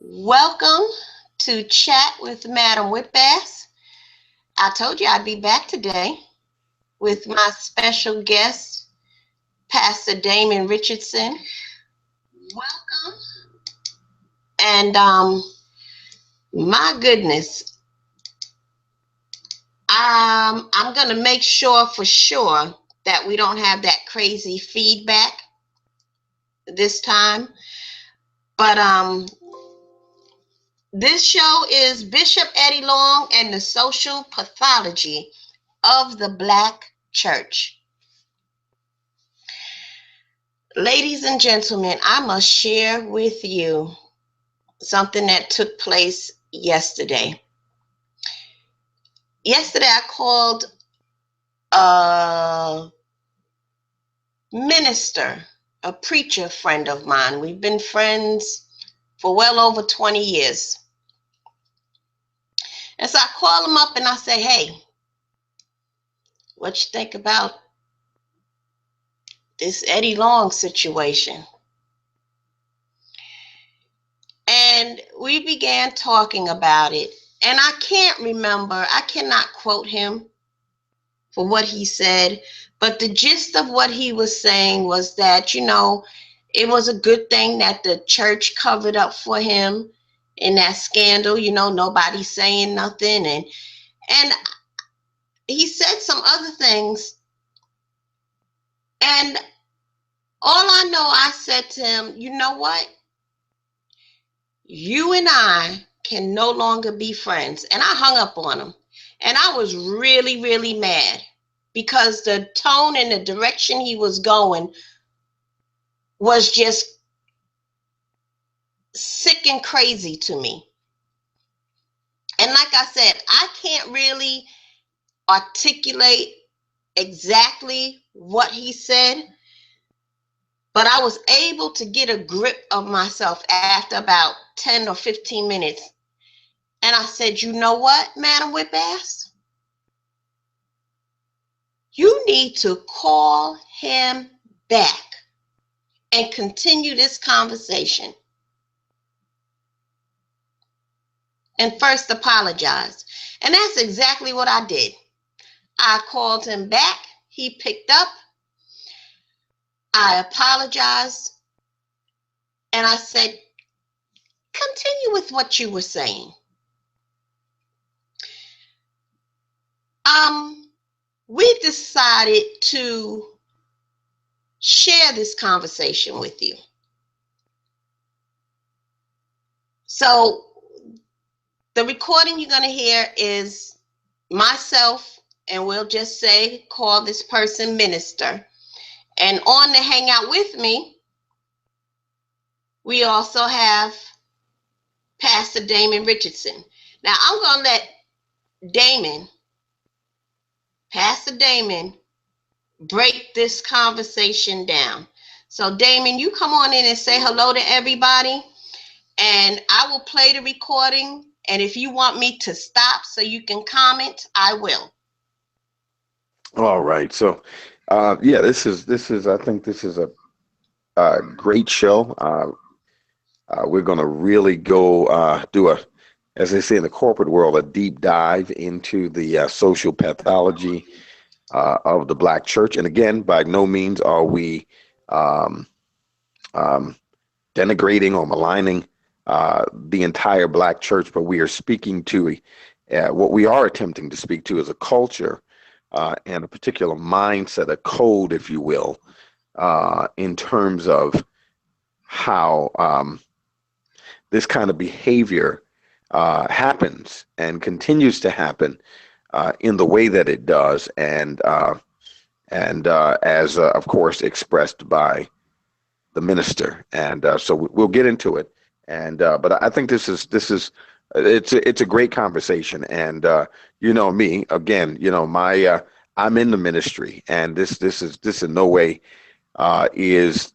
Welcome to Chat with Madam Whitbass. I told you I'd be back today with my special guest, Pastor Damon Richardson. Welcome. And my goodness, I'm going to make sure for sure that we don't have that crazy feedback this time. But this show is Bishop Eddie Long and the Social Pathology of the Black Church. Ladies and gentlemen, I must share with you something that took place yesterday. Yesterday, I called a minister, a preacher friend of mine. We've been friends for well over 20 years. And so I call him up and I say, hey, what you think about this Eddie Long situation? And we began talking about it. And I cannot quote him for what he said, but the gist of what he was saying was that, it was a good thing that the church covered up for him in that scandal, nobody's saying nothing. And he said some other things. And all I know, I said to him, you know what? You and I can no longer be friends. And I hung up on him. And I was really, really mad because the tone and the direction he was going was just sick and crazy to me. And like I said, I can't really articulate exactly what he said, but I was able to get a grip of myself after about 10 or 15 minutes. And I said, you know what, Madam Whitbass? You need to call him back and continue this conversation. And first apologize. And that's exactly what I did. I called him back. He picked up. I apologized. And I said, continue with what you were saying. We decided to share this conversation with you. So the recording you're going to hear is myself, and we'll just say, call this person Minister. And on the Hangout with me, we also have Pastor Damon Richardson. Now, I'm going to let Pastor Damon, break this conversation down. So, Damon, you come on in and say hello to everybody, and I will play the recording. And if you want me to stop so you can comment, I will. All right. So, this is. I think this is a great show. We're going to really go do as they say in the corporate world, a deep dive into the social pathology of the Black church. And again, by no means are we um, denigrating or maligning the entire Black church, but we are speaking to what we are attempting to speak to is a culture and a particular mindset, a code, if you will, in terms of how this kind of behavior happens and continues to happen in the way that it does, and as of course expressed by the minister. And so we'll get into it. And but I think this is it's a great conversation. And you know me, again, my I'm in the ministry, and this in no way is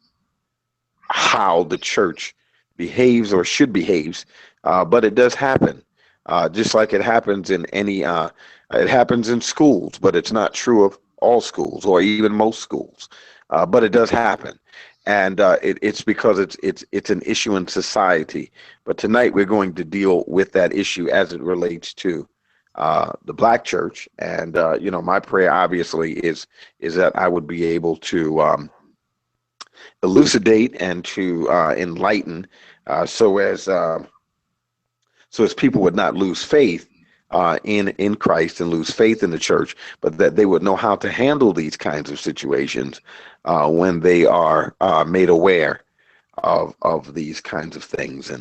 how the church behaves or should behave, but it does happen, just like it happens in it happens in schools, but it's not true of all schools or even most schools, but it does happen. and it's because it's an issue in society. But tonight we're going to deal with that issue as it relates to the Black church. And my prayer obviously is that I would be able to elucidate and to enlighten, so as people would not lose faith in Christ and lose faith in the church, but that they would know how to handle these kinds of situations when they are made aware of these kinds of things.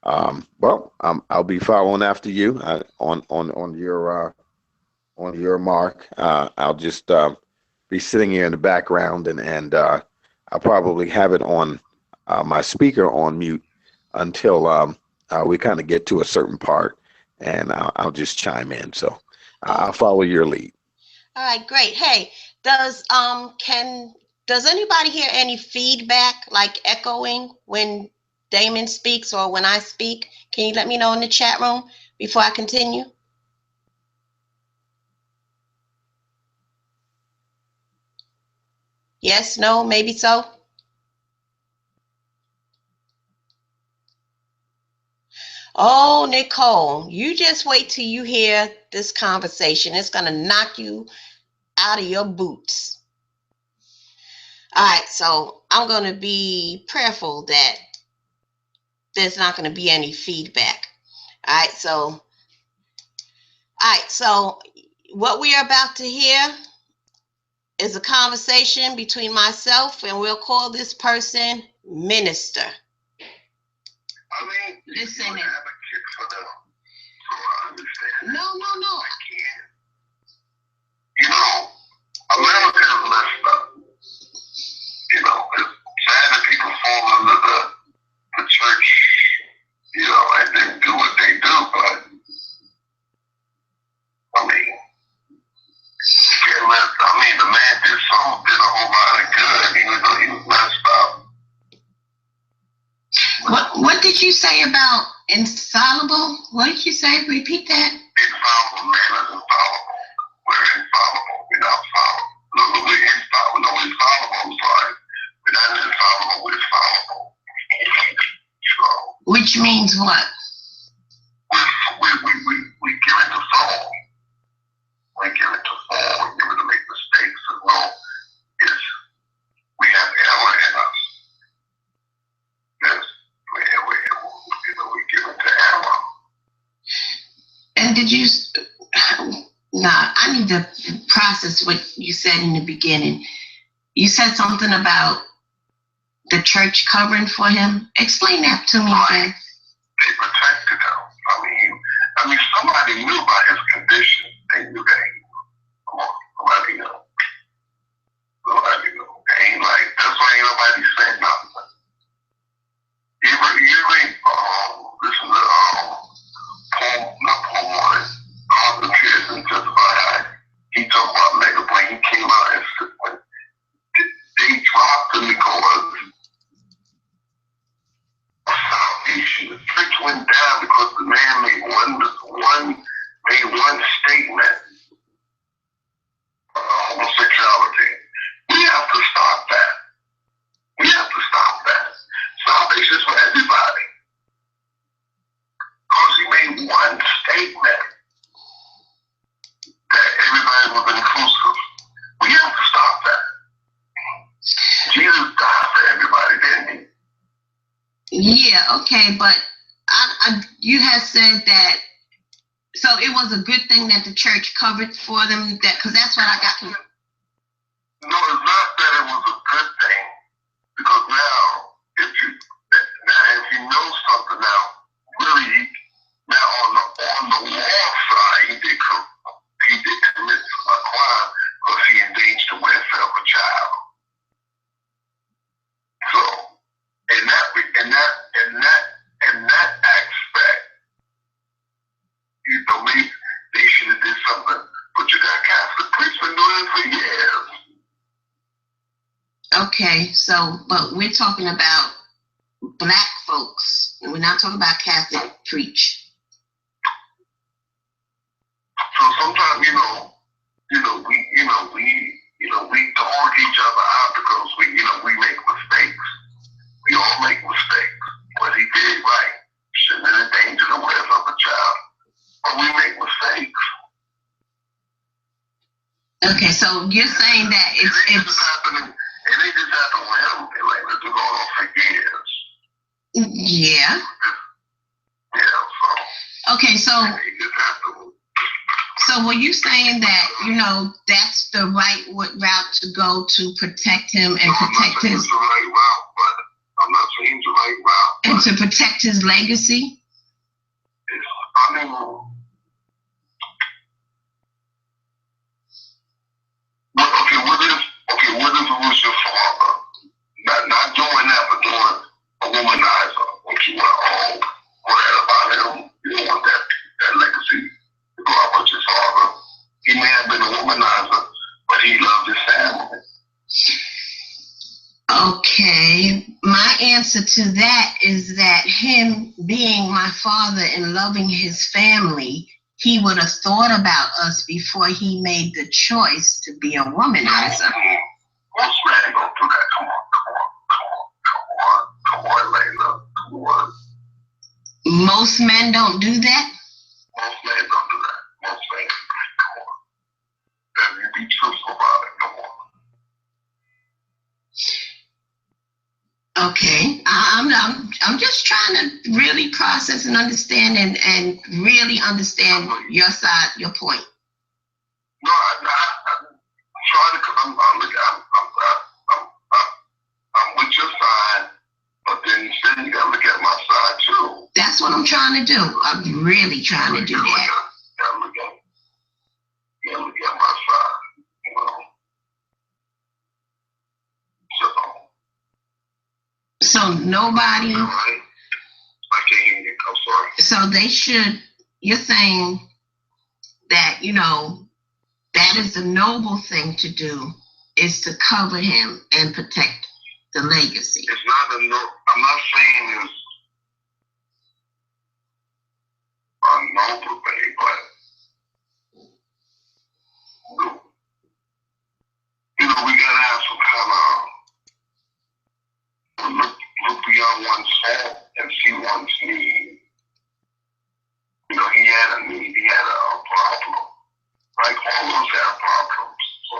I'll be following after you on your mark. I'll just be sitting here in the background, and I'll probably have it on my speaker on mute until we kind of get to a certain part, and I'll just chime in. So I'll follow your lead. All right, great. Hey, does anybody hear any feedback, like echoing when Damon speaks or when I speak? Can you let me know in the chat room before I continue? Yes, no, maybe so. Oh, Nicole, you just wait till you hear this conversation. It's going to knock you out of your boots. All right, so I'm going to be prayerful that there's not going to be any feedback. All right, so what we are about to hear is a conversation between myself, and we'll call this person Minister. I mean, listen. You advocate for them, so I understand. No. I can't. America's messed up. It's sad that people fall under the church, and then do what they do, but the man did a whole lot of good, even though he was messed up. What did you say about infallible? What did you say? Repeat that. Infallible, man is infallible. We're infallible. We're not fallible. No, we're infallible. No, we're infallible. I'm sorry. We're not infallible. We're fallible. So, which means what? We give it to fall. We give it to fall. We give it to make mistakes. We have error in us. Yes. We give it to error. And did you? I need to process what you said in the beginning. You said something about the church covering for him. Explain that to me again. They protected him. Somebody knew about his condition. They knew that he was. Somebody knew. They ain't like, that's why ain't nobody saying nothing. You read, listen to Paul Morris, Arthur Pearson, just about he talked about Mega when he came out and said, when they dropped the Nicolas salvation, the church went down because the man made one statement of homosexuality. We have to stop that. Salvation is for everybody. Because he made one statement that everybody was inclusive. We have to stop that. Jesus died for everybody, didn't he? Yeah, okay, but you had said that, so it was a good thing that the church covered for them, because that's what I got. No, it's not that it was a good thing, because now, if you know something now, really, now on the law side, he did commit a crime because he endangered the welfare of a child. So, in that aspect, you believe they should have did something, but you got Catholic priests been doing it for years. Okay, but we're talking about Black folks, and we're not talking about Catholic preach. So sometimes, we we dog each other out because we make mistakes. We all make mistakes. But he did right. Shouldn't endanger the welfare of a child. But we make mistakes. Okay, so you're saying that it's just happening. It ain't just happened with him. It's been going on for years. Yeah. Yeah. So. Okay, so. So were you saying that, that's the right route to go to protect him and protect his... It's the right route, but I'm not saying it's the right route. And to protect his legacy? Okay, what if it was your father? Not doing that, but doing a womanizer. What you want about him? You don't want that legacy to go out with your father. He may have been a womanizer, but he loved his family. Okay, my answer to that is that him being my father and loving his family, he would have thought about us before he made the choice to be a womanizer. Most men don't do that. Come on, Layla. Come on. Most men don't do that? Most men don't do that. Most men. Come on. And you be truthful about it. Come on. Okay, I'm just trying to really process and understand and really understand your side, your point. No, I'm trying to, because I'm with your side, but then you gotta look at my side too. That's what I'm trying to do. I'm really trying to do that. You gotta look at my side, So nobody. Right. I can't hear you. I'm sorry. So they should. You're saying that that is the noble thing to do, is to cover him and protect the legacy. It's not I'm not saying it's a noble thing, but we gotta have some kind of look beyond one's fault and see one's need. He had a need, he had a problem. Like all of us have problems. So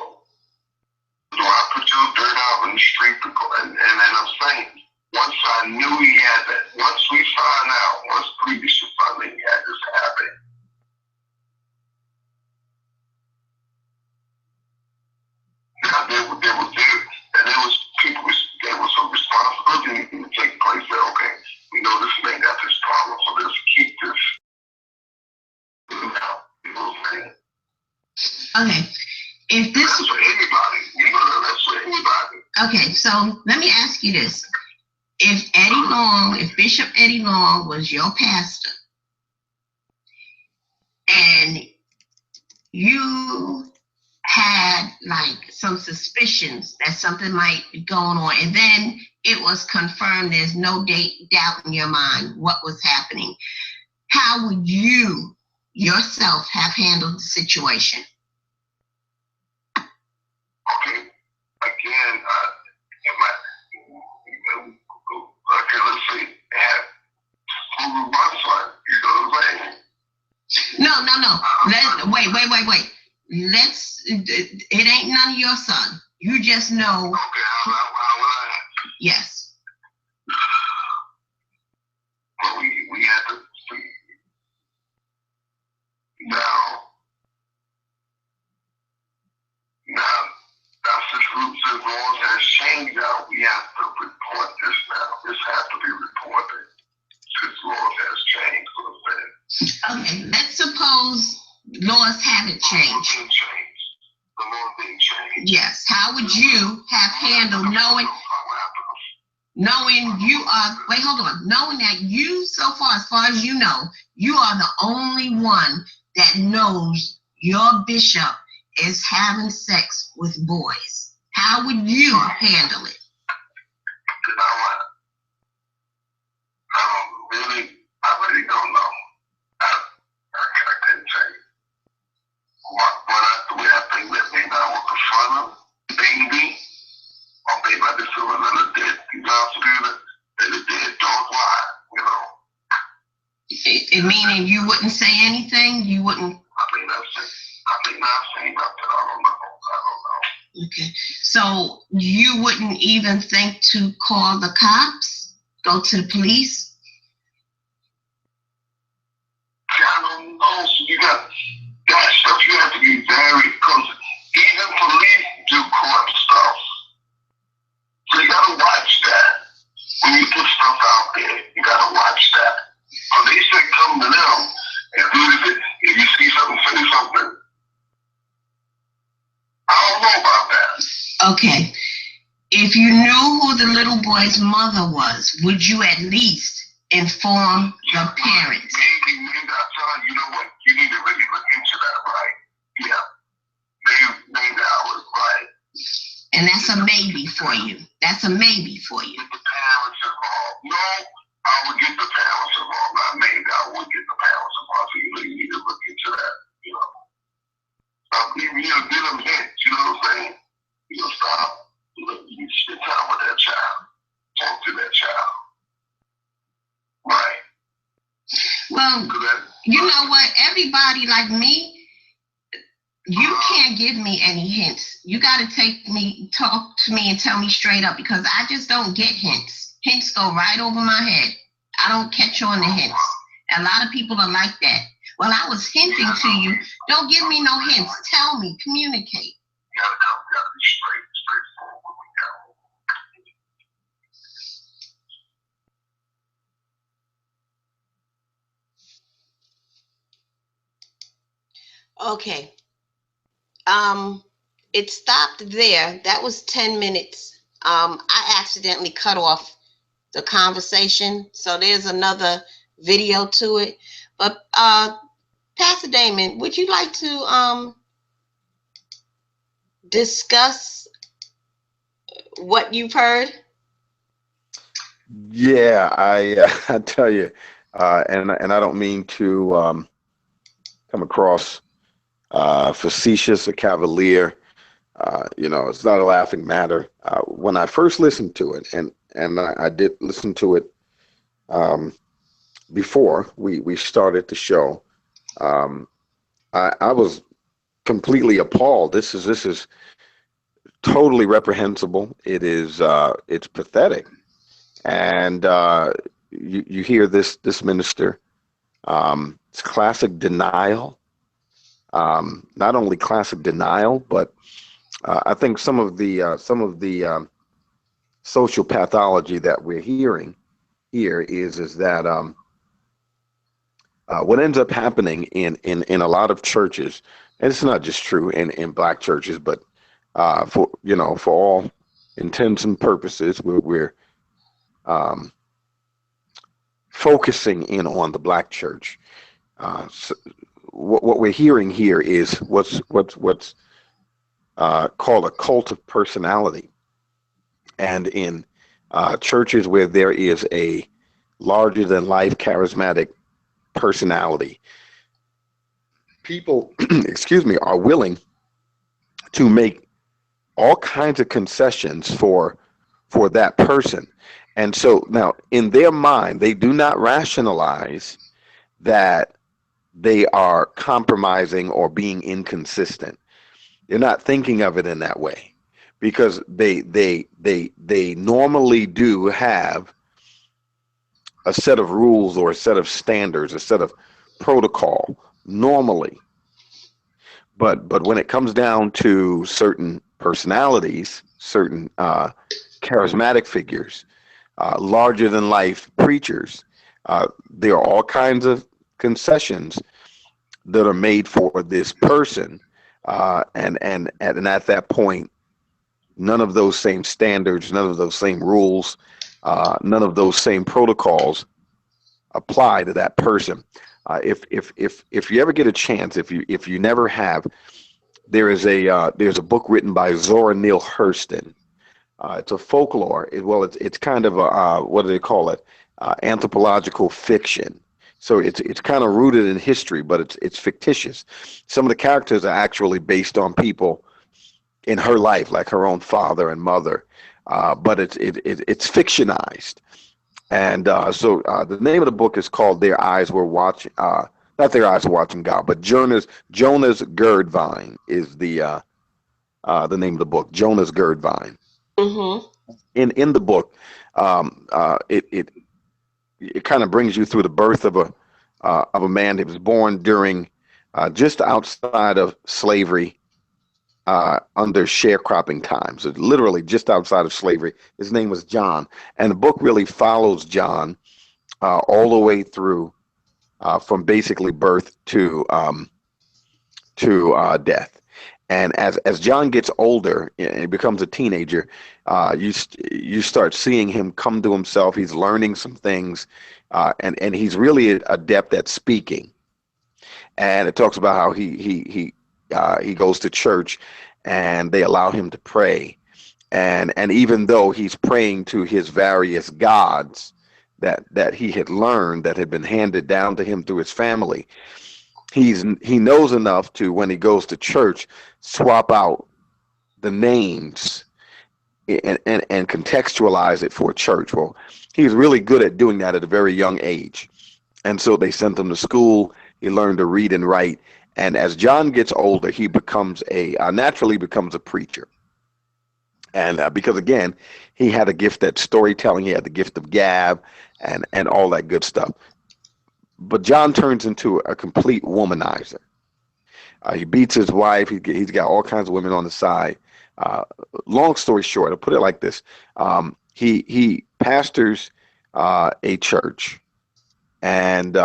do I put your dirt out in the street and I'm saying, once I knew he had that, once we found out, once previous to finding he had this happen, now there was people, there was a responsibility to take place that, okay, we know this man got this problem, so let's keep this. Okay. If this that's for anybody, that's for anybody. Okay, so let me ask you this. If Bishop Eddie Long was your pastor and you had like some suspicions that something might be going on, and then it was confirmed, there's no doubt in your mind what was happening, how would you yourself have handled the situation? Okay, again, let's see, my son, you know what I'm saying? No. Wait. It ain't none of your son. You just know. Okay, how would I? Yes. Well, we had to see. Now, since laws has changed now, we have to report this now. This has to be reported since laws has changed. Okay, let's suppose laws haven't changed. The law didn't change. Yes. How would you have handled knowing that you, so far as you know, you are the only one that knows your bishop is having sex with boys? How would you handle it? I really don't know. I couldn't tell you. The way I think that maybe I would confront him. Meaning you wouldn't say anything? You wouldn't? I think not saying nothing. I don't know. Okay. So you wouldn't even think to call the cops? Go to the police? I don't know. So you got that stuff. You have to be very, because even police do corrupt stuff. So you gotta watch that. When you put stuff out there, you gotta watch that. So they say come to them, and if you see something, say something. I don't know about that. Okay. If you knew who the little boy's mother was, would you at least inform the parents? Maybe I tell her, you know what, you need to really look into that, right? Yeah. Maybe I was right. And that's a maybe for you. That's a maybe for you. Get the parents involved. No, I would get the parents involved. Not maybe, I would get the parents involved. So you really need to look into that, you know. Give them hints, you know what I'm saying? Stop. You need to spend time with that child. Talk to that child. Right. Well, you know what? Everybody like me, you can't give me any hints. You got to talk to me and tell me straight up, because I just don't get hints. Hints go right over my head. I don't catch on to hints. A lot of people are like that. Well, I was hinting to you. Don't give me no hints. Tell me. Communicate. You gotta be straightforward with Okay. It stopped there. That was 10 minutes. I accidentally cut off the conversation, so there's another video to it. But Pastor Damon, would you like to discuss what you've heard? Yeah, I tell you, and I don't mean to come across facetious or cavalier. It's not a laughing matter. When I first listened to it, and I did listen to it before we started the show, I was completely appalled. This is totally reprehensible. It's pathetic, and you hear this minister. It's classic denial. Not only classic denial, but I think some of the social pathology that we're hearing here is that what ends up happening in a lot of churches, and it's not just true in black churches, but for all intents and purposes, we're focusing in on the black church. So what we're hearing here is what's called a cult of personality, and in churches where there is a larger than life charismatic personality, people, excuse me, are willing to make all kinds of concessions for that person. And so now in their mind, they do not rationalize that they are compromising or being inconsistent. They're not thinking of it in that way, because they normally do have a set of rules or a set of standards, a set of protocol normally. But when it comes down to certain personalities, certain charismatic figures, larger than life preachers, there are all kinds of concessions that are made for this person, and at that point, none of those same standards, none of those same rules, none of those same protocols apply to that person. If you ever get a chance, if you never have, there's a book written by Zora Neale Hurston. It's a folklore. It's kind of a what do they call it? Anthropological fiction. So it's kind of rooted in history, but it's fictitious. Some of the characters are actually based on people in her life, like her own father and mother, but it's fictionized. And the name of the book is called "Their Eyes Were Watching." Not "Their Eyes Were Watching God," but Jonah's Gird Vine is the name of the book. Jonah's Gird Vine. Mm-hmm. In the book, it kind of brings you through the birth of a man that was born during just outside of slavery, under sharecropping times. So literally just outside of slavery. His name was John, and the book really follows John all the way through, from basically birth to death. And as John gets older and he becomes a teenager, you start seeing him come to himself. He's learning some things, and he's really adept at speaking. And it talks about how he goes to church, and they allow him to pray. And even though he's praying to his various gods that he had learned, that had been handed down to him through his family, he knows enough to, when he goes to church, swap out the names and contextualize it for church. Well, he's really good at doing that at a very young age. And so they sent him to school. He learned to read and write. And as John gets older, he becomes naturally becomes a preacher. And because again, he had a gift at storytelling, he had the gift of gab, and all that good stuff. But John turns into a complete womanizer. He beats his wife. He's got all kinds of women on the side. Uh, Long story short, I'll put it like this: he pastors a church, and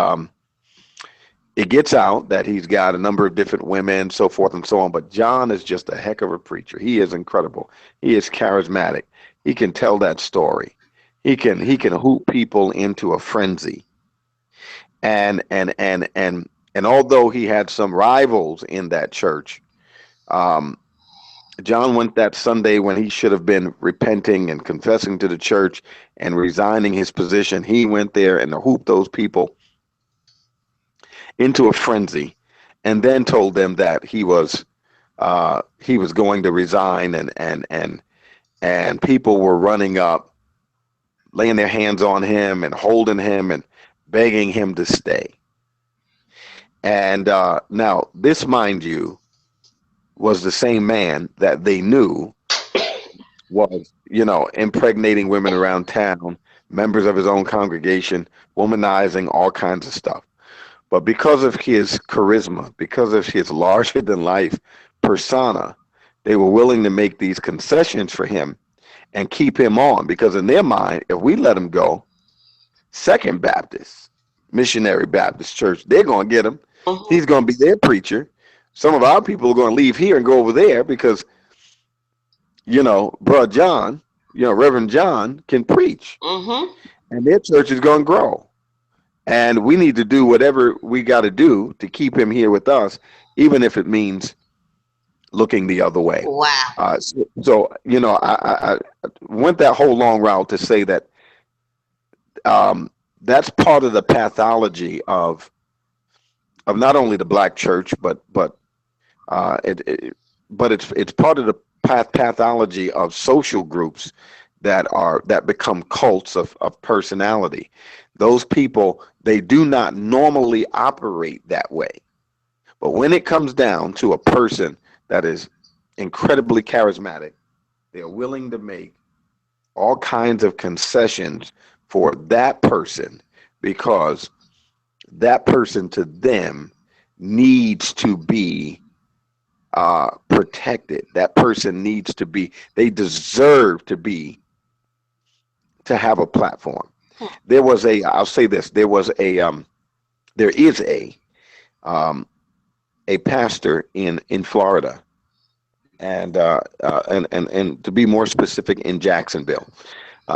it gets out that he's got a number of different women, so forth and so on. But John is just a heck of a preacher. He is incredible. He is charismatic. He can tell that story. He can hoop people into a frenzy. And although he had some rivals in that church, um, John went that Sunday when he should have been repenting and confessing to the church and resigning his position. He went there and hooped those people into a frenzy, and then told them that he was going to resign, and people were running up, laying their hands on him and holding him and begging him to stay. And now this, mind you, was the same man that they knew was, impregnating women around town, members of his own congregation, womanizing, all kinds of stuff. But because of his charisma, because of his larger than life persona, they were willing to make these concessions for him and keep him on, because in their mind, if we let him go, Second Baptist, Missionary Baptist Church, they're going to get him. Mm-hmm. He's going to be their preacher. Some of our people are going to leave here and go over there because, Bro John, Reverend John can preach, Mm-hmm. and their church is going to grow. And we need to do whatever we got to do to keep him here with us, even if it means looking the other way. Wow. I went that whole long route to say that, um, that's part of the pathology of not only the black church, but it's part of the pathology of social groups that become cults of personality. Those people, they do not normally operate that way. But when it comes down to a person that is incredibly charismatic, they're willing to make all kinds of concessions for that person, because that person to them needs to be protected. That person needs to be, they deserve to have a platform. I'll say this, there is um, a pastor in Florida, and to be more specific, in Jacksonville.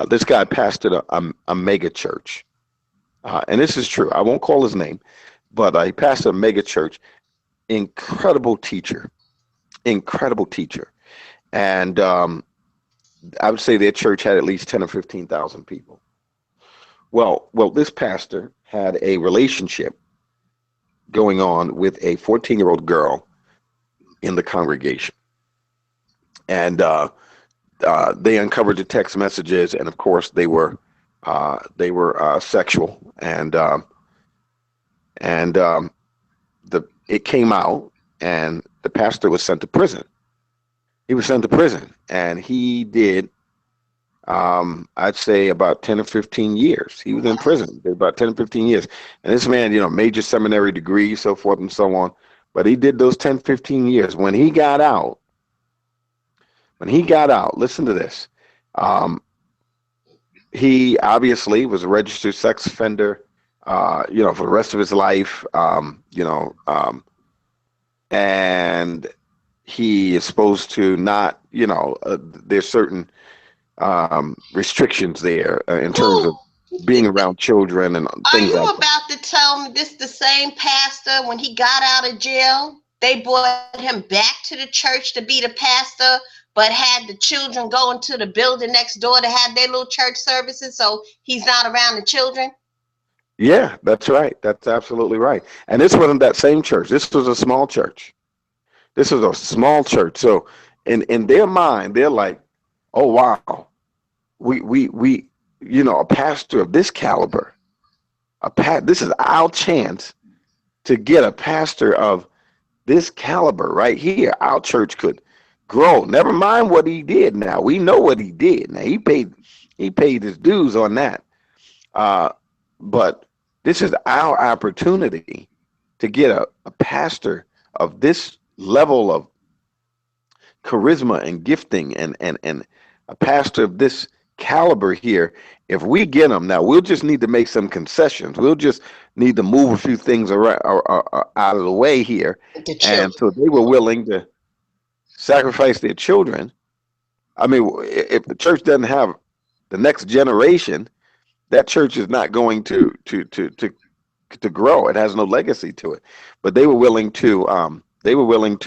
This guy pastored a mega church, and this is true. I won't call his name, but he pastored a mega church. Incredible teacher, incredible teacher, and I would say their church had at least 10 or 15,000 people. Well, this pastor had a relationship going on with a 14-year-old girl in the congregation, and they uncovered the text messages, and of course they were They were sexual, and the it came out, and the pastor was sent to prison. He was sent to prison, and he did. I'd say about 10 or 15 years. He was in prison did about 10 or 15 years. And this man, major seminary degree, so forth and so on. But he did those 10, 15 years. When he got out, listen to this. Um, he obviously was a registered sex offender, for the rest of his life. And he is supposed to not, there's certain restrictions there in terms of Who being around children and are things you like that. about to tell me this the same pastor when he got out of jail? They brought him back to the church to be the pastor, but had the children go into the building next door to have their little church services, so he's not around the children. Yeah, that's right. That's absolutely right. And this wasn't that same church. This was a small church. This was a small church. So in their mind, they're like, oh wow, we a pastor of this caliber, this is our chance to get a pastor of this caliber right here. Our church could grow. Never mind what he did. Now we know what he did. Now he paid his dues on that. Uh, but this is our opportunity to get a pastor of this level of charisma and gifting, and a pastor of this caliber here. If we get them now, we'll just need to make some concessions. We'll just need to move a few things around, or out of the way here. The And so children. they were willing to sacrifice their children. I mean, if the church doesn't have the next generation, that church is not going to grow. It has no legacy to it. But they were willing to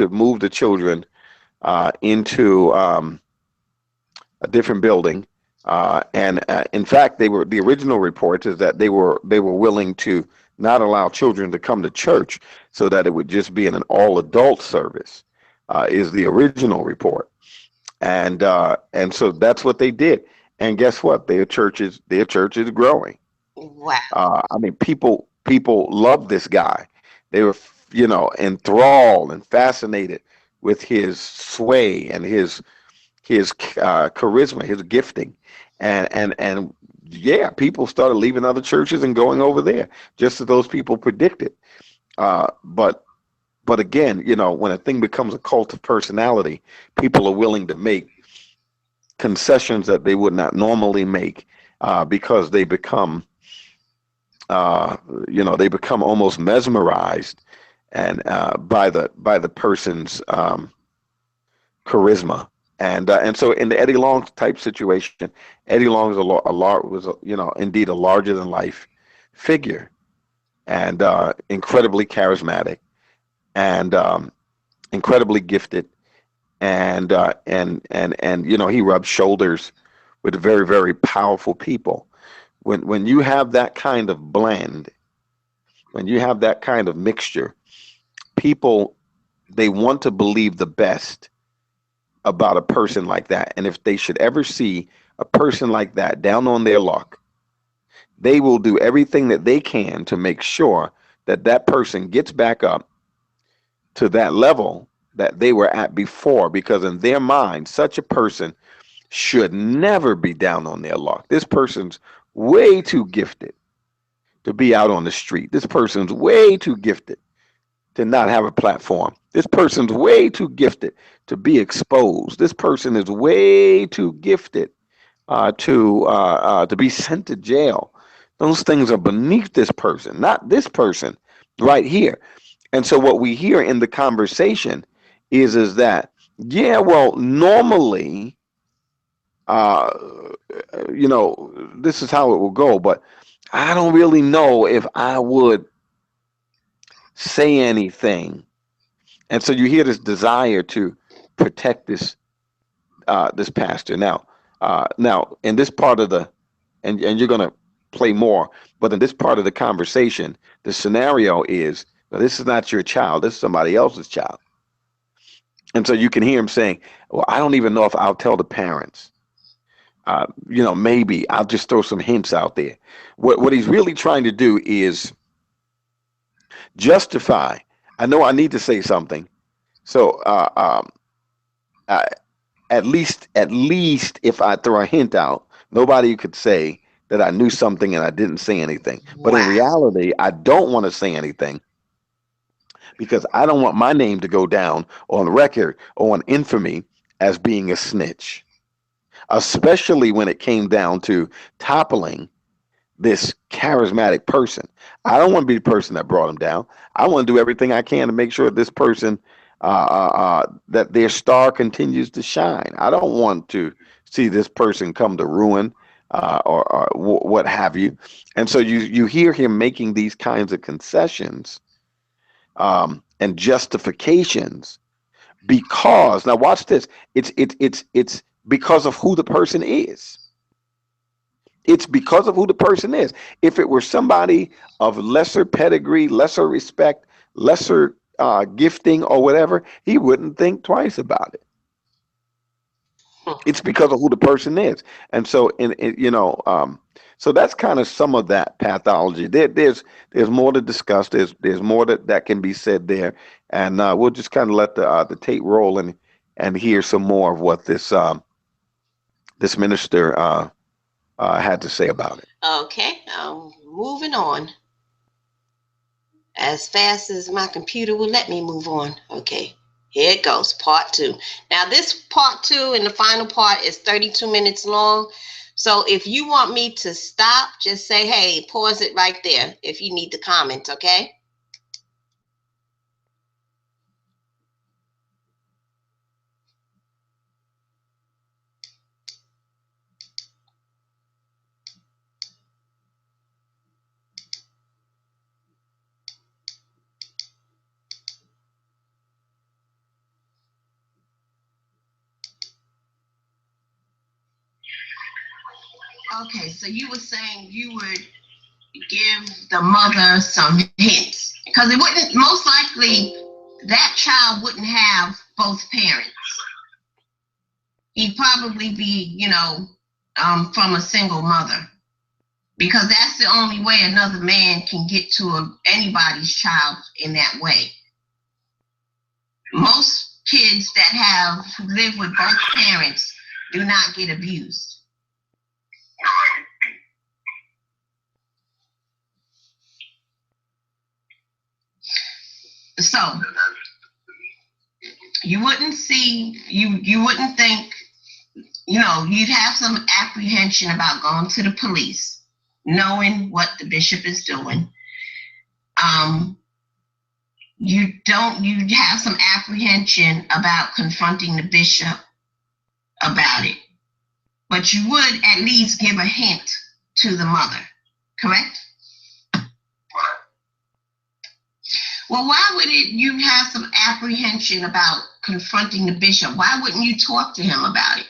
move the children into a different building. And in fact, the original report is that they were willing to not allow children to come to church, so that it would just be in an all adult service. Is the original report. And so that's what they did. And guess what? Their church is growing. Wow. I mean, people love this guy. They were, enthralled and fascinated with his sway and his charisma, his gifting, and yeah, people started leaving other churches and going over there, just as those people predicted. But again, when a thing becomes a cult of personality, people are willing to make concessions that they would not normally make, because uh, they become almost mesmerized, and by the person's charisma. And so in the Eddie Long type situation, Eddie Long was indeed a larger than life figure, and incredibly charismatic, and incredibly gifted, and he rubbed shoulders with very, very powerful people. When you have that kind of blend, when you have that kind of mixture, people, they want to believe the best about a person like that. And if they should ever see a person like that down on their luck, they will do everything that they can to make sure that that person gets back up to that level that they were at before, because in their mind, such a person should never be down on their luck. This person's way too gifted to be out on the street. This person's way too gifted to not have a platform. This person's way too gifted to be exposed. This person is way too gifted to be sent to jail. Those things are beneath this person, not this person right here. And so what we hear in the conversation is that, yeah, well, normally, uh, this is how it will go, but I don't really know if I would say anything. And so you hear this desire to protect this pastor. Now in this part of the, and you're gonna play more, but in this part of the conversation, the scenario is, well, this is not your child. This is somebody else's child. And so you can hear him saying, "Well, I don't even know if I'll tell the parents. maybe I'll just throw some hints out there. What he's really trying to do is justify. I know I need to say something. So uh, at least if I throw a hint out, nobody could say that I knew something and I didn't say anything. But in Wow. reality, I don't want to say anything because I don't want my name to go down on record or on infamy as being a snitch, especially when it came down to toppling this charismatic person. I don't want to be the person that brought him down. I want to do everything I can to make sure this person, that their star continues to shine. I don't want to see this person come to ruin, or what have you. And so you hear him making these kinds of concessions, and justifications because now watch this. It's because of who the person is. It's because of who the person is. If it were somebody of lesser pedigree, lesser respect, lesser gifting, or whatever, he wouldn't think twice about it. It's because of who the person is, and so so that's kind of some of that pathology. There's more to discuss. There's more that can be said there, and we'll just kind of let the tape roll and hear some more of what this minister had to say about it. Okay, moving on. As fast as my computer will let me move on. Okay, here it goes, part two. Now, this part two and the final part is 32 minutes long. So if you want me to stop, just say, hey, pause it right there if you need to comment, okay? Okay, so you were saying you would give the mother some hints because it wouldn't, most likely, that child wouldn't have both parents. He'd probably be, from a single mother because that's the only way another man can get to anybody's child in that way. Most kids that live with both parents do not get abused. So you wouldn't think, you'd have some apprehension about going to the police, knowing what the bishop is doing. You'd have some apprehension about confronting the bishop about it, but you would at least give a hint to the mother, correct? Well, why would you have some apprehension about confronting the bishop? Why wouldn't you talk to him about it?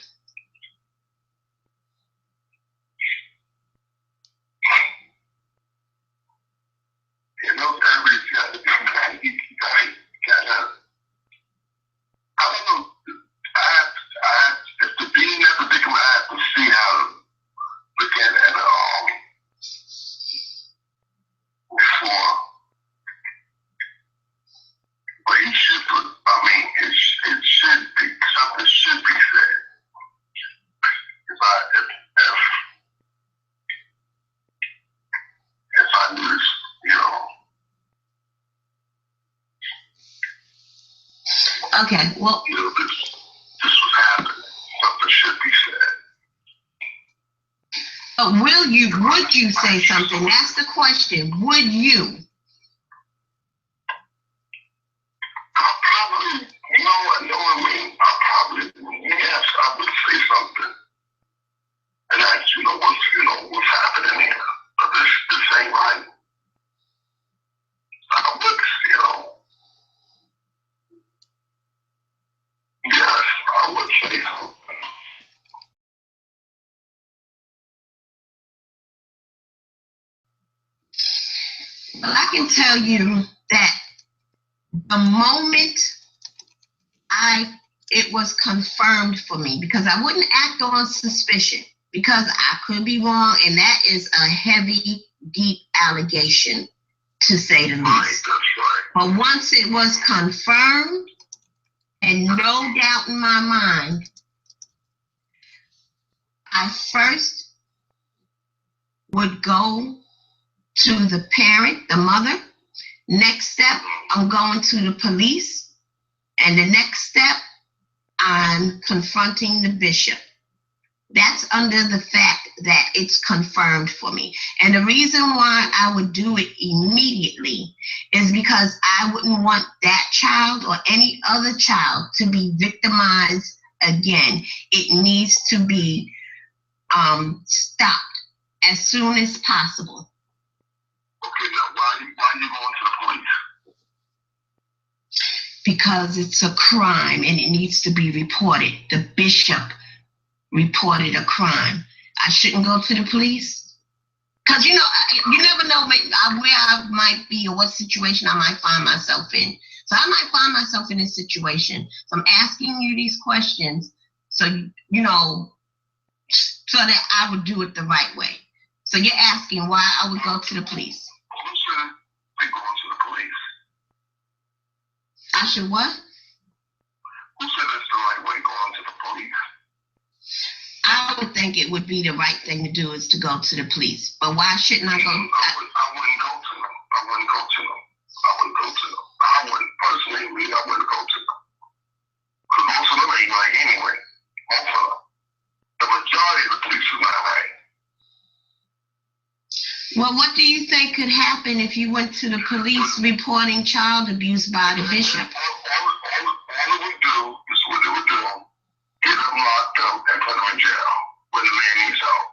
I don't know. If the dean ever become, I have to see how to look at it before. But he should put, it should be, something should be said. If I knew this, Okay, well, this was happening. Something should be said. but would you say something? That's the question. Would you? Probably, knowing me, yes, I would say something. And that's, what's happening here. But this ain't right. I would, yes, I would say something. Well, I can tell you that the moment it was confirmed for me, because I wouldn't act on suspicion, because I could be wrong, and that is a heavy, deep allegation, to say the least. But once it was confirmed, and no doubt in my mind, I first would go to the parent, the mother. Next step, I'm going to the police. And the next step, I'm confronting the bishop. That's under the fact that it's confirmed for me. And the reason why I would do it immediately is because I wouldn't want that child or any other child to be victimized again. It needs to be stopped as soon as possible. Okay, now why are you going to the police? Because it's a crime and it needs to be reported. The bishop reported a crime. I shouldn't go to the police? Because, you never know where I might be or what situation I might find myself in. So I might find myself in this situation. So I'm asking you these questions so, so that I would do it the right way. So you're asking why I would go to the police. Who should be going to the police? I should what? Who said it's the right way going to the police? I would think it would be the right thing to do is to go to the police. But why shouldn't I go? I wouldn't go to them. I wouldn't personally, I wouldn't go to them. Because most of them ain't right anyway. Most of them. The majority of the police is not right. Well, what do you think could happen if you went to the police reporting child abuse by the bishop? All it would do is what it would do. Get them locked up and put them in jail when the man needs help.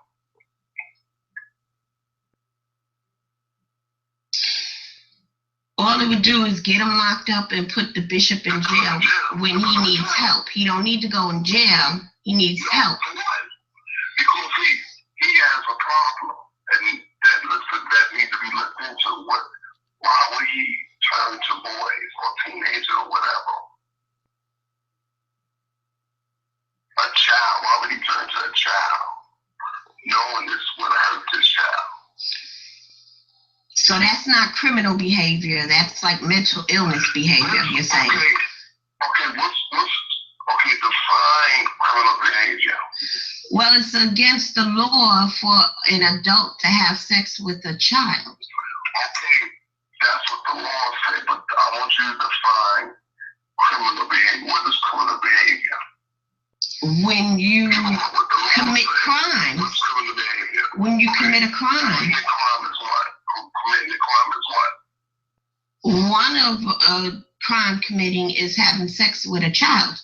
All it would do is get him locked up and put the bishop in jail when he needs help. He don't need to go in jail. He needs help. Because he has a problem and that needs to be looked into. Why would he turn to boys or teenagers or whatever? A child, why would he turn to a child? Knowing this would hurt this child. So that's not criminal behavior. That's like mental illness behavior, you're saying. Okay, define criminal behavior. Well, it's against the law for an adult to have sex with a child. Okay, that's what the law says, but I want you to define criminal behavior. What is criminal behavior? When you commit crimes. What's criminal behavior? When you commit a crime. Committing a crime is what? Committing a crime is what? One of crime committing is having sex with a child.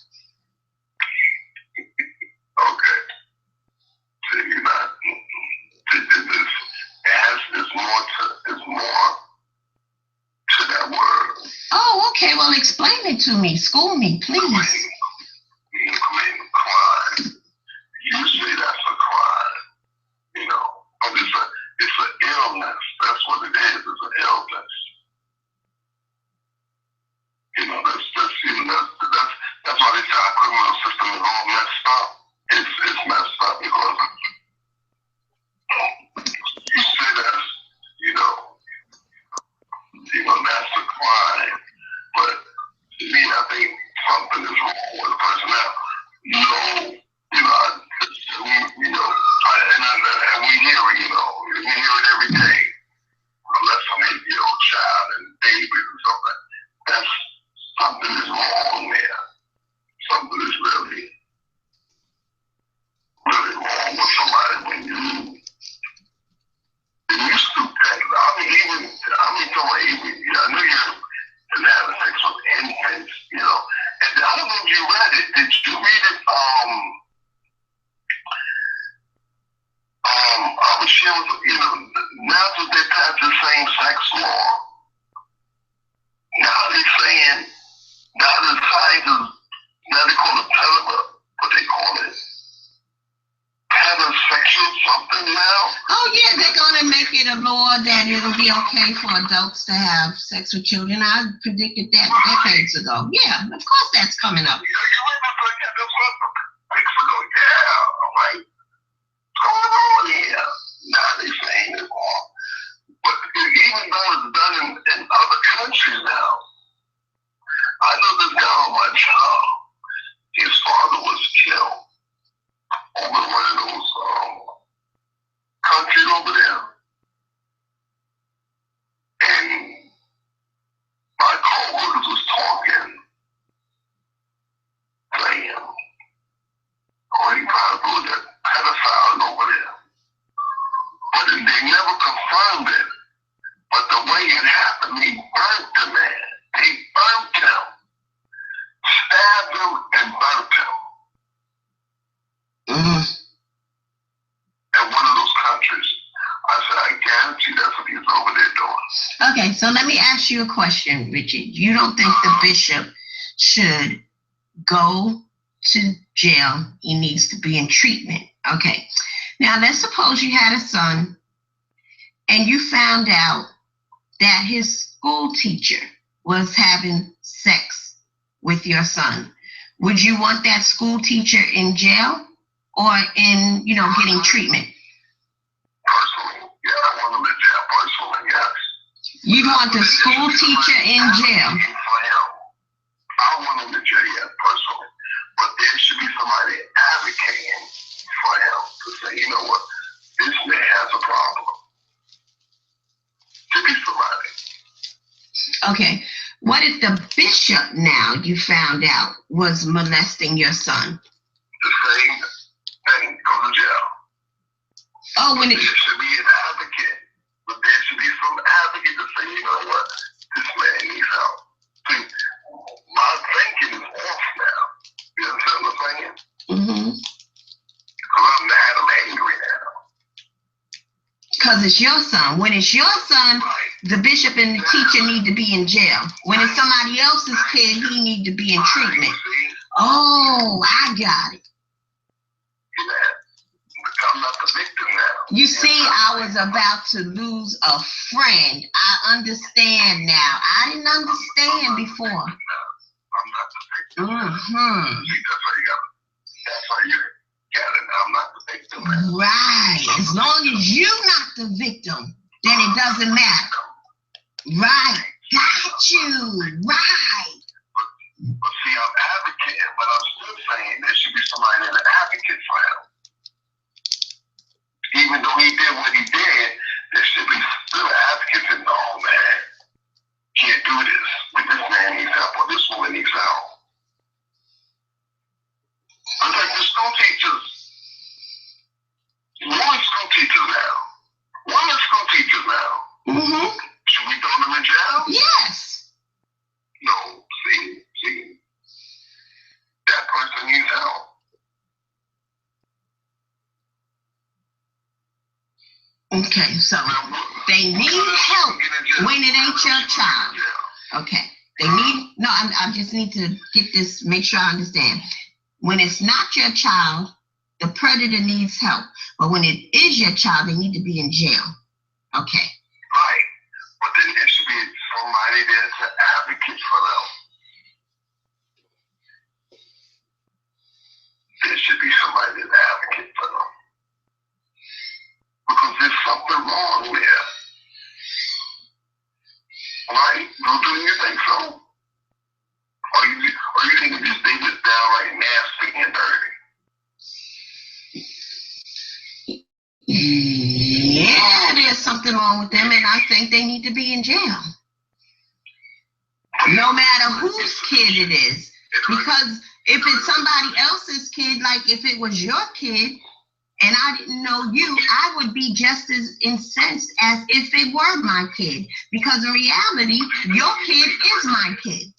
Okay. So you're not. There's more to that word. Oh, okay. Well, explain it to me. School me, please. Committing a crime. You say that's a crime. But it's an illness. That's what it is. It's an illness. That's why they say our criminal system is all messed up. It's messed up because you say that's, that's a crime. But to me, I think something is wrong with the person now. And we hear it, we hear it every day. Unless I'm an 8-year-old child and babies and something. That's something is wrong there. Something is really, really wrong with somebody when you stoop that. I know you're having sex with infants, and I don't know if you read it. Did you read it? I was sharing with, now that they passed the same-sex law, now they're saying, now the scientists, now they call it what they call it, pathosexual something now? Oh, yeah, they're going to make it a law that it'll be okay for adults to have sex with children. I predicted that decades ago. Yeah, of course that's coming up. Yeah, you read that? Yeah, that's what, weeks ago. Yeah, all right. going on here? Now they saying it's wrong. But even though it's done in other countries now, I know this guy on my job, his father was killed over one of those countries over there. And my co-workers was talking to him. Oh, he probably was a pedophile over there. But they never confirmed it. But the way it happened, he burnt the man. He burnt him. Stabbed him and burnt him. Mm-hmm. In one of those countries. I said, I guarantee that's what he's over there doing. Okay, so let me ask you a question, Richard. You don't think the bishop should go to jail? He needs to be in treatment. Okay. Now, let's suppose you had a son and you found out that his school teacher was having sex with your son. Would you want that school teacher in jail or in, getting treatment? Personally, yeah, I want him in jail. Personally, yes. You'd want the school teacher in jail? I want him in jail, yeah, personally. But there should be somebody advocating for him to say, you know what, this man has a problem. Should be somebody. Okay. What if the bishop now you found out was molesting your son? The same thing, go to jail. Oh, when there should be an advocate. But there should be some advocate to say, you know what, this man needs help. See, my thinking is off now. You understand what I'm saying? Mm-hmm. Because I'm mad, I'm angry now. Because it's your son. When it's your son, the bishop and the teacher need to be in jail. When it's somebody else's kid, he need to be in treatment. Oh, I got it. I'm not the victim now. You see, I was about to lose a friend. I understand now. I didn't understand before. I'm not the victim. Mm-hmm. See, that's how you got it now. I'm not the victim now. Right. As long as you're not the victim, then it doesn't matter. Right. Got you. Right. But see, I'm advocating, but I'm still saying there should be somebody that's an advocate for him. Even though he did what he did, there should be still an advocate that, no, man, can't do this. But this man needs help, or this woman needs help. It's like the school teachers. One school teachers now. One school teachers now. Mm-hmm. Should we throw them in jail? Yes. No. See. That person needs help. Okay, so they need help when it ain't your child. Okay, I just need to get this, make sure I understand. When it's not your child, the predator needs help. But when it is your child, they need to be in jail. Okay. Right. But then there should be somebody that's an advocate for them. There should be somebody that's an advocate for them. Because there's something wrong there. Right? Do you think so? Or you think they just downright nasty and dirty? Yeah, there's something wrong with them, and I think they need to be in jail. No matter whose kid it is. Because if it's somebody else's kid, like if it was your kid, and I didn't know you, I would be just as incensed as if it were my kid. Because in reality, your kid is my kid.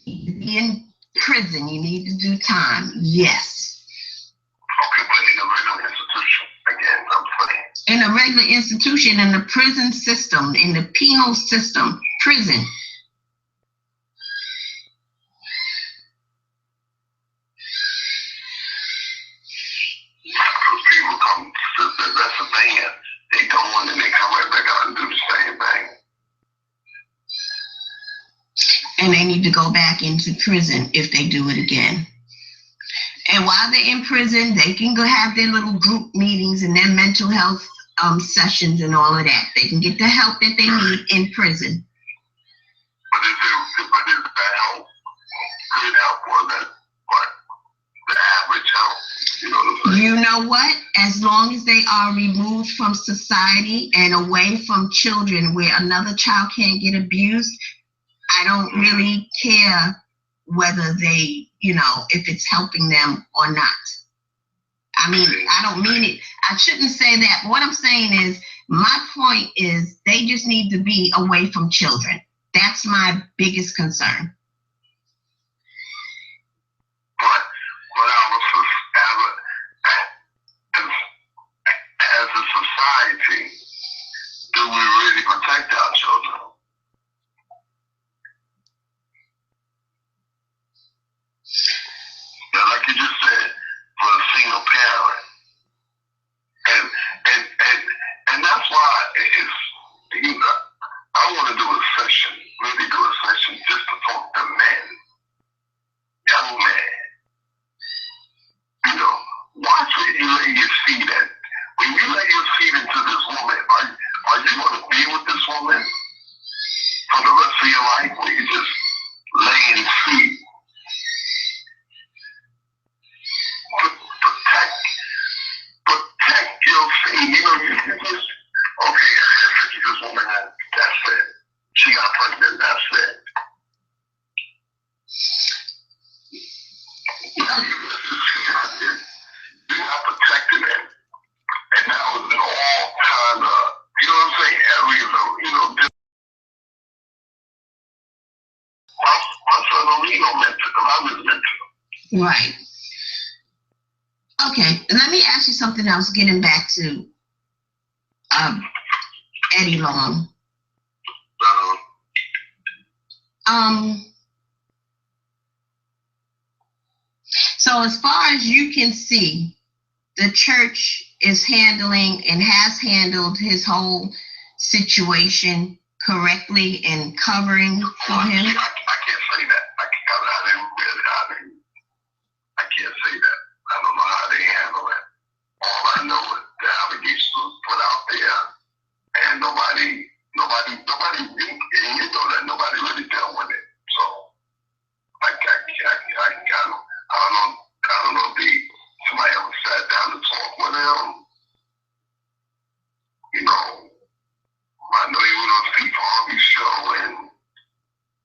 In prison, you need to do time. Yes. Okay, but in a regular institution, again, I'm saying. In a regular institution, in the prison system, in the penal system, prison. People come to Pennsylvania, they go in and they come right back out and do the same thing. and they need to go back into prison if they do it again. And while they're in prison, they can go have their little group meetings and their mental health sessions and all of that. They can get the help that they need in prison. But is that help good help or that what the average help? You know what I'm saying? You know what? As long as they are removed from society and away from children where another child can't get abused, I don't really care whether they, you know, if it's helping them or not. I mean, I don't mean it. I shouldn't say that. But what I'm saying is, my point is they just need to be away from children. That's my biggest concern. But as a society, do we really protect our children? Now, like you just said, for a single parent, and that's why it's, you know, I want to do a session, really do a session just to talk to men, young men. You know, watch where you lay your feet at. When you lay your feet into this woman, are you going to be with this woman for the rest of your life, or you just laying feet? Protect your feet. You know, you can just, okay, I had sex with this woman, and that's it. She got pregnant, that's it. You're not protecting it. And that was in all kind of, you know what I'm saying, areas of, you know, my son don't need no mentor, because I'm his mentor. Right. Okay, let me ask you something else, getting back to Eddie Long. So as far as you can see, the church is handling and has handled his whole situation correctly and covering for him? I can't say that. I can't say that. I don't know how they handle it. All I know is the allegations was put out there, and nobody, and you know that nobody really dealt with it. So I don't know if somebody ever sat down and talked with him. You know, I know he was on Steve Harvey's show, and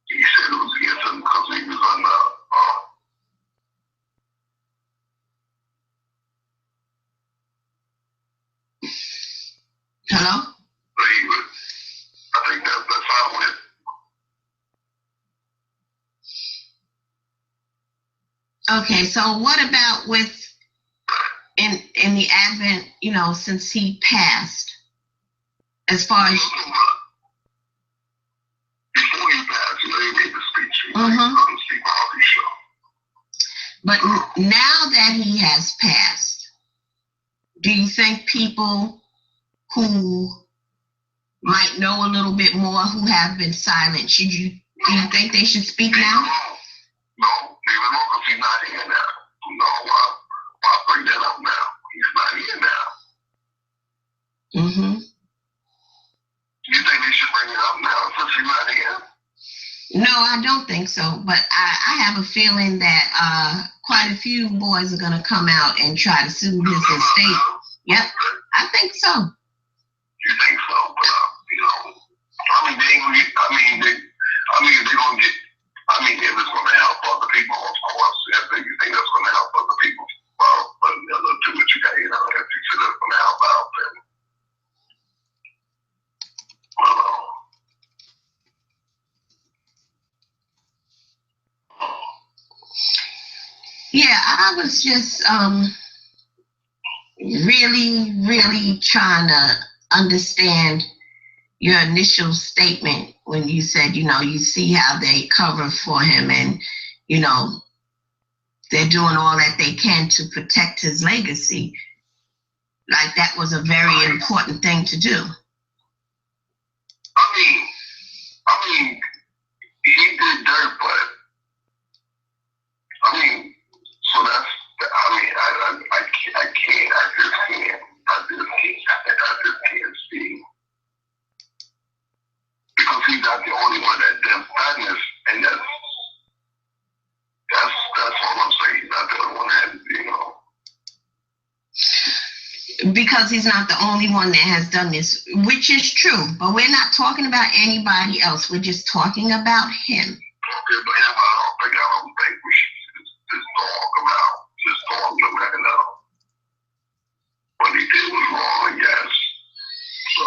he said it was against him because he was on the. Hello? I think that's how it. Okay, so what about with in the advent, you know, since he passed, as far as before he passed, you know, he made the speech on the Steve Harvey show. But now that he has passed, do you think people who might know a little bit more, who have been silent, do you think they should speak now? No, leave it alone because he's not here now. No, why bring that up now? He's not here now. Mm-hmm. You think they should bring it up now since he's not here? No, I don't think so. But I have a feeling that quite a few boys are going to come out and try to sue his estate. Yep, I think so. You think so? But, you know, I mean, they're going to get, they're going to get, if it's going to help other people, of course. If you think that's going to help other people, well, but do what you got, you know, if you feel it's going to help out, then, Yeah, I was just really trying to understand your initial statement when you said, you know, you see how they cover for him and, you know, they're doing all that they can to protect his legacy. Like that was a very important thing to do. I mean, he did dirt, but I mean, so that's, I mean, I can't, I just can't see, because he's not the only one that does madness, and that's all I'm saying. He's not the only one that, Because he's not the only one that has done this, which is true. But we're not talking about anybody else. We're just talking about him. Okay, but him, I don't think we should just talk him out. What he did was wrong, yes. So,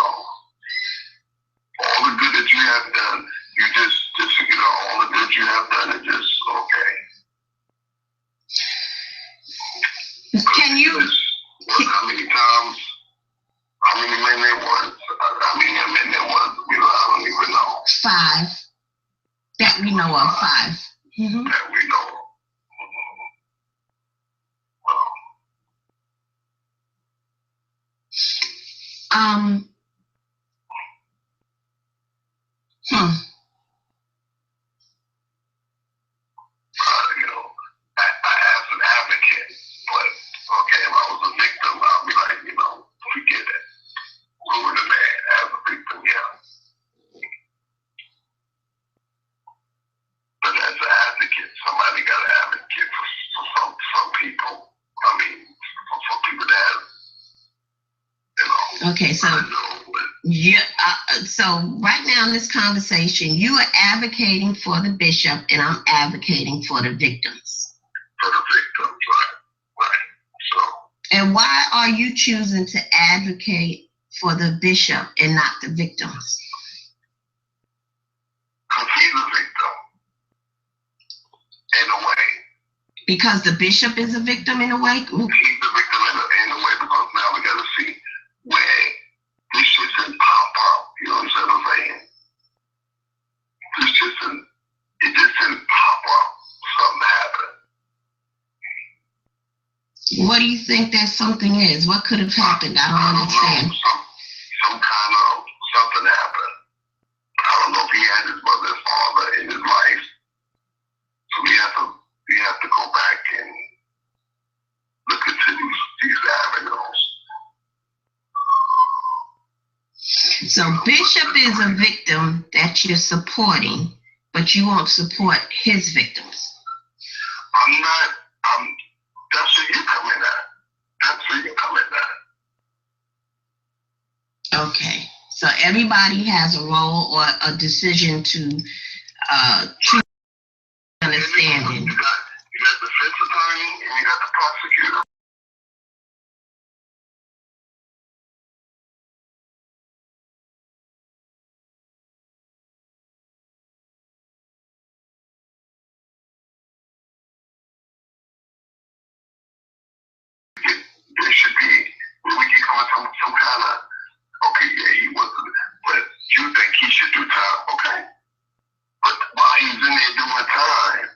all the good that you have done, you just all the good you have done is just okay. Can you? How many times? How many men there was? How many men there was? I don't even know. 5. That we know of, 5. Mm-hmm. That we know of. As an advocate, but okay, if I was a victim, I'll be like, forget it. Ruin the man as a victim, yeah. But as an advocate, somebody got to advocate for some people. I mean, for people that have, Okay, so so right now in this conversation, you are advocating for the bishop, and I'm advocating for the victims. For the victims, right. So. And why are you choosing to advocate for the bishop and not the victims? Because he's a victim, in a way. Because the bishop is a victim in a way? He's a victim in a way, because now we got to see where this shit didn't pop up. You know what I'm saying? It just didn't pop up. Something happened. What do you think that something is? What could have happened? I don't understand. Some kind of something happened. I don't know if he had his mother and father in his life. So we have to go back and look into these avenues. So Bishop is a victim that you're supporting, but you won't support his victims. That's where you come in at. Okay. So everybody has a role or a decision to choose understanding. You got the defense attorney and you got the prosecutor. There should be, we can come up with some kind of, okay, yeah, he wasn't, but you think he should do time, okay? But while he's in there doing time,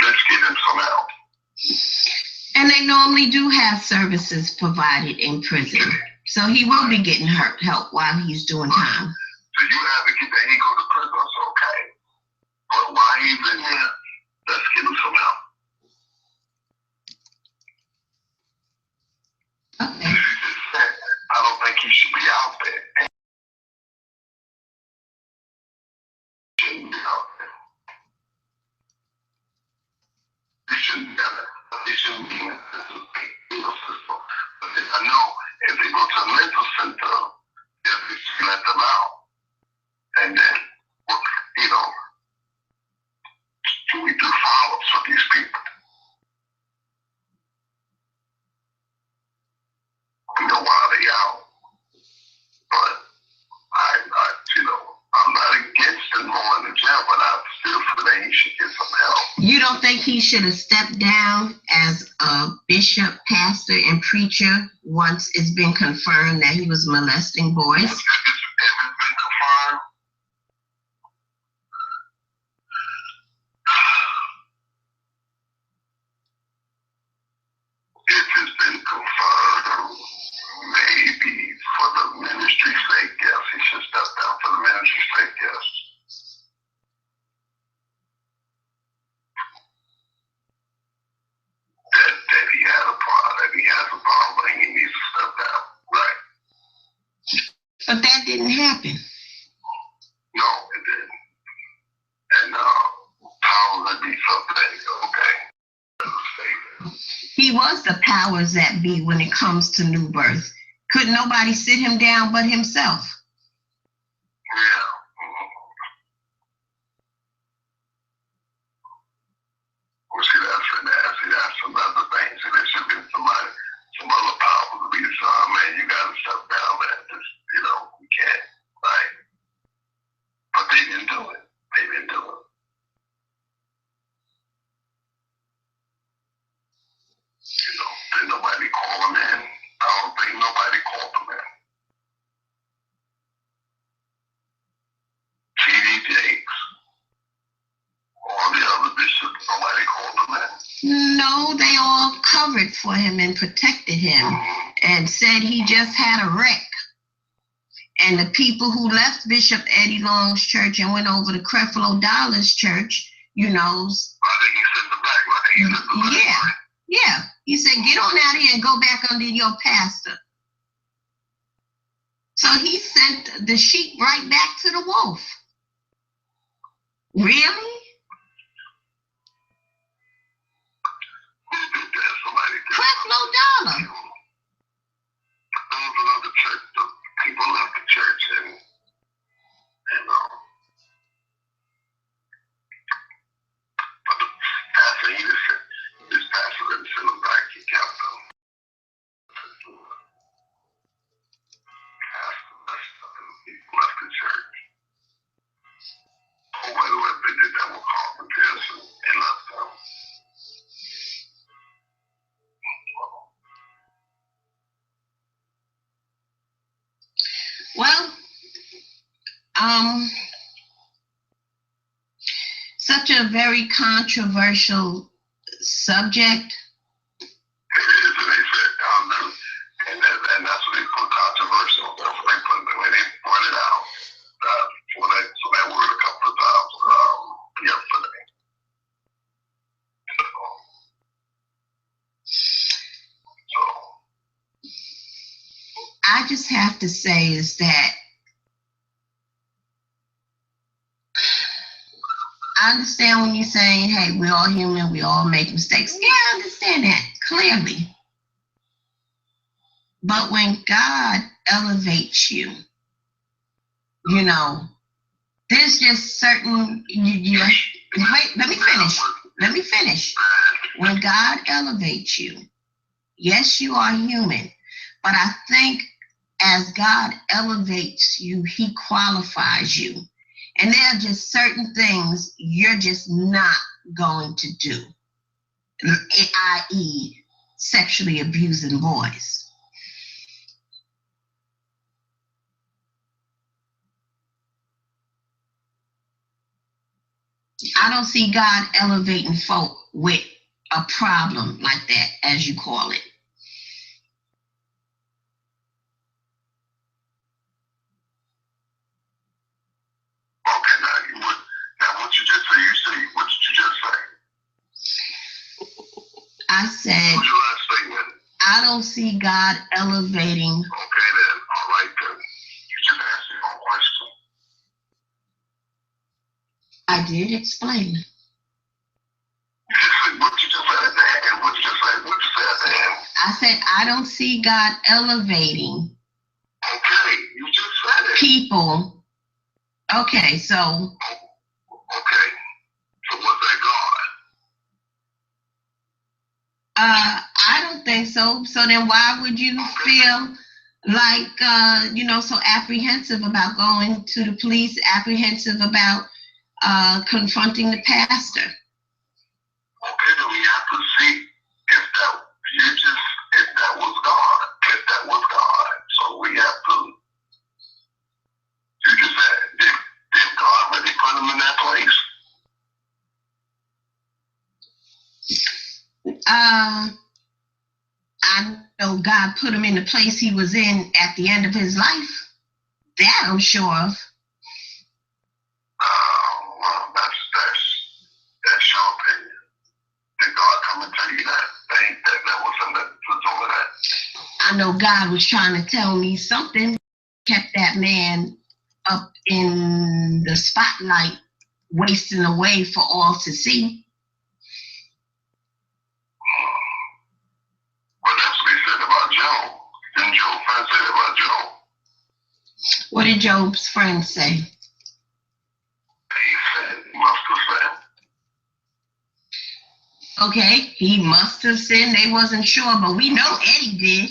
let's get him some help. And they normally do have services provided in prison. So he will be getting help while he's doing time. So you advocate that he go to prison, that's okay. But while he's in there, let's get him some help. Okay. I don't think he should be out there. He shouldn't be out there. He shouldn't be out there. They shouldn't be in the legal system. But I know if they go to a mental center, they'll just let them out. And then, we do follow-ups for these people. We know why they out. But I'm not against them going to jail, but I still feel that he should get some help. You don't think he should have stepped down as a bishop, pastor, and preacher once it's been confirmed that he was molesting boys? If it's been confirmed, maybe for the ministry's sake, yes, he should step down for the ministry's sake, yes. But that didn't happen. No, it didn't. And powers that be something, okay. He was the powers that be when it comes to new birth. Couldn't nobody sit him down but himself. Yeah. Well, see, that's some other things. And there should be some other power to be man, you gotta step down, man. Just, you can't, right? But they didn't do it. They didn't do it. Did nobody call them in? I don't think nobody called them in. T.D. Jakes, all the other bishops, nobody called them in. No, they all covered for him and protected him and said he just had a wreck. And the people who left Bishop Eddie Long's church and went over to Creflo Dollar's church, I think he sent them back, right? He sent them back, yeah. right? Yeah, he said, get on out here and go back under your pastor. So he sent the sheep right back to the wolf. Really? Creflo Dollar. There was another church, the people left the church and but the pastor, this pastor didn't send them back, he kept them. People left the church. Oh, by the way, they did that with carpenters and left them. Well, such a very controversial subject. It is, and they said, and that's what they put controversial. That's what they put when they pointed out. So that word a couple of times yesterday. So I just have to say is that I understand when you're saying, hey, we're all human, we all make mistakes. Yeah, I understand that clearly. But when God elevates you, there's just certain, wait, let me finish. When God elevates you, yes, you are human, but I think as God elevates you, he qualifies you. And there are just certain things you're just not going to do, i.e., sexually abusing boys. I don't see God elevating folk with a problem like that, as you call it. okay, now what you just say? What did you just say? I said, what was your last statement? I don't see God elevating. Okay, then. All right, then. You just answered your question. I did explain. You just said what you just said at the end. What you said at the end. I said, I don't see God elevating. Okay, you just said it. People. Okay, so. Okay, so what's that God? I don't think so. So then why would you feel like, so apprehensive about going to the police, apprehensive about confronting the pastor? Okay, then we have to see if that was God. If that was God. So we have to, you just said, did God really put him in that place? I know God put him in the place he was in at the end of his life. That I'm sure of. Well, that's your opinion. Did God come and tell you that? That was something that was over that? I know God was trying to tell me something. kept that man up in the spotlight, wasting away for all to see. Well, that's what he said about Job. Didn't Job's friend say about Job? What did Job's friend say? He said, he must have said. Okay, he must have sinned. They wasn't sure, but we know Eddie did.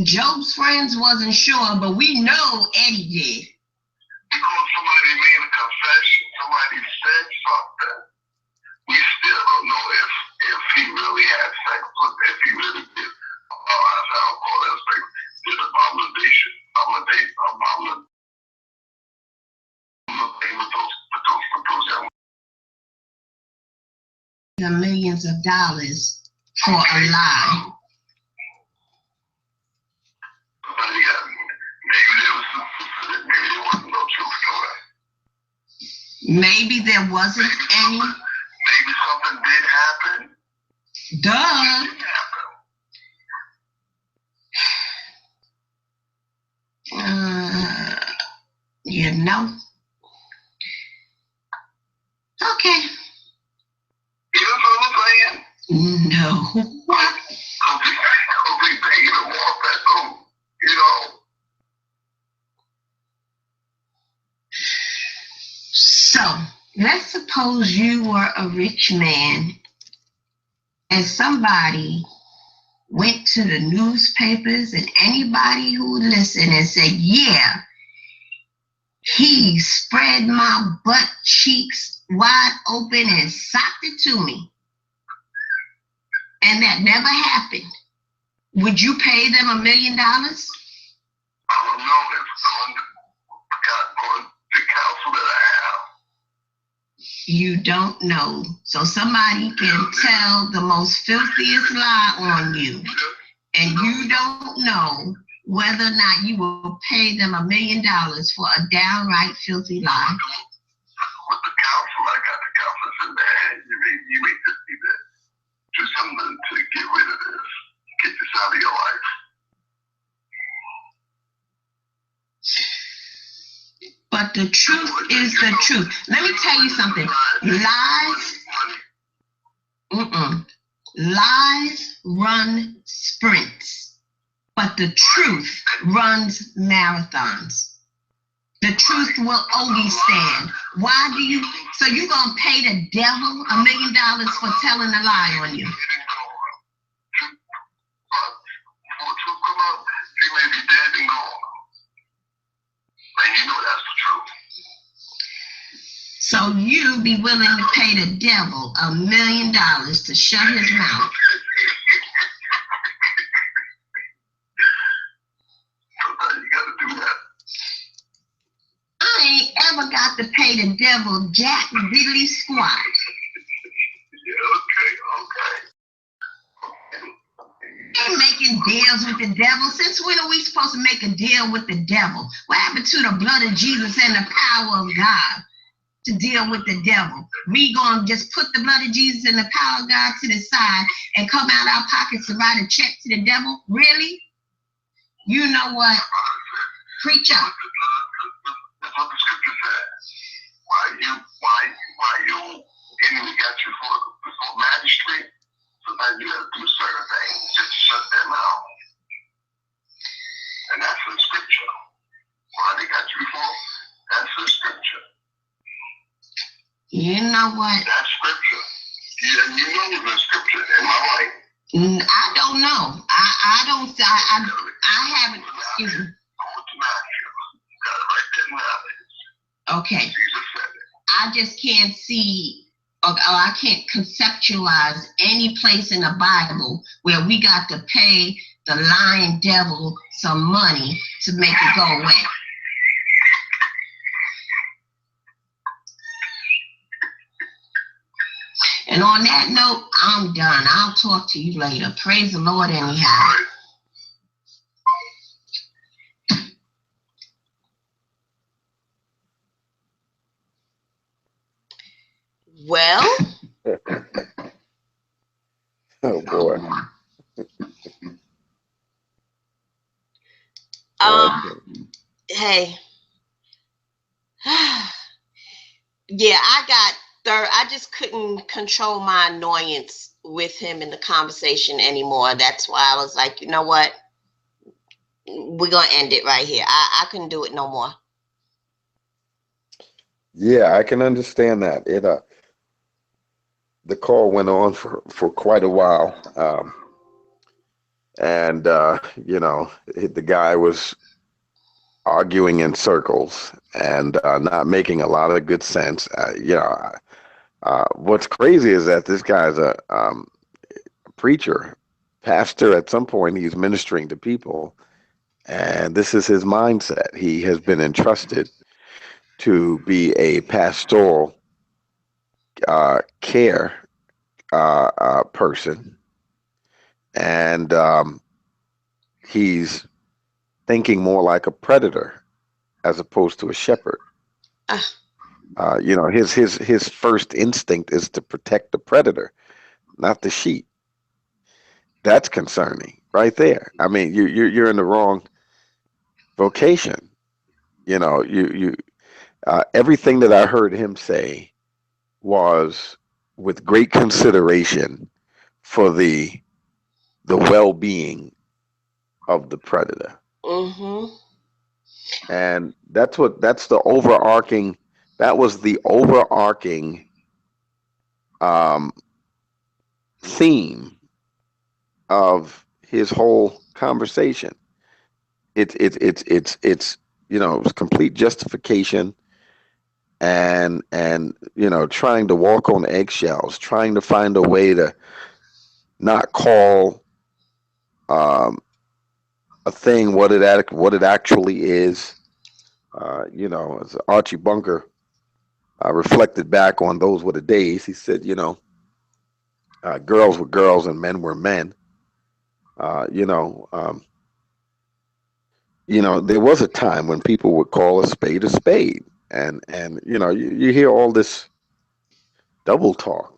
Job's friends wasn't sure, but we know Eddie did. Because somebody made a confession, somebody said something. We still don't know if he really had sex with, if he really did. I'll call that sex. Did abomination the millions of dollars for a lie. Maybe there wasn't any. Maybe something did happen. Duh. You know. Okay. You know what I'm saying? No. What? I'll be paying them off that home, you know. So, let's suppose you were a rich man and somebody went to the newspapers and anybody who listened and said, yeah, he spread my butt cheeks wide open and socked it to me. And that never happened. Would you pay them $1 million? I don't know if on the counsel that I have. You don't know. So somebody can tell the most filthiest lie on you, and you don't know whether or not you will pay them $1 million for a downright filthy lie. With the counsel, I got the counsel said, man, you may just need to do something to get rid of this, get this out of your life. But the truth is the truth. Let me tell you something. Lies run sprints, but the truth runs marathons. The truth will always stand. Why do you? So you gonna pay the devil $1 million for telling a lie on you? Before truth come up, he may be dead and gone. And you know that's the truth. So you be willing to pay the devil $1 million to shut his mouth? Sometimes you gotta do that. I ain't ever got to pay the devil jack diddly squat. Yeah, okay. Ain't making deals with the devil. Since when are we supposed to make a deal with the devil? What happened to the blood of Jesus and the power of God to deal with the devil? We gonna just put the blood of Jesus and the power of God to the side and come out our pockets to write a check to the devil? Really? You know what? Preach up. That's what the scripture says. Why you enemy got you before magistrate? Sometimes you gotta do certain things just to shut them out. And that's in scripture. Why they got you before? That's in scripture. You know what? That's scripture. Yeah, you know it's in scripture. Am I right? I don't know. I haven't. Excuse me. Okay. I just can't see, or I can't conceptualize any place in the Bible where we got to pay the lying devil some money to make it go away. And on that note, I'm done. I'll talk to you later. Praise the Lord anyhow. Well. Oh boy. Um, Okay. hey, yeah, I got third. I just couldn't control my annoyance with him in the conversation anymore. That's why I was like, you know what? We're gonna end it right here. I couldn't do it no more. Yeah, I can understand that. The call went on for quite a while, and the guy was arguing in circles and not making a lot of good sense. What's crazy is that this guy's a preacher, pastor. At some point, he's ministering to people, and this is his mindset. He has been entrusted to be a pastoral care person, and he's thinking more like a predator as opposed to a shepherd. Uh, His first instinct is to protect the predator, not the sheep. That's concerning, right there. I mean, you're in the wrong vocation. You everything that I heard him say was with great consideration for the well-being of the predator. mm-hmm. And that's the overarching, that was the overarching um, theme of his whole conversation. It was complete justification, and trying to walk on eggshells, trying to find a way to not call um, a thing what it actually is. As Archie Bunker reflected back on those were the days. He said, girls were girls and men were men. Uh, you know, um, there was a time when people would call a spade, and you hear all this double talk.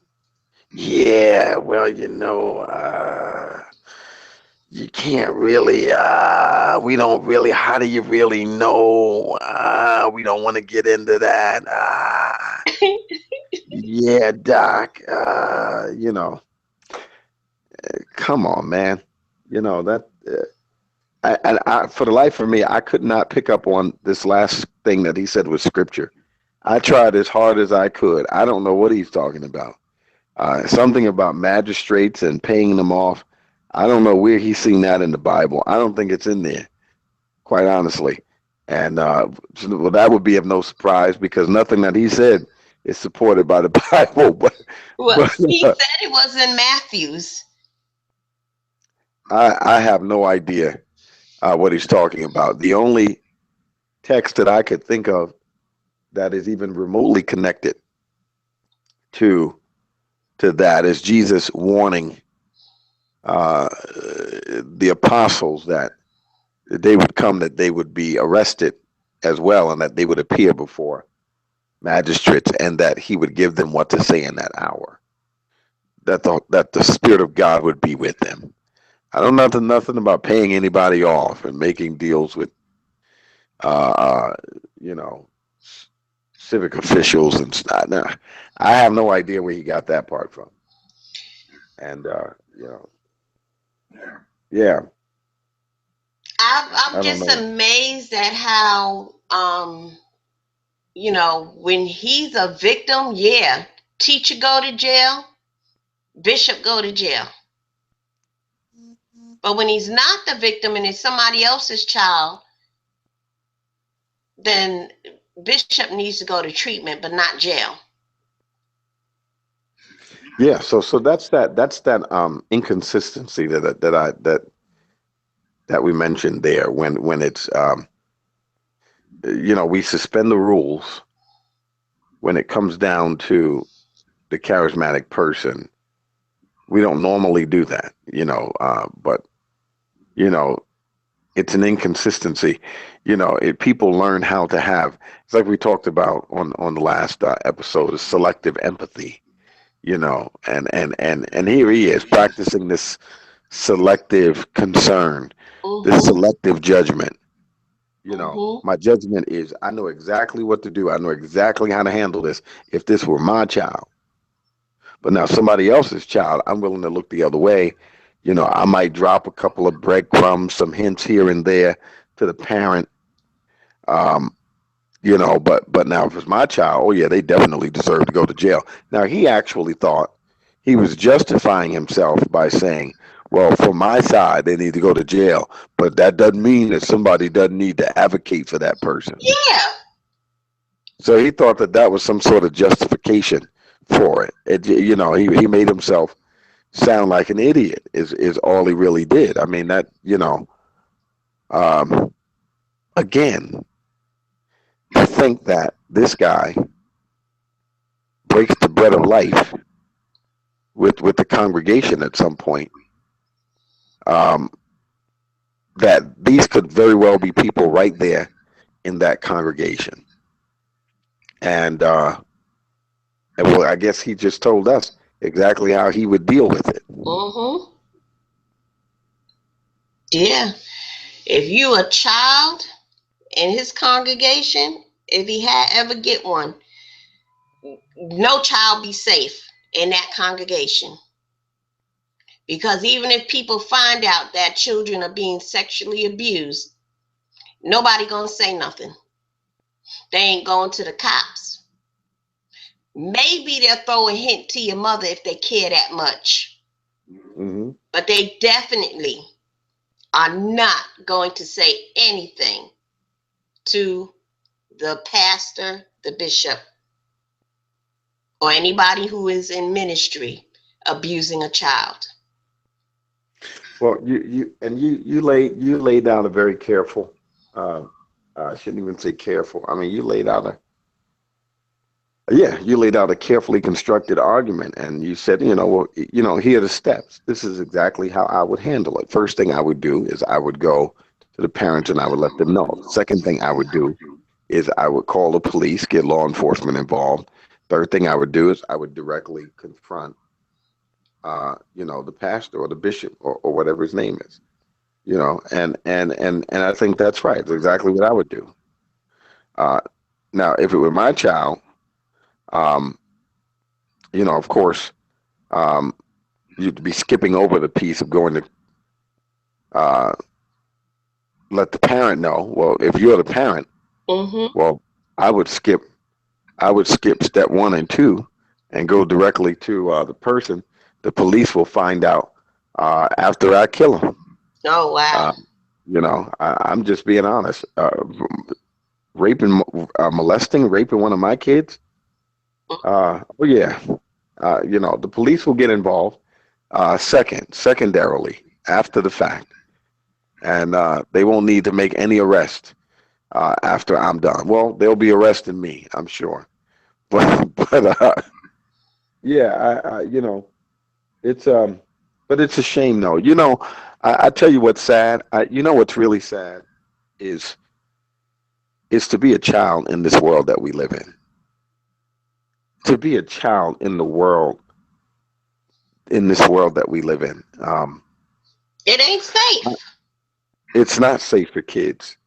Yeah, well, you can't really. We don't really. How do you really know? We don't want to get into that. Yeah, Doc. Come on, man. That. For the life of me, I could not pick up on this last thing that he said was scripture. I tried as hard as I could. I don't know what he's talking about. Something about magistrates and paying them off. I don't know where he's seen that in the Bible. I don't think it's in there, quite honestly. And well, that would be of no surprise because nothing that he said is supported by the Bible. Well, But he said it was in Matthew's. I have no idea what he's talking about. The only text that I could think of that is even remotely connected to that is Jesus warning uh, the apostles that they would come, that they would be arrested as well, and that they would appear before magistrates, and that he would give them what to say in that hour. That the Spirit of God would be with them. I don't know nothing about paying anybody off and making deals with uh, uh, you know civic officials and stuff. Nah, I have no idea where he got that part from. And yeah, I'm I don't just know. amazed at how, when he's a victim, yeah, teacher go to jail, bishop go to jail. But when he's not the victim and it's somebody else's child, then bishop needs to go to treatment, but not jail. Yeah, so that's that inconsistency that we mentioned there when it's we suspend the rules when it comes down to the charismatic person. We don't normally do that, but you know it's an inconsistency. People learn how to have. It's like we talked about on the last episode, is selective empathy. And here he is practicing this selective concern, this Mm-hmm. selective judgment. Mhm. My judgment is I know exactly what to do. I know exactly how to handle this if this were my child. But now somebody else's child, I'm willing to look the other way. I might drop a couple of breadcrumbs, some hints here and there to the parent. Um, but now if it's my child, oh yeah, they definitely deserve to go to jail. Now he actually thought he was justifying himself by saying, well, from my side, they need to go to jail, but that doesn't mean that somebody doesn't need to advocate for that person. Yeah. So he thought that that was some sort of justification for it. He made himself sound like an idiot. Is all he really did. I mean um, again, to think that this guy breaks the bread of life with the congregation at some point. Um, that these could very well be people right there in that congregation, and well, I guess he just told us exactly how he would deal with it. Mhm. Yeah. If you a child in his congregation, if he had ever get one, no child be safe in that congregation. Because even if people find out that children are being sexually abused, nobody gonna say nothing. They ain't going to the cops. Maybe they'll throw a hint to your mother if they care that much. Hmm. But they definitely are not going to say anything to the pastor, the bishop, or anybody who is in ministry abusing a child. Well, you laid down a very careful. Uh, I shouldn't even say careful. I mean, you laid out a carefully constructed argument, and you said, well, here are the steps. This is exactly how I would handle it. First thing I would do is I would go to the parents and I would let them know. Second thing I would do is I would call the police, get law enforcement involved. Third thing I would do is I would directly confront, the pastor or the bishop or whatever his name is, and I think that's right. It's exactly what I would do. Uh, Now, if it were my child, um, of course, um, you'd be skipping over the piece of going to uh, let the parent know. Well, if you're the parent, Mm-hmm. well, I would skip. I would skip step one and two, and go directly to the person. The police will find out after I kill him. Oh, wow. Uh, I'm just being honest. Raping, molesting, raping one of my kids. Oh yeah. The police will get involved. Secondarily, after the fact, and they won't need to make any arrest after I'm done. Well, they'll be arresting me, I'm sure. But yeah, it's but it's a shame though. I tell you what's sad. What's really sad is is to be a child in this world that we live in. To be a child in this world that we live in. It ain't safe. It's not safe for kids.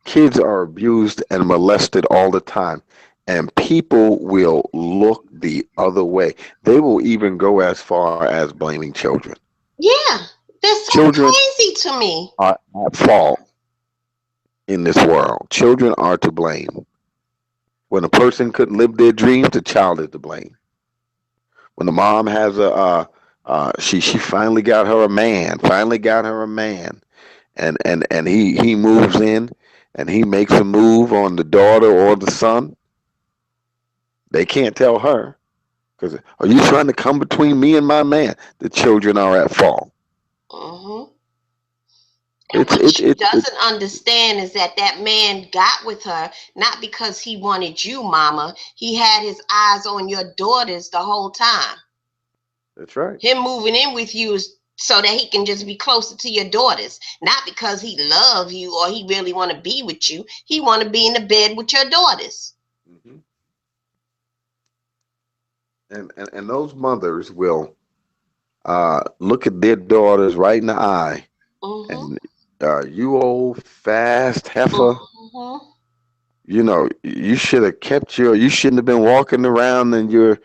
Kids are abused and molested all the time, and people will look the other way. They will even go as far as blaming children. Yeah. That's so Children crazy to me. are at fault in this world. Children are to blame. When a person couldn't live their dreams, the child is to blame. When the mom has she finally got her a man, and he moves in, and he makes a move on the daughter or the son. They can't tell her because are you trying to come between me and my man? The children are at fault. Mm-hmm. And It's what it she it, it doesn't understand is that that man got with her not because he wanted you, mama. He had his eyes on your daughters the whole time. That's right. Him moving in with you is so that he can just be closer to your daughters, not because he loves you or he really want to be with you. He want to be in the bed with your daughters. Hmm. And those mothers will look at their daughters right in the eye Mm-hmm. and You old fast heifer. Mm-hmm. You should have kept you shouldn't have been walking around in your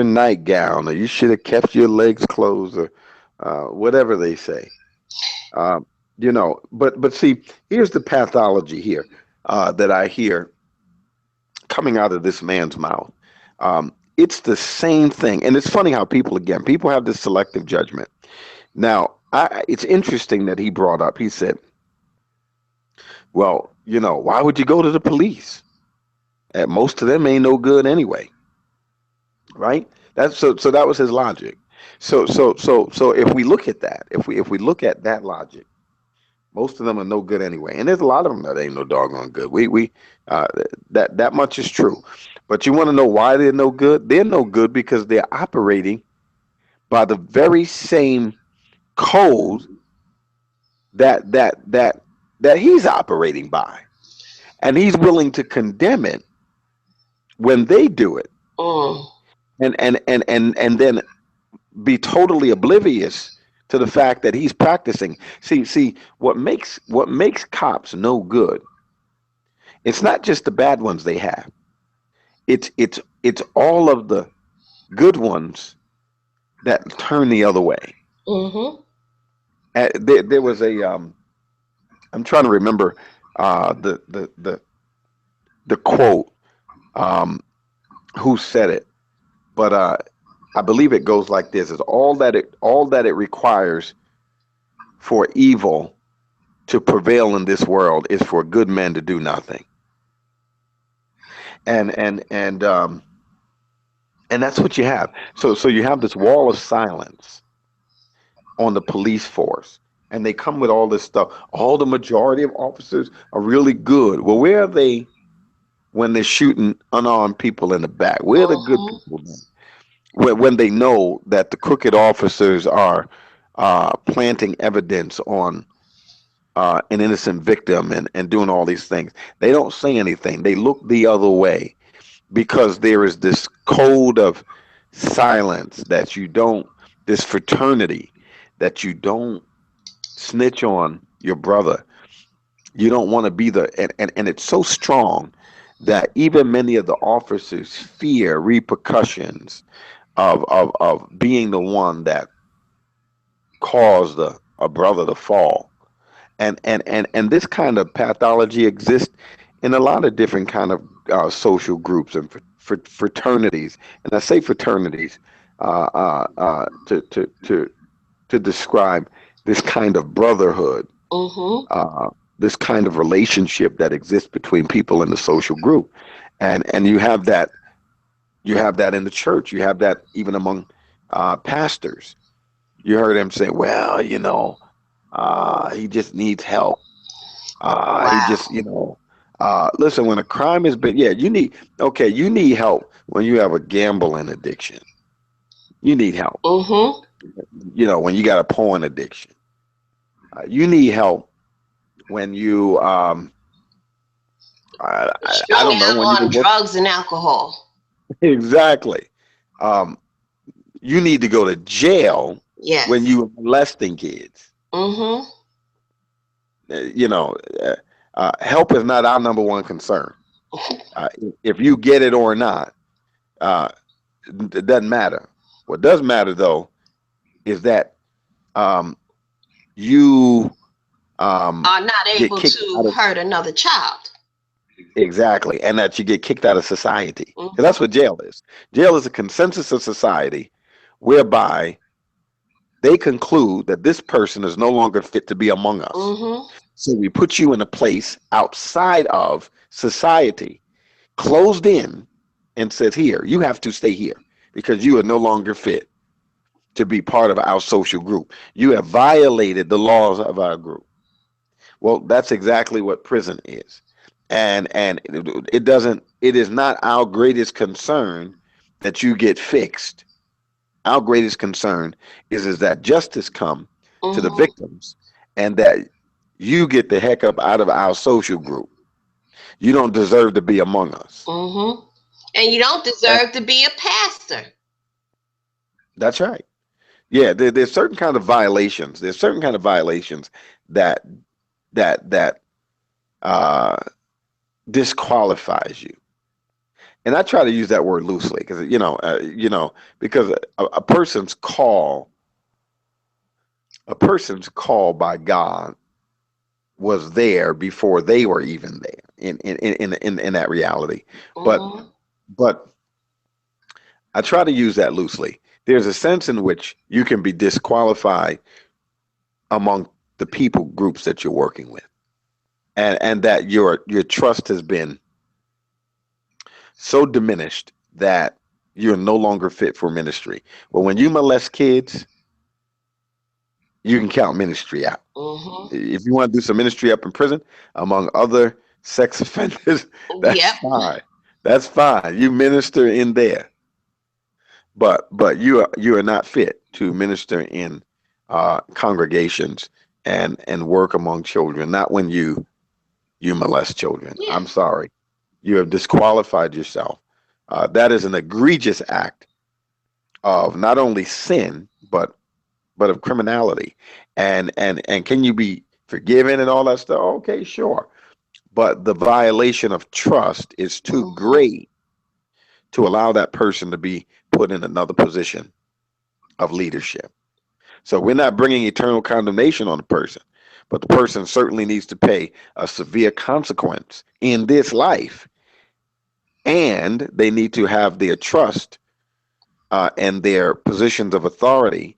nightgown, or you should have kept your legs closed, or whatever they say. Um, but see, here's the pathology here that I hear coming out of this man's mouth. It's the same thing, and it's funny how people have this selective judgment. Now, it's interesting that he brought up. He said, "Well, why would you go to the police? Most of them ain't no good anyway, right?" That's so. That was his logic. So if we look at that, if we look at that logic, most of them are no good anyway, and there's a lot of them that ain't no doggone good. We uh, that much is true. But you want to know why they're no good? They're no good because they're operating by the very same code that that that that he's operating by, and he's willing to condemn it when they do it, Mm. and then be totally oblivious to the fact that he's practicing. See, what makes cops no good. It's not just the bad ones they have. It's all of the good ones that turn the other way. Mm-hmm. There was a I'm trying to remember the quote, um, who said it, but I believe it goes like this: "Is all that it requires for evil to prevail in this world is for good men to do nothing." And that's what you have. So you have this wall of silence on the police force, and they come with all this stuff. All the majority of officers are really good. Well, where are they when they're shooting unarmed people in the back? Where are the good Mm-hmm. people then? When they know that the crooked officers are planting evidence on an innocent victim, and doing all these things, they don't say anything. They look the other way because there is this code of silence that you don't, this fraternity that you don't snitch on your brother. You don't want to be and it's so strong that even many of the officers fear repercussions of being the one that caused a brother to fall. And this kind of pathology exists in a lot of different kind of social groups and fraternities. And I say fraternities to describe this kind of brotherhood, Mm-hmm. uh, this kind of relationship that exists between people in the social group. And you have that in the church. You have that even among pastors. You heard him say, "Well, he just needs help. He Wow. just, listen, when a crime has been, yeah, you need help when you have a gambling addiction. You need help, Mm-hmm. when you got a porn addiction. You need help when I Strung don't know, out when you on work." drugs and alcohol. Exactly. Um, you need to go to jail when Yes. you are molesting kids. Mm-hmm. Uh, you know, uh, Help is not our number one concern. Uh, if you get it or not, uh, it doesn't matter. What does matter though is that um, you Are not get able kicked to out of, hurt another child. exactly, and that you get kicked out of society, because that's Mm-hmm. what jail is. Jail is a consensus of society whereby they conclude that this person is no longer fit to be among us. Mm-hmm. So we put you in a place outside of society, closed in, and says, "Here, you have to stay here because you are no longer fit to be part of our social group. You have violated the laws of our group." Well, that's exactly what prison is. And it is not our greatest concern that you get fixed. Our greatest concern is that justice come to the Mm-hmm. victims, and that you get the heck up out of our social group. You don't deserve to be among us. Mm-hmm. And you don't And deserve to be a pastor. that's right. Yeah, there's certain kind of violations. There's certain kind of violations that that uh, disqualifies you. And I try to use that word loosely because because a person's call by God was there before they were even there in that reality. But Mm-hmm. but I try to use that loosely. There's a sense in which you can be disqualified among the people groups that you're working with, and that your trust has been so diminished that you're no longer fit for ministry. But when you molest kids, you can count ministry out. Mm-hmm. If you want to do some ministry up in prison among other sex offenders, that's Yep. fine. That's fine. You minister in there, but you are not fit to minister in congregations and work among children. Not when you molest children. Yeah. I'm sorry. You have disqualified yourself. That is an egregious act of not only sin but of criminality. And can you be forgiven and all that stuff? Okay, sure. But the violation of trust is too Mm-hmm. great to allow that person to be put in another position of leadership. So we're not bringing eternal condemnation on the person, but the person certainly needs to pay a severe consequence in this life, and they need to have their trust and their positions of authority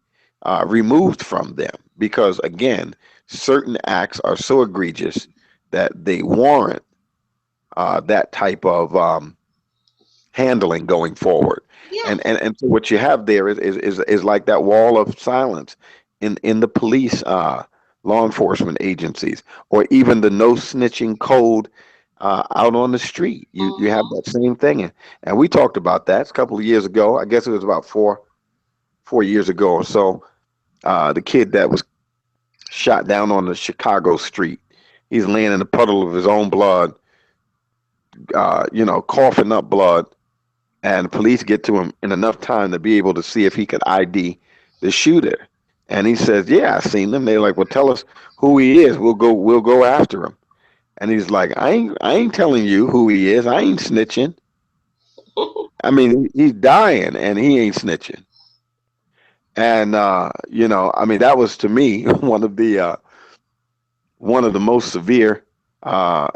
removed from them because, again, certain acts are so egregious that they warrant that type of handling going forward. Yeah. And so what you have there is like that wall of silence in the police, law enforcement agencies, or even the no snitching code out on the street. You have Mm-hmm. that same thing, and we talked about that a couple of years ago. I guess it was about 4 years ago or so. The kid that was shot down on the Chicago street, he's laying in a puddle of his own blood, coughing up blood, and the police get to him in enough time to be able to see if he could ID the shooter. And he says, "Yeah, I seen him." They're like, "Well, tell us who he is. We'll go after him." And he's like, "I ain't telling you who he is. I ain't snitching. I mean, he's dying, and he ain't snitching." And I mean, that was to me one of the most severe. Uh,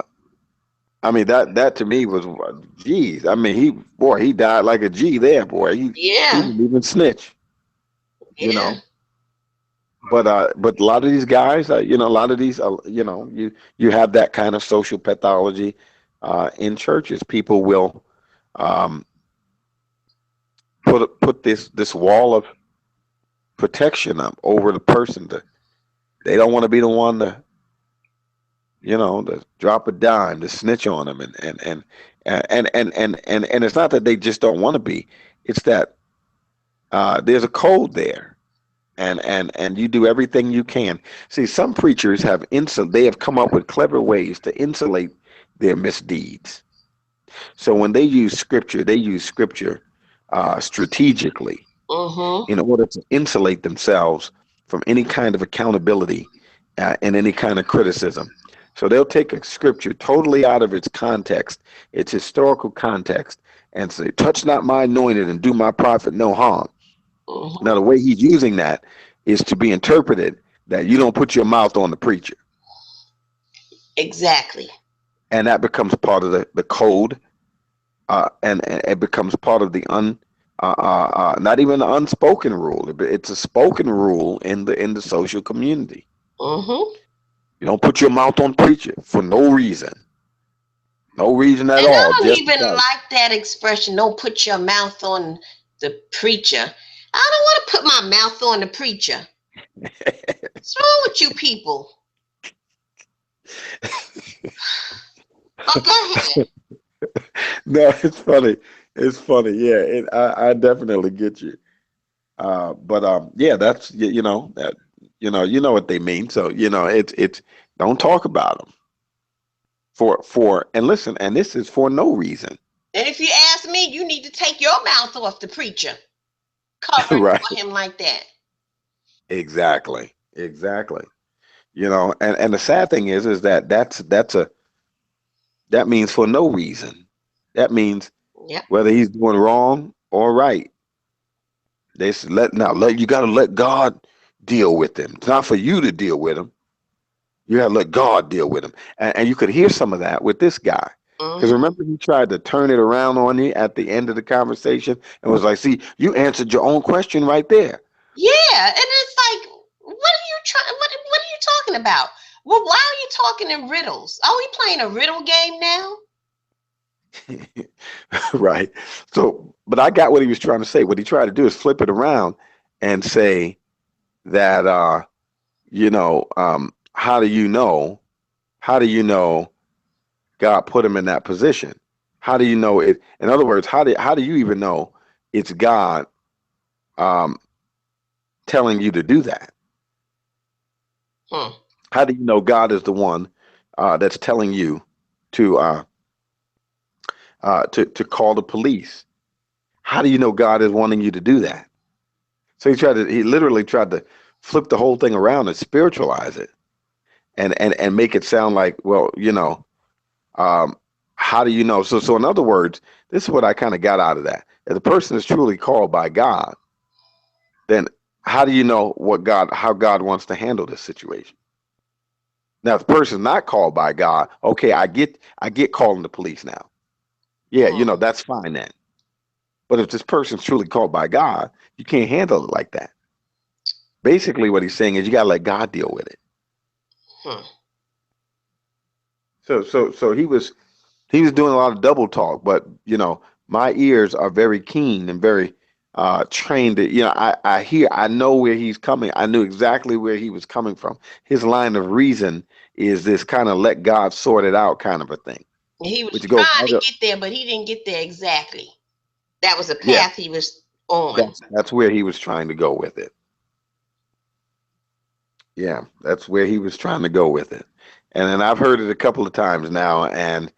I mean, that to me was, geez. I mean, he died like a G there, boy. He Yeah. didn't even snitch, you Yeah. know. But a lot of these guys, a lot of these, you have that kind of social pathology in churches. People will um, put this wall of protection up over the person. They don't want to be the one to drop a dime, to snitch on them, and it's not that they just don't want to be. It's that there's a code there, and you do everything you can. See, some preachers they have come up with clever ways to insulate their misdeeds. So when they use scripture strategically Mm-hmm. in order to insulate themselves from any kind of accountability and any kind of criticism. So they'll take a scripture totally out of its context, its historical context, and say, "Touch not my anointed and do my prophet no harm." Now, Mm-hmm. the way he's using that is to be interpreted that you don't put your mouth on the preacher. Exactly. And that becomes part of the code, and it becomes part of the not even the unspoken rule. It's a spoken rule in the social community. Mm-hmm. You don't put your mouth on preacher for no reason at And I all, don't just even because. like that expression, don't put your mouth on the preacher. I don't want to put my mouth on the preacher. What's wrong with you people? Oh, go ahead. No, it's funny. It's funny. Yeah, I definitely get you. But yeah, that's that you know what they mean. So it's don't talk about them for and listen, and this is for no reason. And if you ask me, you need to take your mouth off the preacher, covering Right. for him like that. Exactly. Exactly. And the sad thing is that that means for no reason. That means Yep. whether he's doing wrong or right. They s- let now let you got to let God deal with them. It's not for you to deal with them. You got to let God deal with them. And you could hear some of that with this guy. Because Hmm. remember, he tried to turn it around on you at the end of the conversation and was like, see, you answered your own question right there. Yeah, and it's like, what are you trying? What are you talking about? Well, why are you talking in riddles? Are we playing a riddle game now? Right. So, but I got what he was trying to say. What he tried to do is flip it around and say that, how do you know? How do you know God put him in that position? How do you know it? In other words, how do you even know it's God um, telling you to do that? Hmm. How do you know God is the one that's telling you to to call the police? How do you know God is wanting you to do that? So he literally tried to flip the whole thing around and spiritualize it and make it sound like, well, um, how do you know? So in other words, this is what I kind of got out of that. If the person is truly called by God, then how do you know how God wants to handle this situation? Now, if the person's not called by God, okay, I get calling the police now. Yeah, Hmm. that's fine then. But if this person's truly called by God, you can't handle it like that. Basically, what he's saying is you got to let God deal with it. Hmm. So he was doing a lot of double talk, but my ears are very keen and very trained. I know where he's coming. I knew exactly where he was coming from. His line of reason is this kind of let God sort it out kind of a thing, He was which goes trying right to up. get there, but he didn't get there exactly. That was the Yeah, path he was on. that's where he was trying to go with it. Yeah, that's where he was trying to go with it. And then I've heard it a couple of times now, and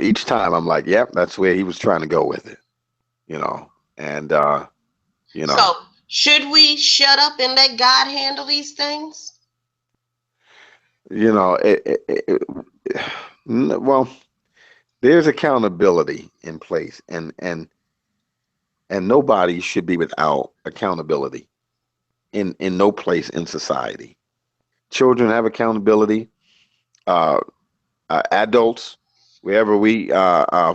each time I'm like, yep, that's where he was trying to go with it. You know, and you know, So, should we shut up and let God handle these things? you know, well, there's accountability in place, and nobody should be without accountability in no place in society. Children have accountability. Uh, Adults, wherever we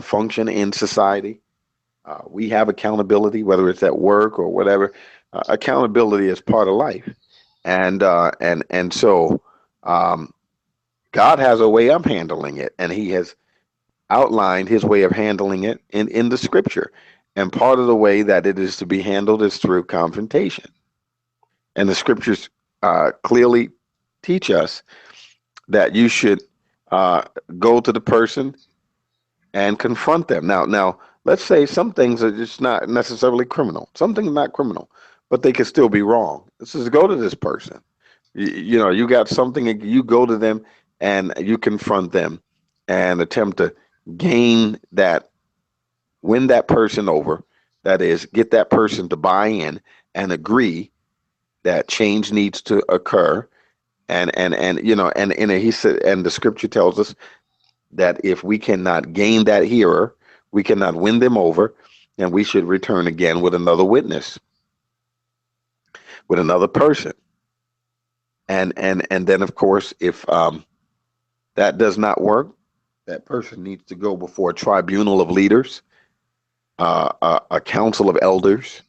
function in society, we have accountability, whether it's at work or whatever. Accountability is part of life, and so um, God has a way of handling it, and He has outlined His way of handling it in the Scripture. And part of the way that it is to be handled is through confrontation. And the Scriptures clearly teach us that you should uh, go to the person and confront them. Now, let's say some things are just not necessarily criminal. Some things are not criminal, but they can still be wrong. This is go to this person. You got something, and you go to them and you confront them and attempt to gain that, win that person over. That is, get that person to buy in and agree that change needs to occur. And he said, and the scripture tells us that if we cannot gain that hearer, we cannot win them over, and we should return again with another witness, with another person. And then of course, if that does not work, that person needs to go before a tribunal of leaders, a council of elders,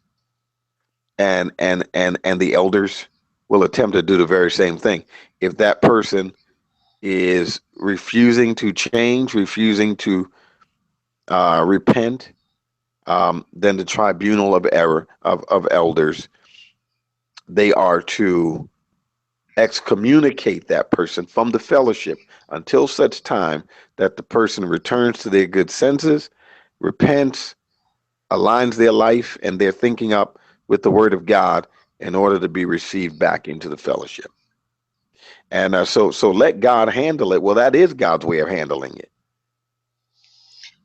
and the elders will attempt to do the very same thing. If that person is refusing to change, refusing to repent, then the tribunal of error of elders, they are to excommunicate that person from the fellowship until such time that the person returns to their good senses, repents, aligns their life and their thinking up with the word of God in order to be received back into the fellowship. And so let God handle it. Well, that is God's way of handling it.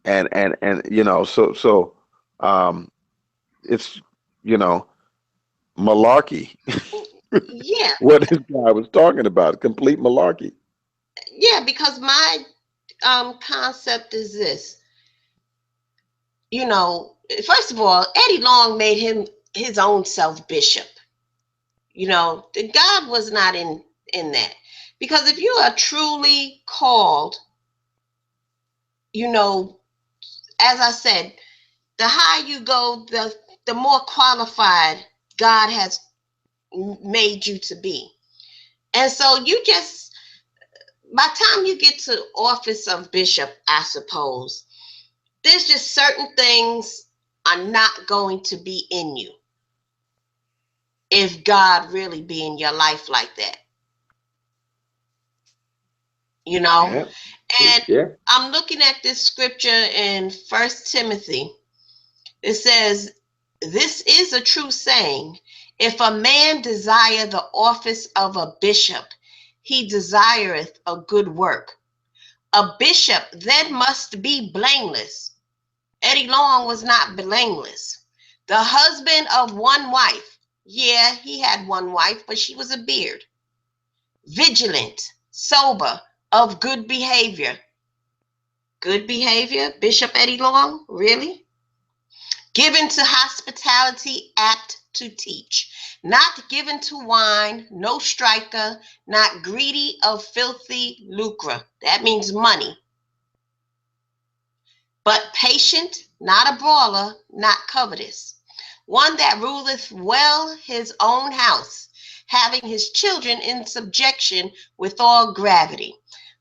And um, it's you know malarkey. Yeah, what this guy was talking about. Complete malarkey. yeah, because my concept is this. You know, first of all, Eddie Long made him his own self bishop. You know, God was not in that. Because if you are truly called, you know, as I said, the higher you go, the more qualified God has made you to be. And so you just, by the time you get to office of bishop, I suppose, there's just certain things are not going to be in you if God really be in your life like that, you know? Yeah. And Yeah. I'm looking at this scripture in First Timothy. It says, this is a true saying. If a man desire the office of a bishop, he desireth a good work. A bishop then must be blameless. Eddie Long was not blameless. The husband of one wife. Yeah, he had one wife, but she was a beard. Vigilant, sober, of good behavior. Good behavior? Bishop Eddie Long? Really? Given to hospitality, apt to teach. Not given to wine, no striker, not greedy of filthy lucre. That means money. But patient, not a brawler, not covetous. One that ruleth well his own house, having his children in subjection with all gravity.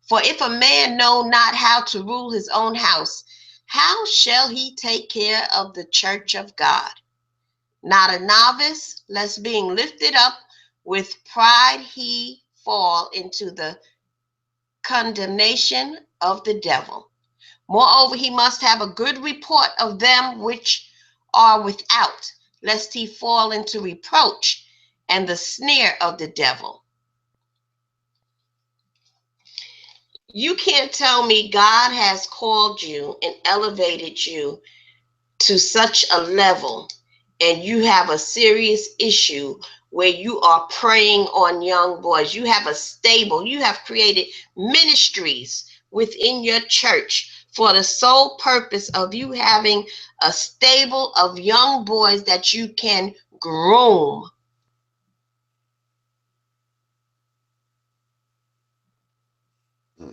For if a man know not how to rule his own house, how shall he take care of the church of God? Not a novice, lest being lifted up with pride he fall into the condemnation of the devil. Moreover, he must have a good report of them which are without, lest he fall into reproach and the snare of the devil. You can't tell me God has called you and elevated you to such a level and you have a serious issue where you are preying on young boys. You have a stable, you have created ministries within your church for the sole purpose of you having a stable of young boys that you can groom. Yeah.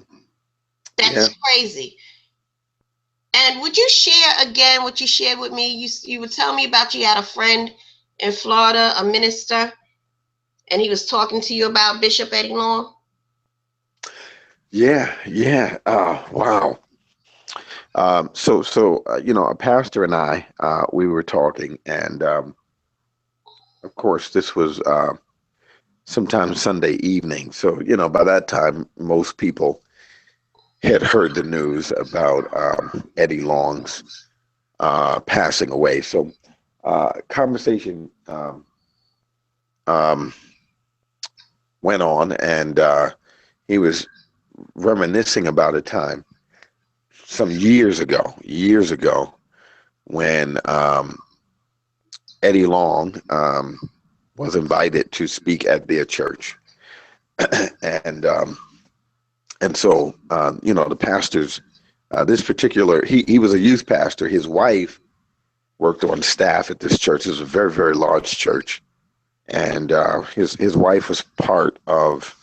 That's crazy. And would you share again what you shared with me? You would tell me about you had a friend in Florida, a minister, and he was talking to you about Bishop Eddie Long. Yeah. Yeah. Oh, wow. A pastor and I, we were talking, and of course, this was sometime Sunday evening. So, by that time, most people had heard the news about Eddie Long's passing away. So, conversation um, went on, and he was reminiscing about a time some years ago, when Eddie Long was invited to speak at their church, and the pastors, this particular, he was a youth pastor. His wife worked on staff at this church. It was a very, very large church, and his wife was part of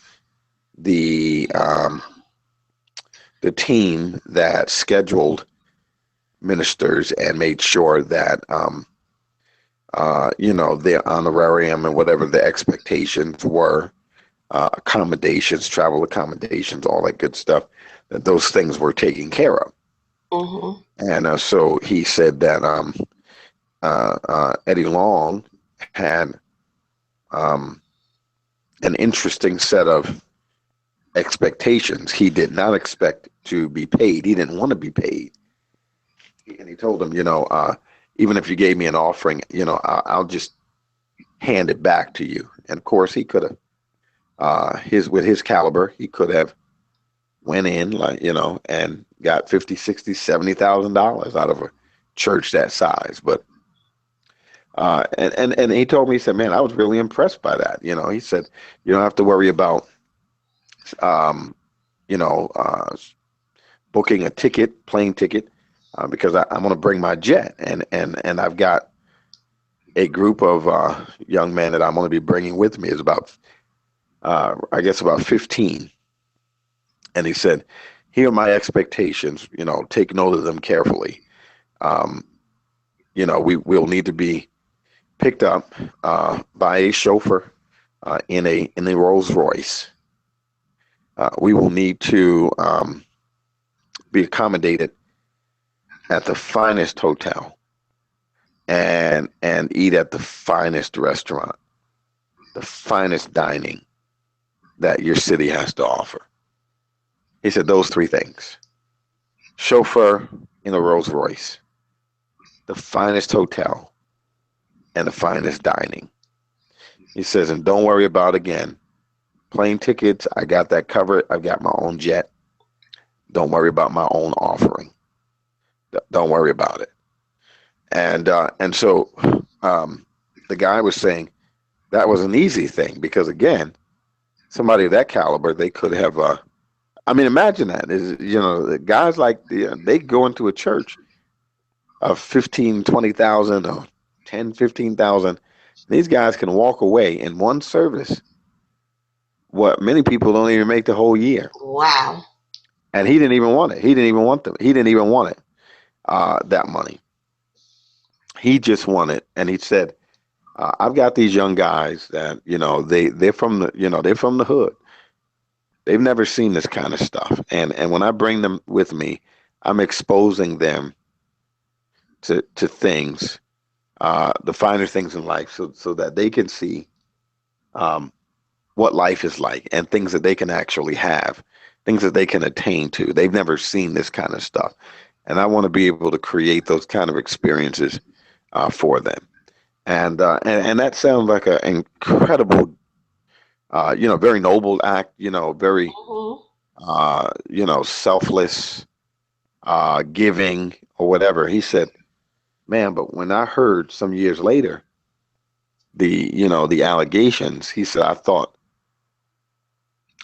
the um, the team that scheduled ministers and made sure that their honorarium and whatever the expectations were, accommodations, travel accommodations, all that good stuff, that those things were taken care of. Mm-hmm. And so he said that Eddie Long had um, an interesting set of expectations. He did not expect to be paid. He didn't want to be paid. And he told him, even if you gave me an offering, I'll just hand it back to you. And of course, he could have, with his caliber, he could have went in, like, and got 50, 60, $70,000 out of a church that size. But And he told me, he said, man, I was really impressed by that. He said, you don't have to worry about, um, you know, uh, booking a ticket, plane ticket, because I'm going to bring my jet, and I've got a group of young men that I'm going to be bringing with me. Is about, I guess, about 15. And he said, here are my expectations. Take note of them carefully. Um, we'll need to be picked up by a chauffeur in a Rolls Royce. We will need to be accommodated at the finest hotel and eat at the finest restaurant, the finest dining that your city has to offer. He said those three things: chauffeur in a Rolls Royce, the finest hotel, and the finest dining. He says, and don't worry about, again, plane tickets. I got that covered. I've got my own jet. Don't worry about my own offering. Don't worry about it. And so um, the guy was saying that was an easy thing because, again, somebody of that caliber, they could have. I mean, imagine that is, the guys like they go into a church of 15, 20,000 or 10, 15,000. These guys can walk away in one service what many people don't even make the whole year. Wow. And he didn't even want it. He didn't even want them. He didn't even want it, that money. He just wanted, and he said, I've got these young guys that, they're from the hood. They've never seen this kind of stuff. And when I bring them with me, I'm exposing them to things, the finer things in life, so that they can see um, what life is like and things that they can actually have, things that they can attain to. They've never seen this kind of stuff. And I want to be able to create those kind of experiences for them. And that sounds like an incredible, very noble act, very, Mhm. selfless, giving or whatever. He said, man, but when I heard some years later the allegations, he said, I thought,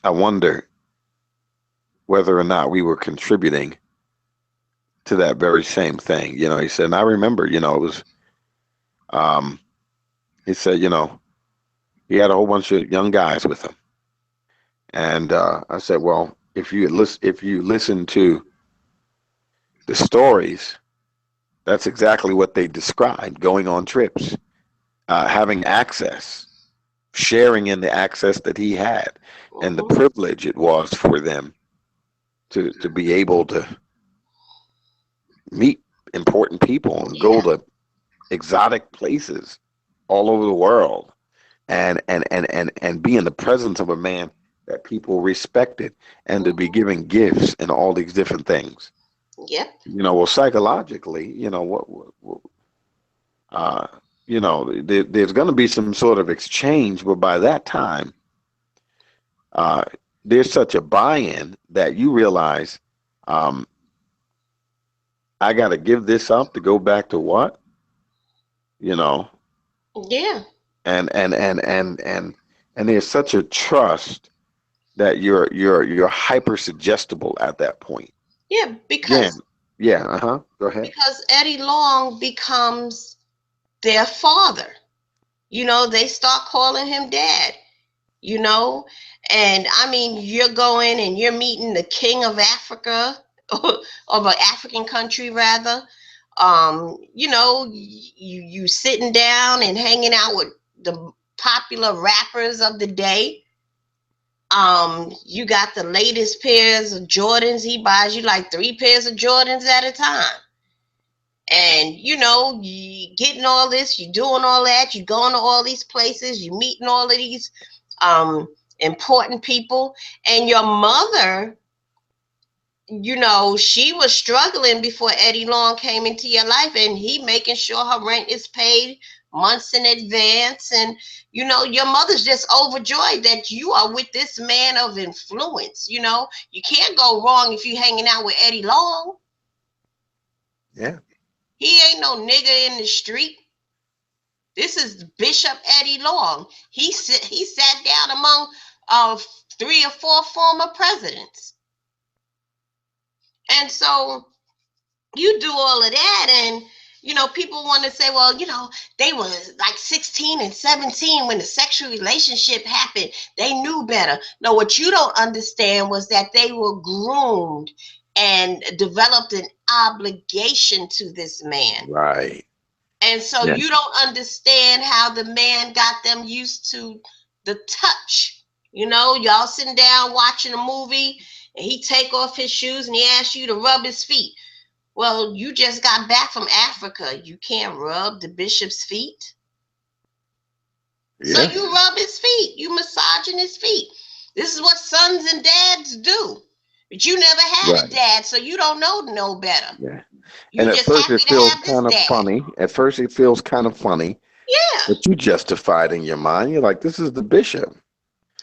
I wonder whether or not we were contributing to that very same thing. He said, and I remember, it was, um, he said, he had a whole bunch of young guys with him. And I said, well, if you listen to the stories, that's exactly what they described: going on trips, having access, sharing in the access that he had, and the Mhm. privilege it was for them to be able to meet important people and go Yeah. to exotic places all over the world, and be in the presence of a man that people respected, and to be Mhm. giving gifts and all these different things. Yep. Well, psychologically, what uh, there's going to be some sort of exchange, but by that time, uh, there's such a buy-in that you realize, um, I got to give this up to go back to what, you know, Yeah. and there's such a trust that you're hyper suggestible at that point. Yeah. Again, yeah, Go ahead. Because Eddie Long becomes their father. They start calling him dad. you know and I mean, you're going and you're meeting the king of Africa, of an African country rather. You sitting down and hanging out with the popular rappers of the day. You got the latest pairs of Jordans. He buys you like 3 pairs of Jordans at a time. And you getting all this, you doing all that, you going to all these places, you meeting all of these um important people. And your mother, she was struggling before Eddie Long came into your life, and he making sure her rent is paid months in advance. And your mother's just overjoyed that you are with this man of influence. You can't go wrong if you hanging out with Eddie Long. Yeah, He ain't no nigga in the street. This is Bishop Eddie Long. He sat down among 3 or 4 former presidents. And so you do all of that, and people want to say, well, they were like 16 and 17 when the sexual relationship happened. They knew better. No, what you don't understand was that they were groomed and developed an obligation to this man. Right. And so you don't understand how the man got them used to the touch. Y'all sitting down watching a movie, and he take off his shoes and he asks you to rub his feet. Well, you just got back from Africa. You can't rub the bishop's feet. So you rub his feet. You massaging his feet. This is what sons and dads do. But you never had a dad, so you don't know no better. Yeah. And at first it feels kind of funny. At first it feels kind of funny. Yeah. But you justified in your mind. You're like, this is the bishop.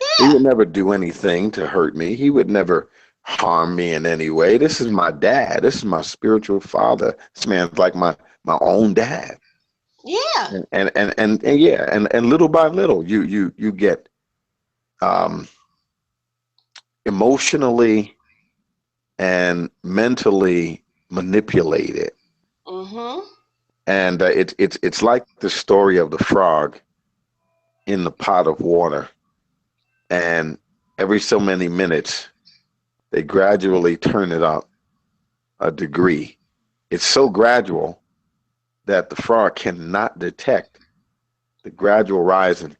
Yeah. He would never do anything to hurt me. He would never harm me in any way. This is my dad. This is my spiritual father. This man's like my own dad. Yeah. And yeah, and little by little you get emotionally and mentally manipulated. Mm-hmm. And it's like the story of the frog in the pot of water. And every so many minutes, they gradually turn it up a degree. It's so gradual that the frog cannot detect the gradual rise in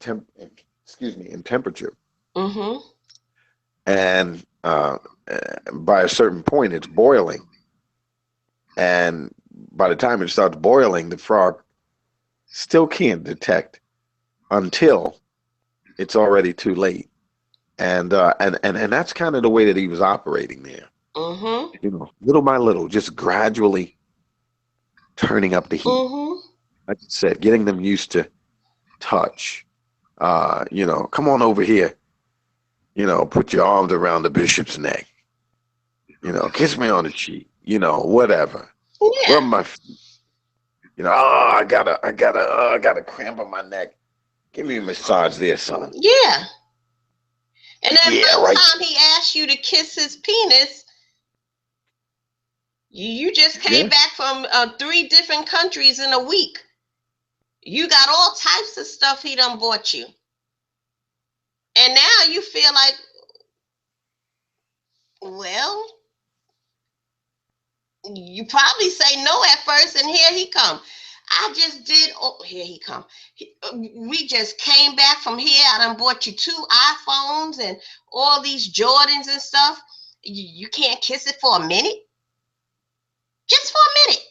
temperature. Mm-hmm. And by a certain point, it's boiling. And by the time it starts boiling, the frog still can't detect until it's already too late. And that's kind of the way that he was operating there. Mm-hmm. Little by little, just gradually turning up the heat. Mm-hmm. Like I said, getting them used to touch. Come on over here. Put your arms around the bishop's neck. Kiss me on the cheek. Whatever. Yeah. Rub my feet. I got a cramp on my neck. Give me a massage there, son. Yeah. And then by the right. time he asked you to kiss his penis, you just came back from 3 different countries in a week. You got all types of stuff he done bought you. And now you feel like, well, you probably say no at first, and here he come. I just did. Oh, here he come. We just came back from here. I done bought you 2 iPhones and all these Jordans and stuff. You can't kiss it for a minute? Just for a minute.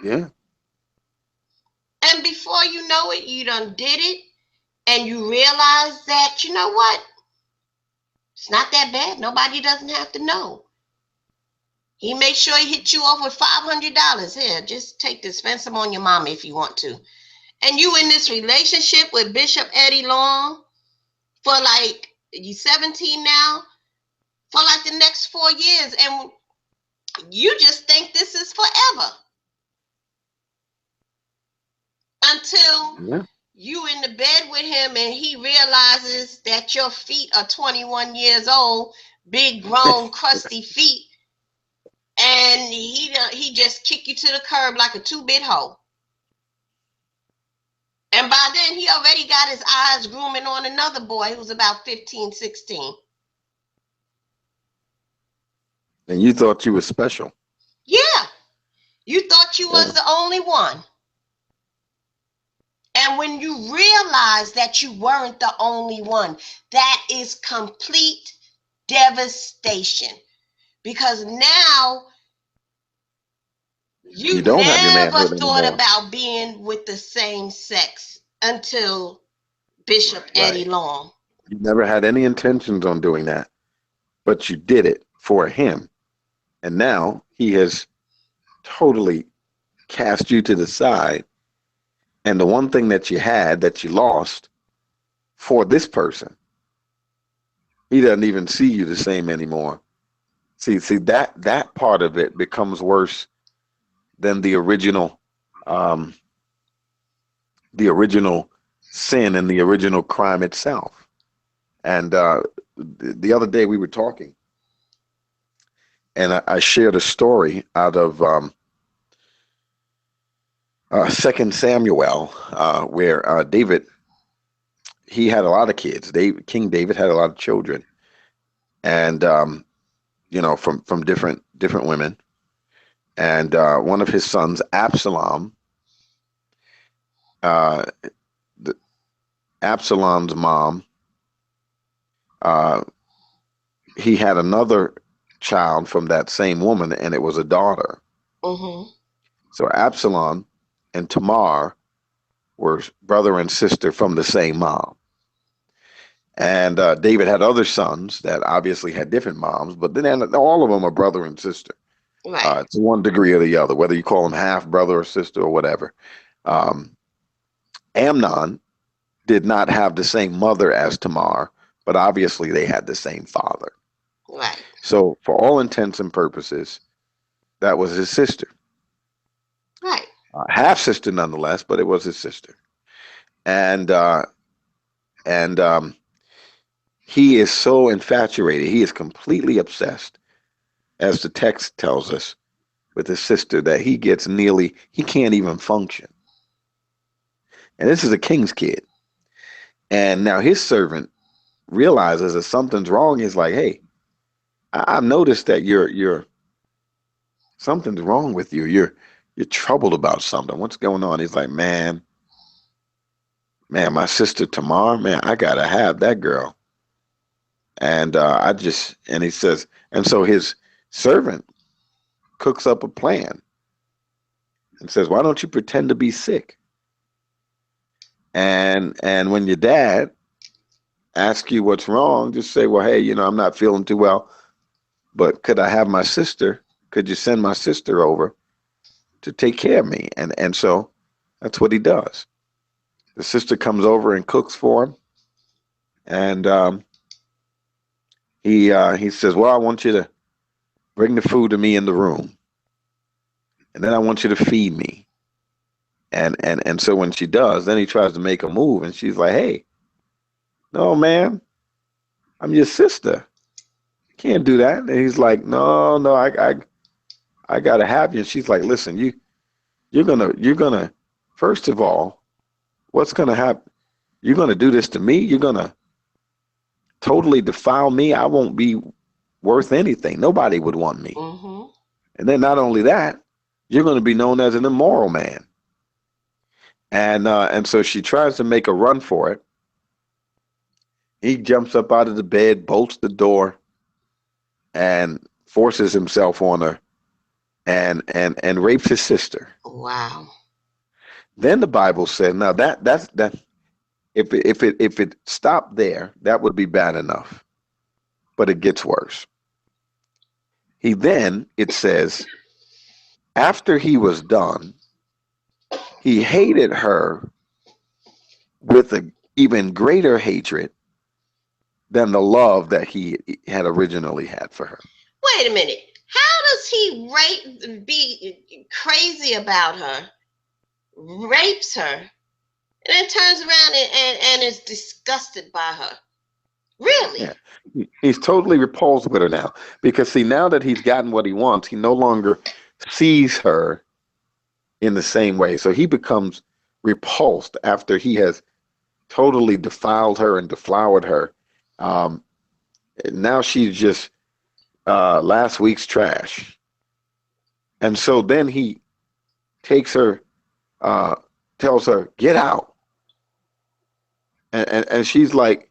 Yeah. And before you know it, you done did it, and you realize that, you know what? It's not that bad. Nobody doesn't have to know. He made sure he hit you off with $500. Here, just take this, spend some on your mama if you want to. And you in this relationship with Bishop Eddie Long for like, you 17 now, for like the next 4 years, and you just think this is forever. Until you in the bed with him and he realizes that your feet are 21 years old, big, grown, crusty feet, and he just kick you to the curb like a 2-bit hoe. And by then, he already got his eyes grooming on another boy who was about 15, 16. And you thought you were special. Yeah. You thought you was the only one. And when you realize that you weren't the only one, that is complete devastation. Because now you don't have your never manhood thought anymore. about being with the same sex until Bishop Eddie Long. You never had any intentions on doing that, but you did it for him. And now he has totally cast you to the side. And the one thing that you had that you lost for this person, he doesn't even see you the same anymore. See that part of it becomes worse than the original the original sin and the original crime itself. And the other day we were talking, and I shared a story out of Second Samuel, where David, he had a lot of kids. King David had a lot of children, and from different women. And one of his sons, Absalom, uh, the, Absalom's mom, uh, he had another child from that same woman, and it was a daughter. Mm-hmm. So Absalom and Tamar were brother and sister from the same mom. And David had other sons that obviously had different moms, but then all of them are brother and sister Right. to one degree or the other, whether you call them half brother or sister or whatever. Um, Amnon did not have the same mother as Tamar, but obviously they had the same father. Right. So, for all intents and purposes, that was his sister. Right. Half sister nonetheless, but it was his sister. And and he is so infatuated. He is completely obsessed, as the text tells us, with his sister that he can't even function. And this is a king's kid. And now his servant realizes that something's wrong. He's like, "Hey, I've noticed that you're something's wrong with you. You're troubled about something. What's going on?" He's like, man, my sister Tamar, man, I gotta have that girl. And and he says, and so his servant cooks up a plan and says, why don't you pretend to be sick? And when your dad asks you what's wrong, just say, well, hey, I'm not feeling too well, but could I have my sister? Could you send my sister over to take care of me? And so that's what he does. The sister comes over and cooks for him, and he says, well, I want you to bring the food to me in the room, and then I want you to feed me. And so when she does, then he tries to make a move, and she's like, hey, no, man, I'm your sister. Can't do that. And he's like, no, no, I gotta have you. And she's like, listen, you're gonna first of all, what's gonna happen? You're gonna do this to me. You're gonna totally defile me. I won't be worth anything. Nobody would want me. Mm-hmm. And then not only that, you're gonna be known as an immoral man. And so she tries to make a run for it. He jumps up out of the bed, bolts the door, and forces himself on her and rapes his sister. Wow. Then the Bible said, now that if it stopped there, that would be bad enough. But it gets worse. It says, after he was done, he hated her with an even greater hatred than the love that he had originally had for her. Wait a minute. How does he be crazy about her, rapes her, and then turns around and is disgusted by her? Really? Yeah. He's totally repulsed with her now because see now that he's gotten what he wants, he no longer sees her in the same way. So he becomes repulsed after he has totally defiled her and deflowered her. Um, Now she's just last week's trash. And so then he takes her, uh, tells her, get out. And she's like,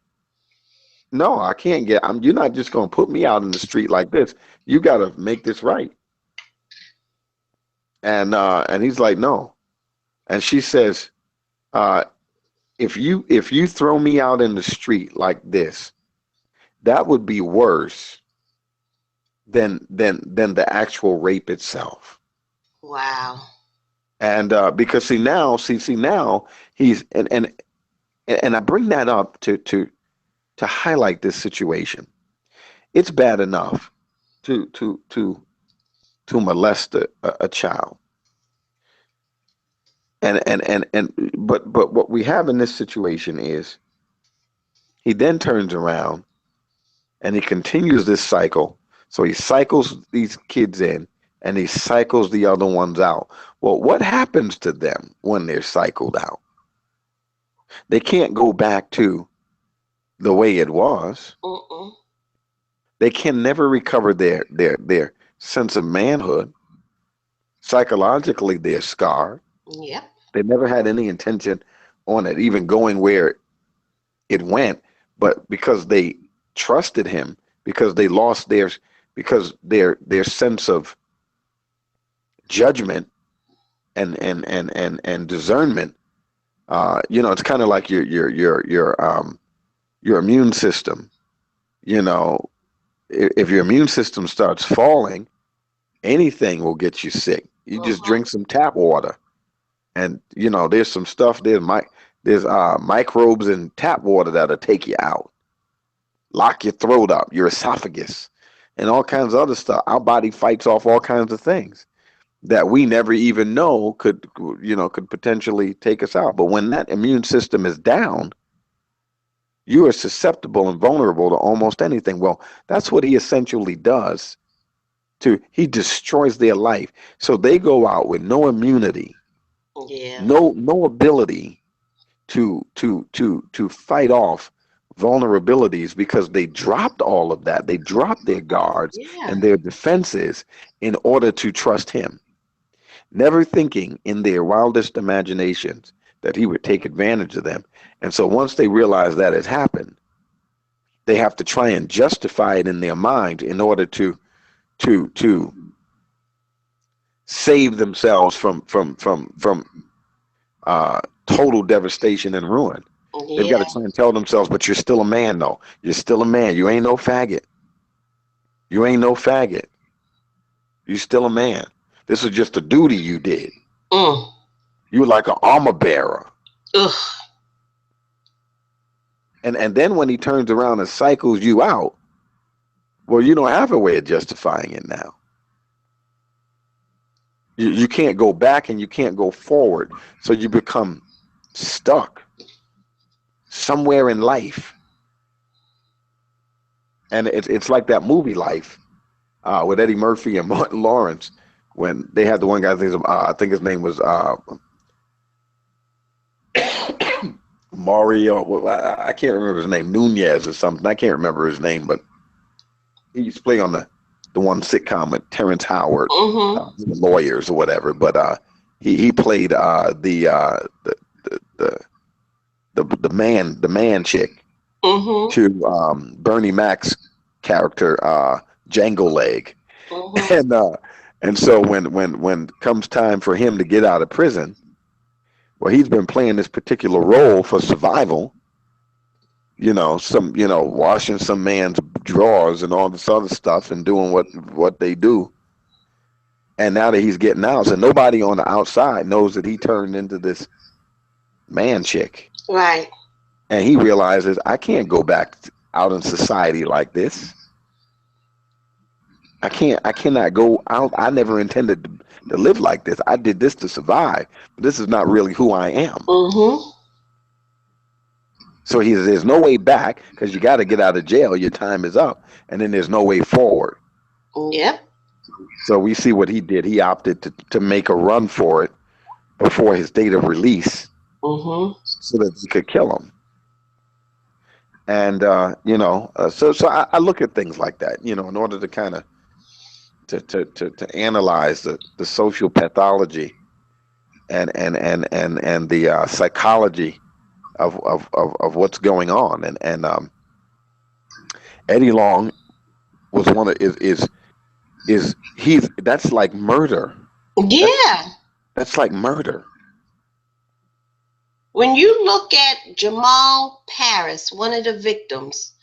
no, I can't you're not just going to put me out in the street like this. You got to make this right. And he's like, no. And she says, uh, if you throw me out in the street like this, that would be worse than the actual rape itself. Wow. And because see now he's and I bring that up to highlight this situation. It's bad enough to molest a child, But what we have in this situation is he then turns around and he continues this cycle. So he cycles these kids in and he cycles the other ones out. Well, what happens to them when they're cycled out? They can't go back to the way it was. Mm-mm. They can never recover their sense of manhood. Psychologically, they're scarred. Yep. They never had any intention on it, even going where it went. But because they trusted him, because they lost because their sense of judgment and discernment. It's kind of like your immune system. You know, if your immune system starts falling, anything will get you sick. You just Mm-hmm. drink some tap water, and there's some stuff there's microbes in tap water that'll take you out, lock your throat up, your esophagus, and all kinds of other stuff. Our body fights off all kinds of things that we never even know could potentially take us out. But when that immune system is down, you are susceptible and vulnerable to almost anything. Well, that's what he essentially does. He destroys their life, so they go out with no immunity, Yeah. no ability to fight off vulnerabilities, because they dropped all of that. They dropped their guards Yeah. and their defenses in order to trust him, never thinking in their wildest imaginations that he would take advantage of them. And so once they realize that has happened, they have to try and justify it in their mind in order to save themselves from total devastation and ruin. They've got to Yeah. try and tell themselves, but you're still a man, though. You're still a man. You ain't no faggot. You ain't no faggot. You still a man. This is just a duty you did. Mm. You were like an armor bearer. Ugh. And then when he turns around and cycles you out, well, you don't have a way of justifying it now. You can't go back and you can't go forward. So you become stuck somewhere in life. And it's like that movie Life, with Eddie Murphy and Martin Lawrence, when they had the one guy, I think his name was Mario. Well, I can't remember his name, Nunez or something. I can't remember his name, but he used to play on the one sitcom with Terrence Howard, Mm-hmm. the lawyers or whatever. But he played the the man chick Mm-hmm. to Bernie Mac's character, Django Leg. Mm-hmm. And so when comes time for him to get out of prison, well, he's been playing this particular role for survival. Washing some man's drawers and all this other stuff and doing what they do. And now that he's getting out, so nobody on the outside knows that he turned into this man chick. Right. And he realizes, I can't go back out in society like this. I cannot go out. I never intended to live like this. I did this to survive. But this is not really who I am. Mm-hmm. So there's no way back, because you got to get out of jail. Your time is up. And then there's no way forward. Yep. So we see what he did. He opted to make a run for it before his date of release Mm-hmm. so that they could kill him. And, so I look at things like that, in order to kind of to analyze the social pathology and the psychology of what's going on. And Eddie Long was one of is he's that's like murder. That's Yeah. that's like murder. When you look at Jamal Paris, one of the victims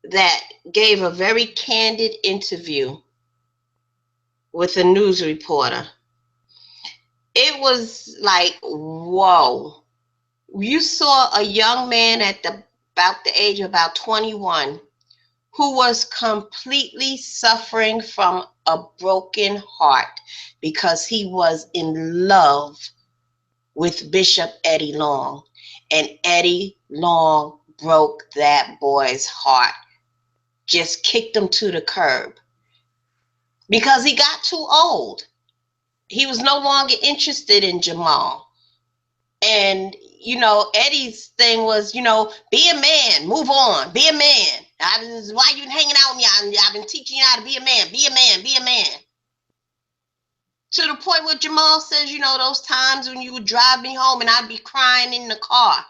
that gave a very candid interview with a news reporter, it was like, whoa. You saw a young man about the age of about 21 who was completely suffering from a broken heart because he was in love with Bishop Eddie Long. And Eddie Long broke that boy's heart, just kicked him to the curb because he got too old. He was no longer interested in Jamal. And, Eddie's thing was, be a man, move on, be a man. Why you hanging out with me? I've been teaching you how to be a man, be a man, be a man. To the point where Jamal says, those times when you would drive me home and I'd be crying in the car.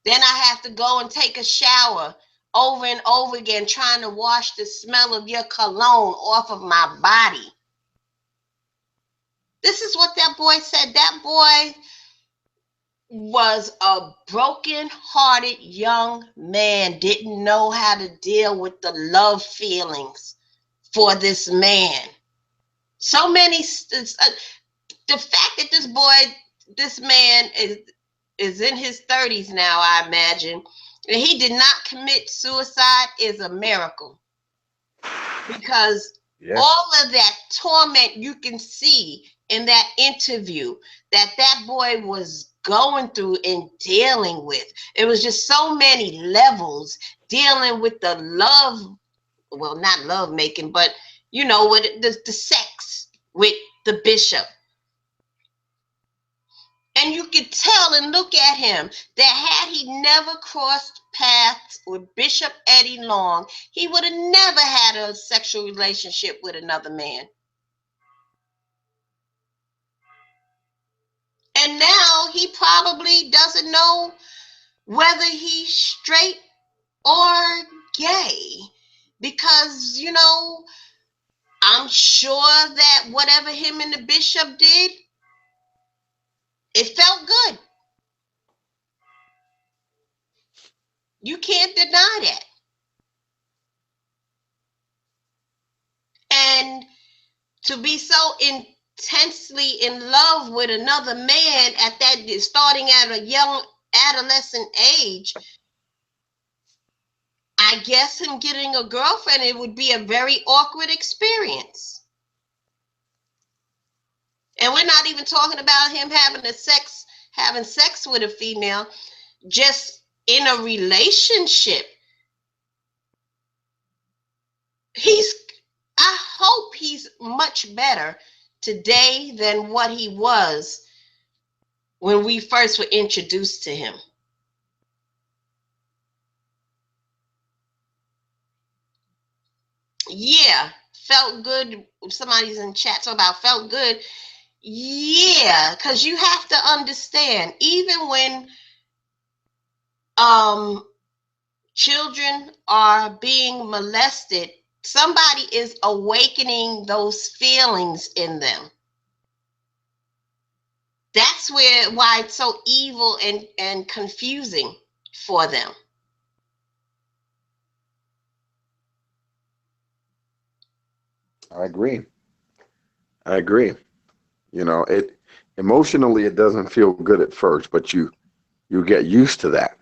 Then I have to go and take a shower over and over again, trying to wash the smell of your cologne off of my body. This is what that boy said. That boy was a broken-hearted young man, didn't know how to deal with the love feelings for this man. So many, the fact that this man is in his 30s now, I imagine, and he did not commit suicide is a miracle. Because all of that torment you can see in that interview that boy was going through and dealing with. It was just so many levels dealing with the love, well, not love making, but with the sex with the bishop. And you could tell and look at him that had he never crossed paths with Bishop Eddie Long, he would have never had a sexual relationship with another man. And now he probably doesn't know whether he's straight or gay. Because, I'm sure that whatever him and the bishop did, it felt good. You can't deny that. And to be so intensely in love with another man at that, starting at a young adolescent age, I guess him getting a girlfriend, it would be a very awkward experience. And we're not even talking about him having sex with a female, just in a relationship. I hope he's much better today than what he was when we first were introduced to him. Yeah, felt good. Somebody's in chat talking about felt good. Yeah, because you have to understand, even when children are being molested, somebody is awakening those feelings in them. That's why it's so evil and confusing for them. I agree. It emotionally it doesn't feel good at first, but you get used to that.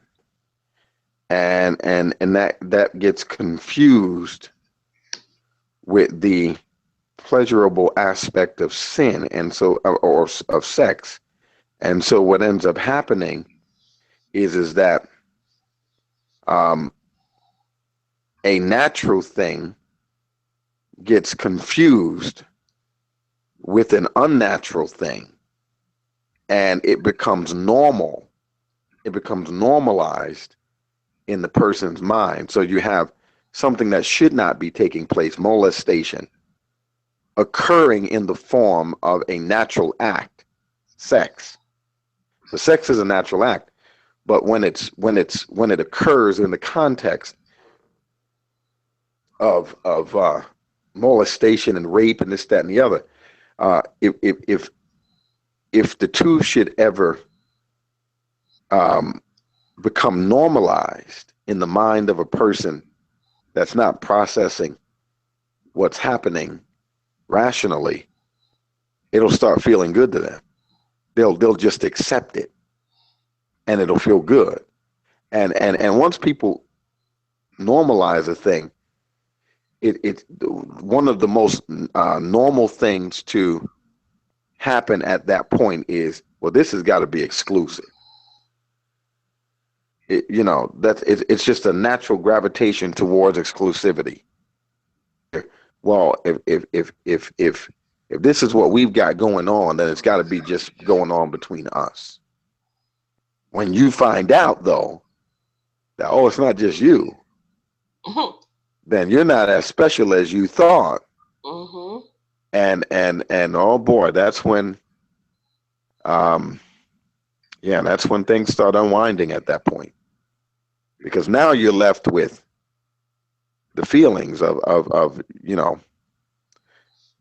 And that gets confused with the pleasurable aspect of sin and so or of sex. And so what ends up happening is that a natural thing gets confused with an unnatural thing, and it becomes normal. It becomes normalized in the person's mind. So you have something that should not be taking place, molestation, occurring in the form of a natural act, sex. So sex is a natural act, but when it occurs in the context of molestation and rape and this, that, and the other, if the two should ever become normalized in the mind of a person that's not processing what's happening rationally, it'll start feeling good to them. They'll just accept it, and it'll feel good. And once people normalize a thing, it's one of the most normal things to happen at that point is, well, this has got to be exclusive. It's just a natural gravitation towards exclusivity. Well, if this is what we've got going on, then it's got to be just going on between us. When you find out, though, that, oh, it's not just you, then you're not as special as you thought. And oh boy, that's when that's when things start unwinding at that point, because now you're left with the feelings of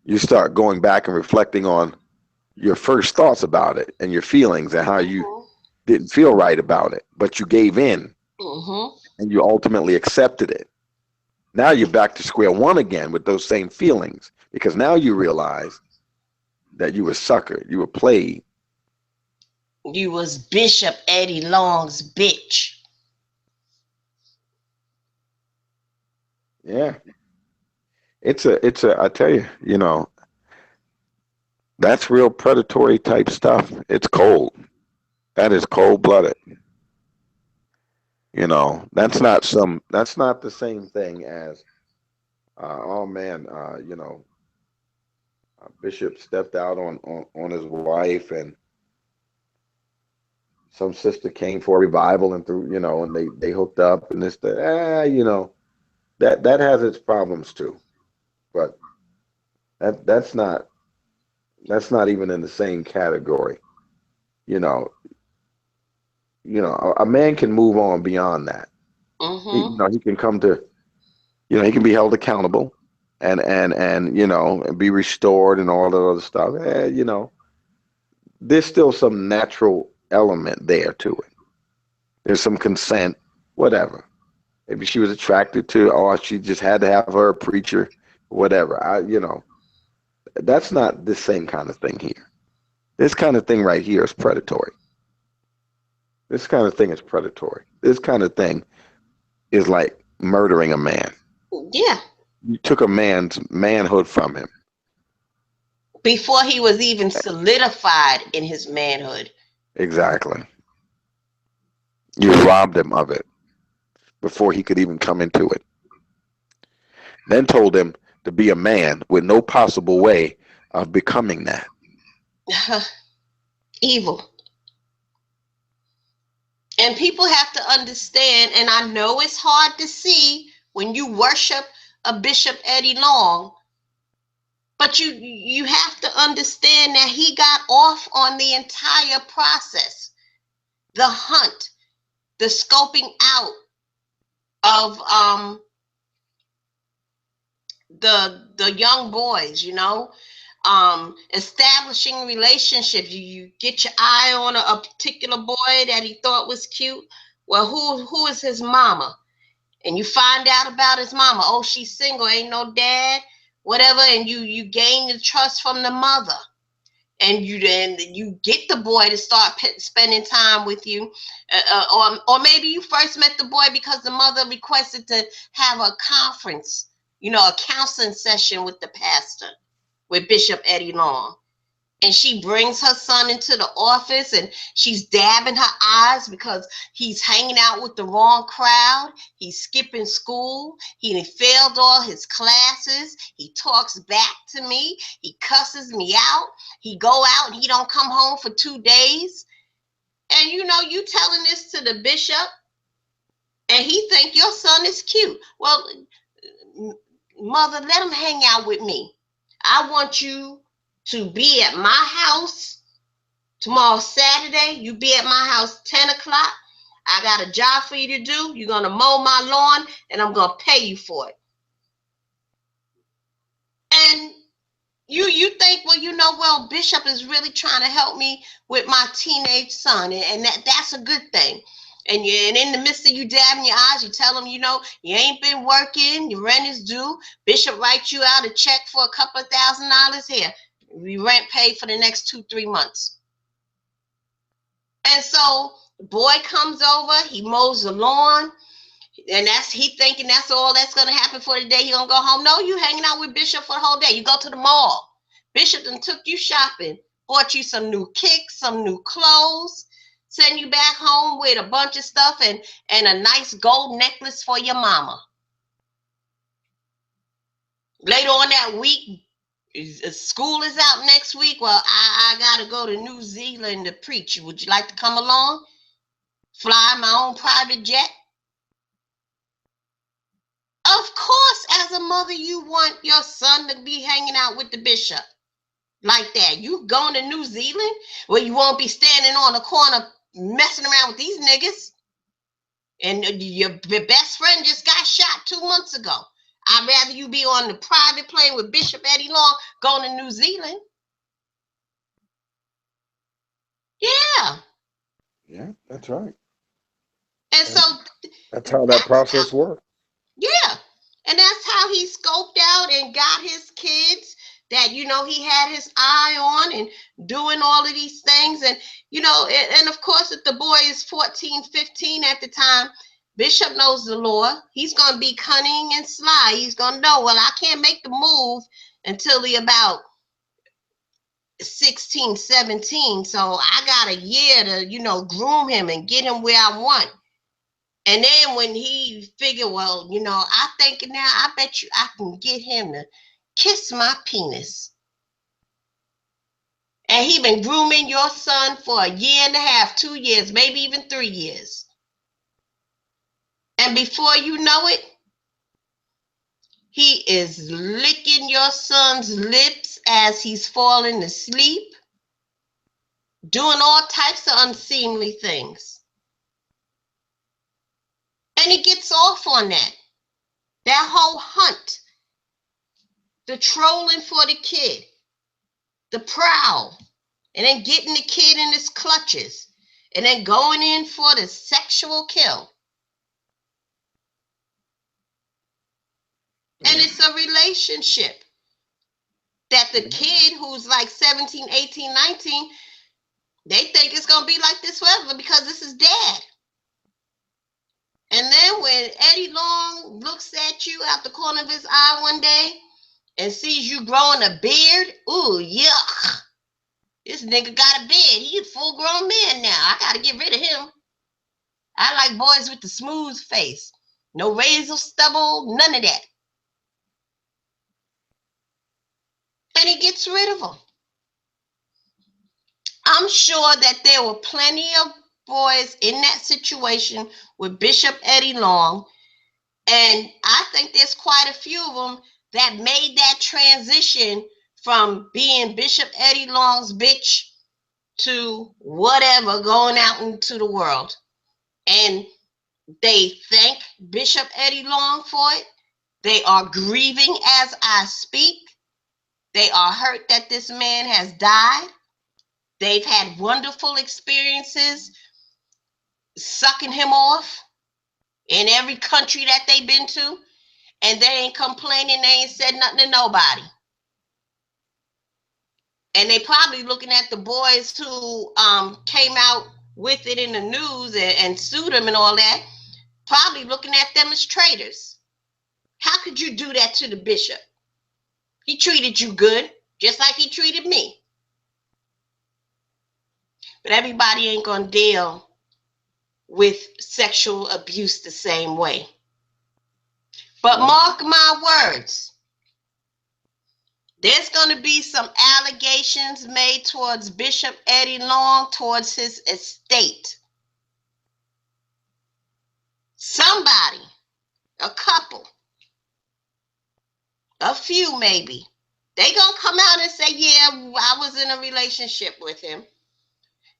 you start going back and reflecting on your first thoughts about it and your feelings and how you didn't feel right about it, but you gave in and you ultimately accepted it. Now you're back to square one again with those same feelings, because now you realize that you were suckered, you were played. You was Bishop Eddie Long's bitch. Yeah. It's I tell you, that's real predatory type stuff. It's cold. That is cold blooded. That's not the same thing as, oh man, Bishop stepped out on his wife, and some sister came for a revival and through, and they hooked up and that has its problems too. But that's not even in the same category. You know, a man can move on beyond that. He can come to, he can be held accountable and be restored and all that other stuff. There's still some natural element there to it. There's some consent, whatever. Maybe she was attracted to, or she just had to have her a preacher, whatever. That's not the same kind of thing here. This kind of thing right here is predatory. This kind of thing is predatory. This kind of thing is like murdering a man. Yeah. You took a man's manhood from him. Before he was even solidified in his manhood. Exactly. You robbed him of it before he could even come into it. Then told him to be a man with no possible way of becoming that. Evil. And people have to understand, and I know it's hard to see when you worship a Bishop Eddie Long, but you have to understand that he got off on the entire process. The hunt, the scoping out of the young boys, establishing relationships. You get your eye on a particular boy that he thought was cute. Well, who is his mama? And you find out about his mama. Oh, she's single, ain't no dad, whatever. And you gain the trust from the mother. And you get the boy to start spending time with you. Or maybe you first met the boy because the mother requested to have a conference, a counseling session with the pastor, with Bishop Eddie Long. And she brings her son into the office and she's dabbing her eyes because he's hanging out with the wrong crowd. He's skipping school. He failed all his classes. He talks back to me. He cusses me out. He go out and he don't come home for 2 days. And you telling this to the bishop and he think your son is cute. Well, mother, let him hang out with me. I want you to be at my house tomorrow, Saturday. You be at my house 10 o'clock. I got a job for you to do. You're going to mow my lawn, and I'm going to pay you for it. And you think, well, Bishop is really trying to help me with my teenage son, and that's a good thing. And in the midst of you dabbing your eyes, you tell him, you ain't been working, your rent is due. Bishop writes you out a check for a couple of $1,000 here. We rent paid for the next 2-3 months. And so the boy comes over, he mows the lawn, and he thinking that's all that's gonna happen for the day. He gonna go home. No, you hanging out with Bishop for the whole day. You go to the mall. Bishop done took you shopping bought you some new kicks, some new clothes, send you back home with a bunch of stuff and a nice gold necklace for your mama. Later on that week, school is out next week. Well, I got to go to New Zealand to preach. Would you like to come along? Fly my own private jet? Of course, as a mother, you want your son to be hanging out with the bishop like that. You going to New Zealand where you won't be standing on the corner messing around with these niggas. And your best friend just got shot 2 months ago. I'd rather you be on the private plane with Bishop Eddie Long going to New Zealand. Yeah. Yeah, that's right. And so That's how that process works. yeah. And that's how he scoped out and got his kids that, you know, he had his eye on and doing all of these things. And, you know, and of course, if the boy is 14, 15 at the time, Bishop knows the law. He's going to be cunning and sly. He's going to know, well, I can't make the move until he about 16, 17. So I got a year to, you know, groom him and get him where I want. And then when he figured, well, you know, I think now, I bet you I can get him to kiss my penis. And he been grooming your son for a year and a half, 2 years, maybe even 3 years. And before you know it, he is licking your son's lips as he's falling asleep, doing all types of unseemly things. And he gets off on that. That whole hunt, the trolling for the kid, the prowl, and then getting the kid in his clutches, and then going in for the sexual kill. And it's a relationship that the kid who's like 17, 18, 19, they think it's going to be like this forever because this is dad. And then when Eddie Long looks at you out the corner of his eye one day and sees you growing a beard, ooh, yuck. This nigga got a beard. He a full-grown man now. I got to get rid of him. I like boys with the smooth face. No razor stubble, none of that. And he gets rid of them. I'm sure that there were plenty of boys in that situation with Bishop Eddie Long. And I think there's quite a few of them that made that transition from being Bishop Eddie Long's bitch to whatever, going out into the world. And they thank Bishop Eddie Long for it. They are grieving as I speak. They are hurt that this man has died. They've had wonderful experiences sucking him off in every country that they've been to. And they ain't complaining. They ain't said nothing to nobody. And they probably looking at the boys who came out with it in the news and sued him and all that, probably looking at them as traitors. How could you do that to the bishop? He treated you good, just like he treated me. But everybody ain't going to deal with sexual abuse the same way. But mark my words, there's going to be some allegations made towards Bishop Eddie Long, towards his estate. Somebody, a couple, a few maybe, they going to come out and say, yeah, I was in a relationship with him.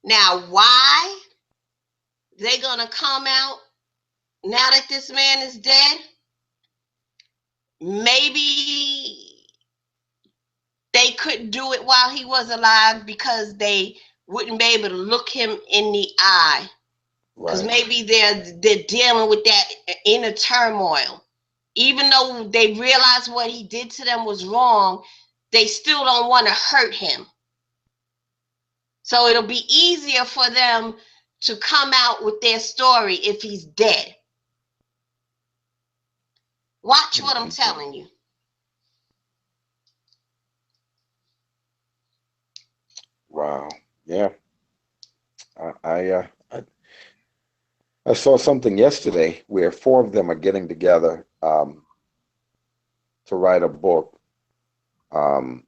Now, why they going to come out now that this man is dead? Maybe they couldn't do it while he was alive because they wouldn't be able to look him in the eye. Because maybe they're dealing with that inner turmoil. Even though they realize what he did to them was wrong, they still don't want to hurt him. So it'll be easier for them to come out with their story if he's dead. Watch what I'm telling you. Wow. Yeah. I I, uh, I I saw something yesterday where four of them are getting together to write a book, um,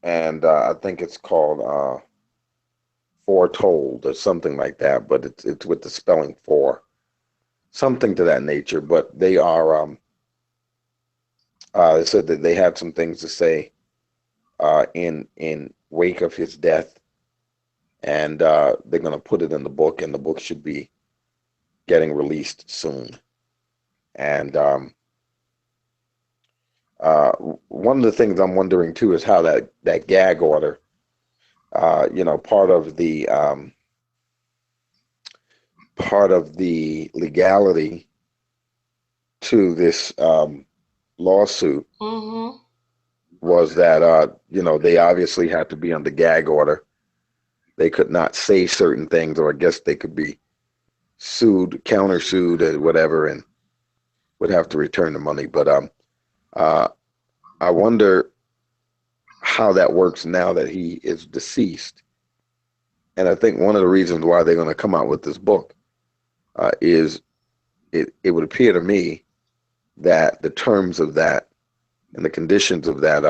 and I think it's called Foretold or something like that. But it's with the spelling for something to that nature. But they are they said that they had some things to say in wake of his death, and they're going to put it in the book, and the book should be getting released soon. And one of the things I'm wondering too is how that gag order, part of the legality to this lawsuit Mm-hmm. was that they obviously had to be under gag order. They could not say certain things, or I guess they could be sued, countersued, or whatever, and would have to return the money. But uh, I wonder how that works now that he is deceased. And I think one of the reasons why they're going to come out with this book is it would appear to me that the terms of that and the conditions of that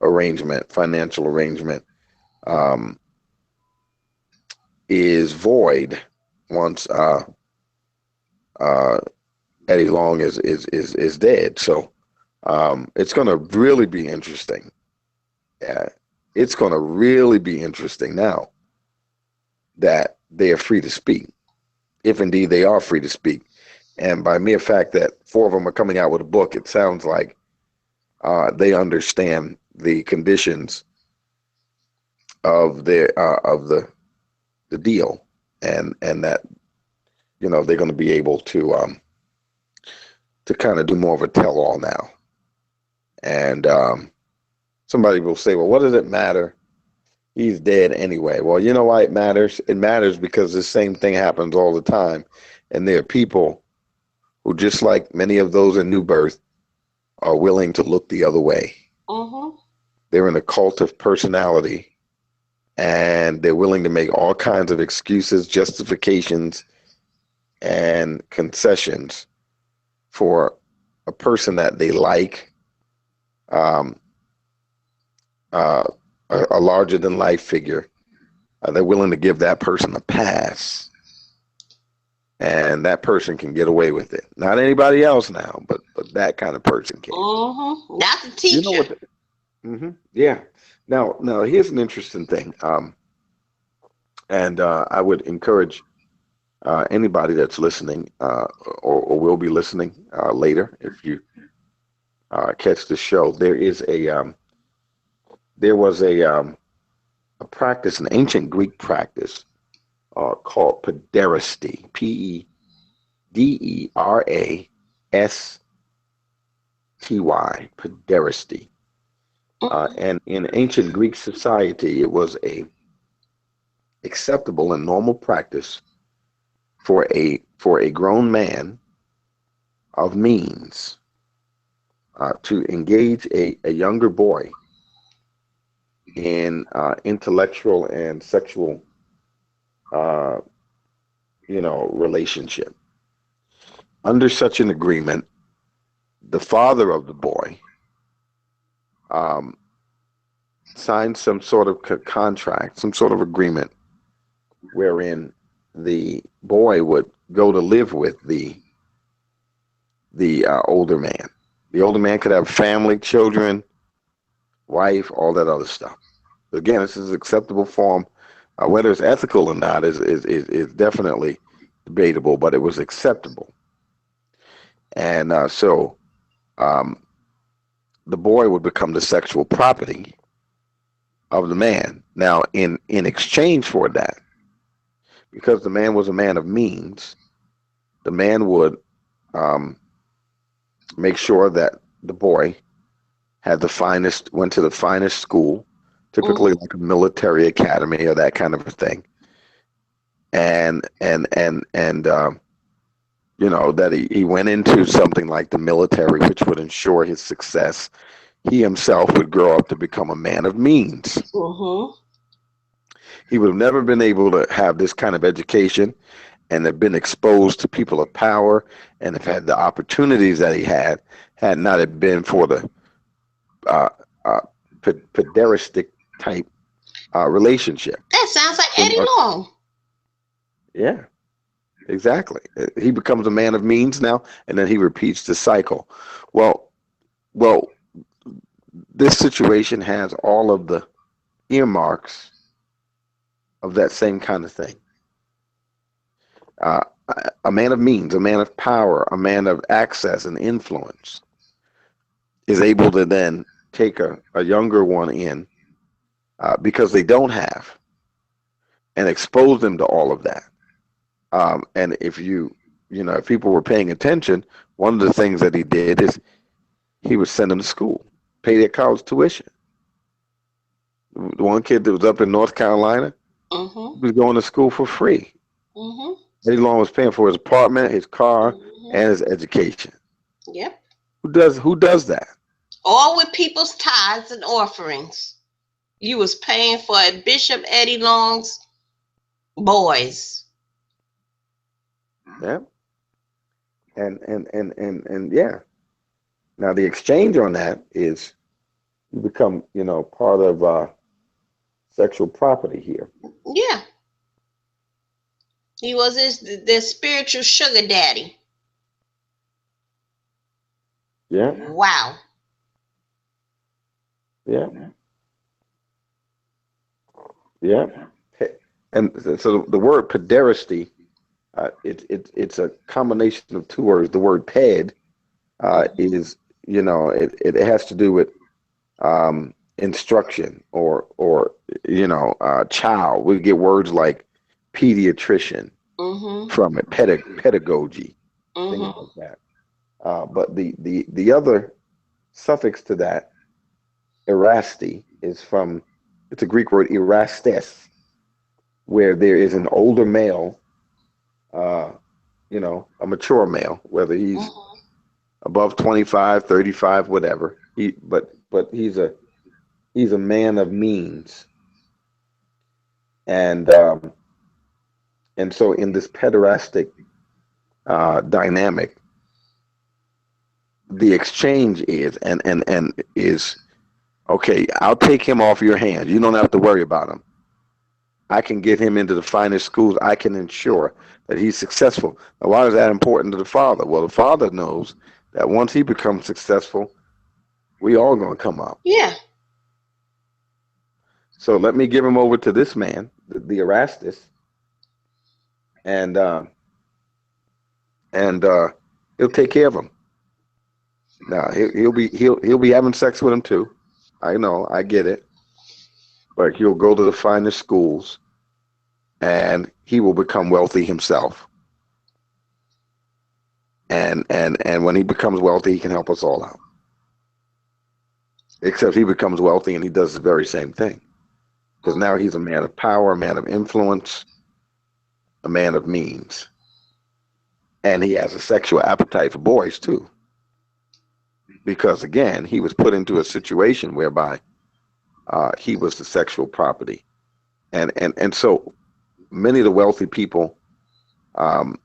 arrangement, financial arrangement, um, is void once uh, Eddie Long is dead. So it's going to really be interesting. Yeah, it's going to really be interesting now that they are free to speak, if indeed they are free to speak. And by mere fact that four of them are coming out with a book, it sounds like they understand the conditions of the deal, and that they're going to be able to kind of do more of a tell all now. And somebody will say, well, what does it matter? He's dead anyway. Well, you know why it matters? It matters because the same thing happens all the time. And there are people who, just like many of those in New Birth, are willing to look the other way. Mm-hmm. They're in a cult of personality, and they're willing to make all kinds of excuses, justifications, and concessions for a person that they like, um, uh, a larger than life figure. They're willing to give that person a pass, and that person can get away with it. Not anybody else now, but that kind of person can. Mm-hmm. That's a You know teacher. what? Yeah. Now here's an interesting thing, and I would encourage anybody that's listening or will be listening later, if you catch the show. There was a practice, an ancient Greek practice called pederasty, Pederasty, pederasty. And in ancient Greek society, it was a acceptable and normal practice for a grown man of means to engage a younger boy in intellectual and sexual, uh, relationship. Under such an agreement, the father of the boy um, signed some sort of contract, some sort of agreement, wherein the boy would go to live with the older man. The older man could have family, children, wife, all that other stuff. Again, this is acceptable form. Whether it's ethical or not is definitely debatable, but it was acceptable. And so um, the boy would become the sexual property of the man. Now, in exchange for that, because the man was a man of means, the man would um, make sure that the boy went to the finest school, typically Mm-hmm. like a military academy or that kind of a thing, and that he went into something like the military, which would ensure his success. He himself would grow up to become a man of means. Mm-hmm. He would have never been able to have this kind of education and have been exposed to people of power and have had the opportunities that he had not it been for the uh, uh, pederastic type relationship. That sounds like So Eddie Long. yeah, exactly. He becomes a man of means now, and then he repeats the cycle. Well, well, this situation has all of the earmarks of that same kind of thing. Uh, a man of means, a man of power, a man of access and influence is able to then take a younger one in because they don't have and expose them to all of that. And if if people were paying attention, one of the things that he did is he would send them to school, pay their college tuition. The one kid that was up in North Carolina, he Mm-hmm. was going to school for free. Mm-hmm. Eddie Long was paying for his apartment, his car, Mm-hmm. and his education. Yep. Who does that? All with people's tithes and offerings. You was paying for a Bishop Eddie Long's boys. Yeah. And yeah. Now the exchange on that is you become, part of sexual property here. Yeah. He was their spiritual sugar daddy. Yeah. Wow. Yeah. Yeah. And so the word pederasty, it's a combination of two words. The word ped is, it has to do with instruction or child. We get words like pediatrician Mm-hmm. from it, pedagogy, things Mm-hmm. like that. But the other suffix to that, erasti, it's a Greek word erastes, where there is an older male, uh, a mature male, whether he's Mm-hmm. above 25, 35, whatever. But he's a man of means. And so in this pederastic dynamic, the exchange is okay. I'll take him off your hands. You don't have to worry about him. I can get him into the finest schools. I can ensure that he's successful. Now, why is that important to the father? Well, the father knows that once he becomes successful, we all going to come up. Yeah. So let me give him over to this man, the Erastus, and he'll take care of him. Now he'll be having sex with him too. I know, I get it, but he'll go to the finest schools, and he will become wealthy himself. And when he becomes wealthy, he can help us all out. Except he becomes wealthy and he does the very same thing because now he's a man of power, a man of influence, a man of means, and he has a sexual appetite for boys too. Because again, he was put into a situation whereby he was the sexual property, and so many of the wealthy people, um,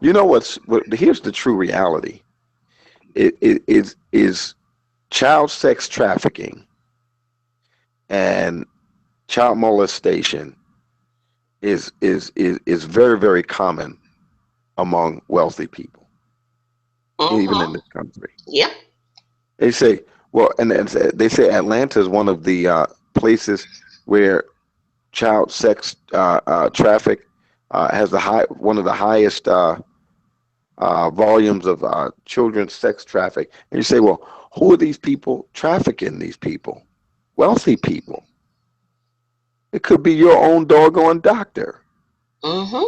here's the true reality. It is child sex trafficking and child molestation is very, very common among wealthy people, even in Mm-hmm. this country. Yep. They say, well, and they say Atlanta is one of the places where child sex traffic has one of the highest volumes of children's sex traffic. And you say, well, who are these people trafficking these people? Wealthy people. It could be your own doggone doctor, Mm-hmm.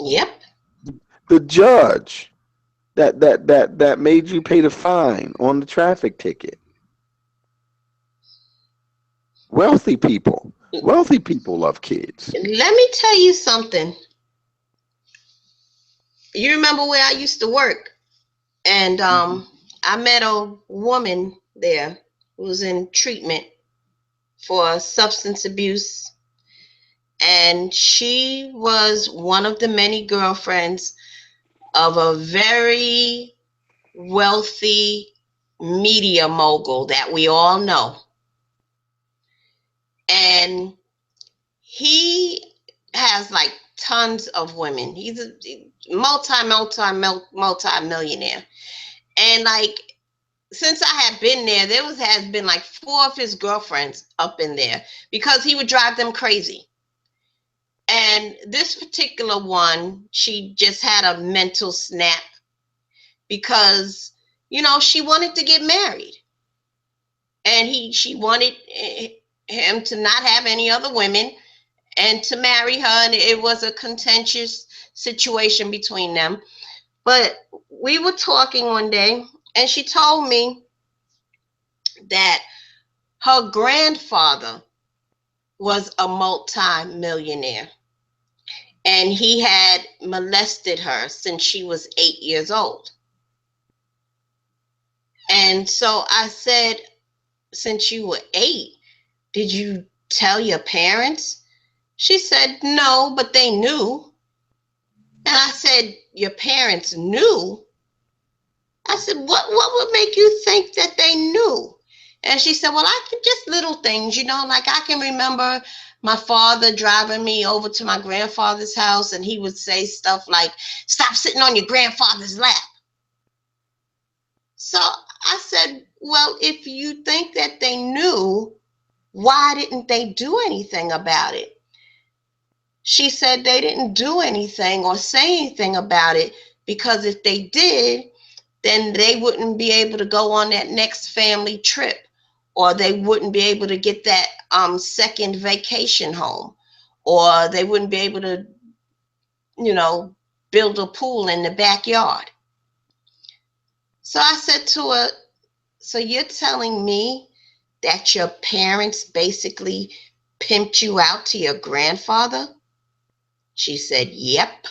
Yep. the judge that made you pay the fine on the traffic ticket. Wealthy people. Wealthy people love kids. Let me tell you something. You remember where I used to work? And Mhm. I met a woman there who was in treatment. for substance abuse, and she was one of the many girlfriends of a very wealthy media mogul that we all know. And he has like tons of women. He's a multi millionaire. And like since I had been there, has been like four of his girlfriends up in there because he would drive them crazy. And this particular one, she just had a mental snap because she wanted to get married, and she wanted him to not have any other women and to marry her, and it was a contentious situation between them. But we were talking one day, and she told me that her grandfather was a multi-millionaire, and he had molested her since she was 8 years old. And so I said, since you were 8, did you tell your parents? She said, no, but they knew. And I said, your parents knew? I said, what would make you think that they knew? And she said, well, I can just little things, like I can remember my father driving me over to my grandfather's house, and he would say stuff like, stop sitting on your grandfather's lap. So I said, well, if you think that they knew, why didn't they do anything about it? She said they didn't do anything or say anything about it because if they did, then they wouldn't be able to go on that next family trip, or they wouldn't be able to get that second vacation home, or they wouldn't be able to, build a pool in the backyard. So I said to her, so you're telling me that your parents basically pimped you out to your grandfather? She said, yep.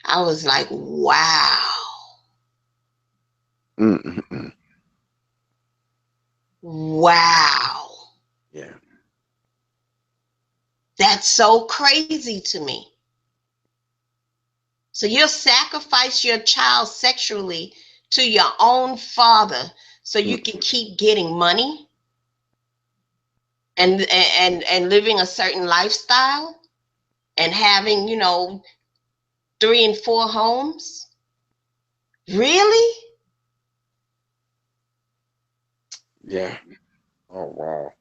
I was like, wow. Mm-mm-mm. Wow. Yeah. That's so crazy to me. So you'll sacrifice your child sexually to your own father so you can keep getting money and living a certain lifestyle and having, 3 and 4 homes? Really? Yeah. Oh wow.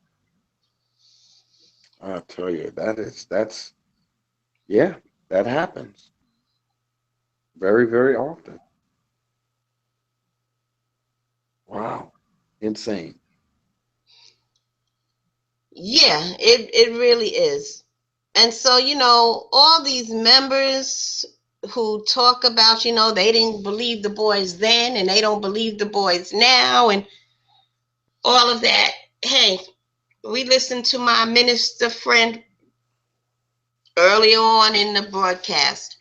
I tell you, that's yeah, that happens very, very often. Wow. Insane. Yeah, it really is. And so, all these members who talk about, they didn't believe the boys then and they don't believe the boys now and all of that. Hey, we listened to my minister friend early on in the broadcast,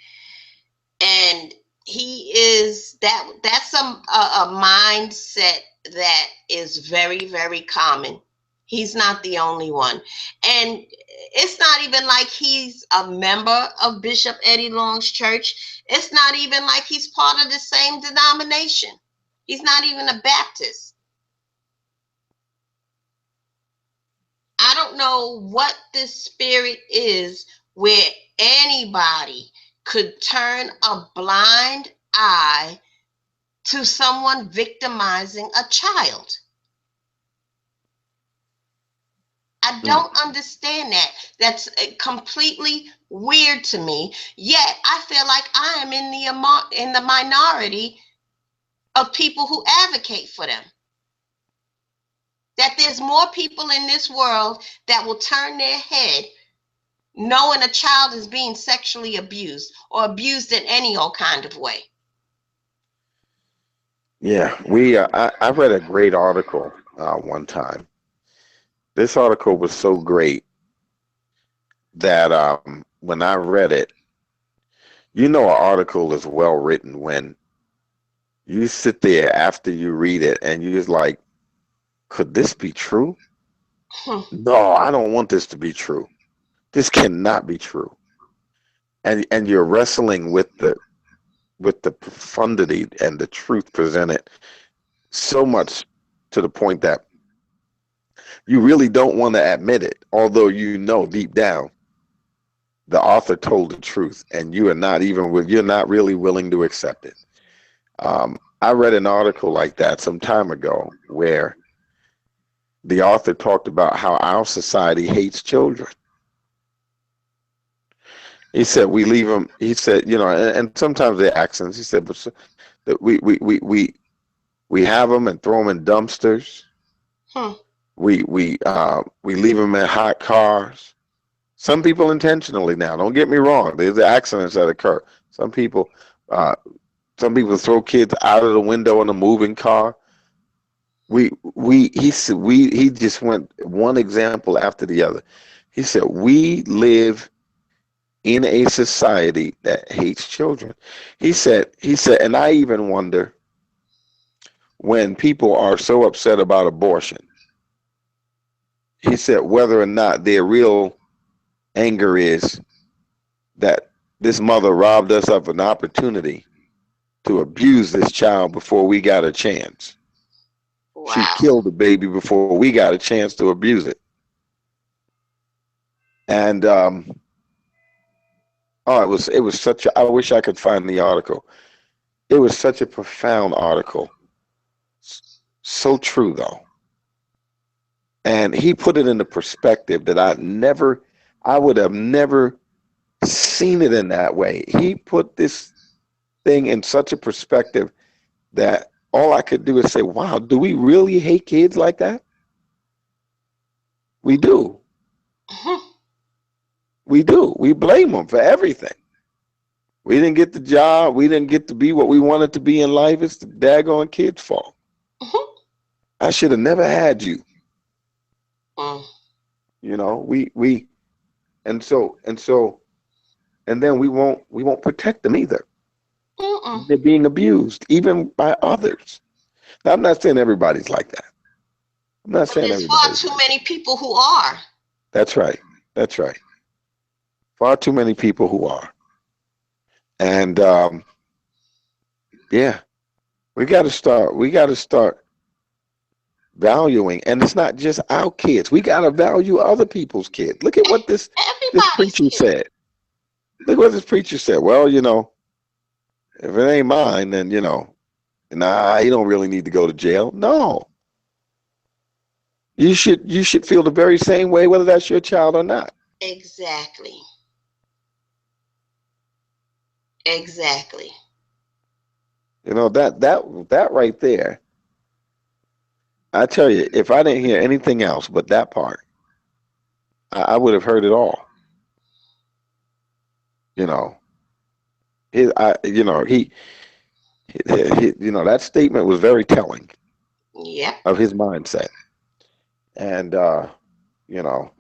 and he is that's a mindset that is very, very common. He's not the only one, and it's not even like he's a member of Bishop Eddie Long's church. It's not even like he's part of the same denomination. He's not even a Baptist. I don't know what this spirit is where anybody could turn a blind eye to someone victimizing a child. I Mm. don't understand that. That's completely weird to me. Yet I feel like I am in the minority of people who advocate for them. That there's more people in this world that will turn their head knowing a child is being sexually abused or abused in any old kind of way. Yeah, I read a great article one time. This article was so great that when I read it, an article is well written when you sit there after you read it and you just like could this be true? Hmm. No, I don't want this to be true. This cannot be true. And you're wrestling with the profundity and the truth presented so much to the point that you really don't want to admit it, although you know deep down the author told the truth, and you're not really willing to accept it. I read an article like that some time ago where the author talked about how our society hates children. He said we leave them. He said, and sometimes they're accidents. He said, but that we have them and throw them in dumpsters. Hmm. We leave them in hot cars. Some people intentionally now. Don't get me wrong. There's the accidents that occur. Some people, uh, some people throw kids out of the window in a moving car. He just went one example after the other. He said we live in a society that hates children. He said, and I even wonder when people are so upset about abortion. He said whether or not their real anger is that this mother robbed us of an opportunity to abuse this child before we got a chance. She Wow. killed the baby before we got a chance to abuse it. And oh, it was such a. I wish I could find the article. It was such a profound article. So true though, and he put it in the perspective that I would have never seen it in that way. He put this thing in such a perspective that all I could do is say, "Wow, do we really hate kids like that? We do. Hmm. We do. We blame them for everything. We didn't get the job. We didn't get to be what we wanted to be in life. It's the daggone kid's fault. Hmm. I should have never had you." Hmm. We and then we won't protect them either. Mm-mm. They're being abused, even by others. Now, I'm not saying everybody's like that. I'm not But saying there's far everybody's too like that. many people who are. That's right. That's right. Far too many people who are. And yeah, we got to start valuing, and it's not just our kids. We got to value other people's kids. Look at what this Everybody's preacher kid. said. Look what this preacher said. Well, if it ain't mine, then nah, you don't really need to go to jail. No, you should feel the very same way whether that's your child or not. Exactly. Exactly. That right there. I tell you, if I didn't hear anything else but that part, I would have heard it all. You know, his, I, that statement was very telling Yep. of his mindset. And you know,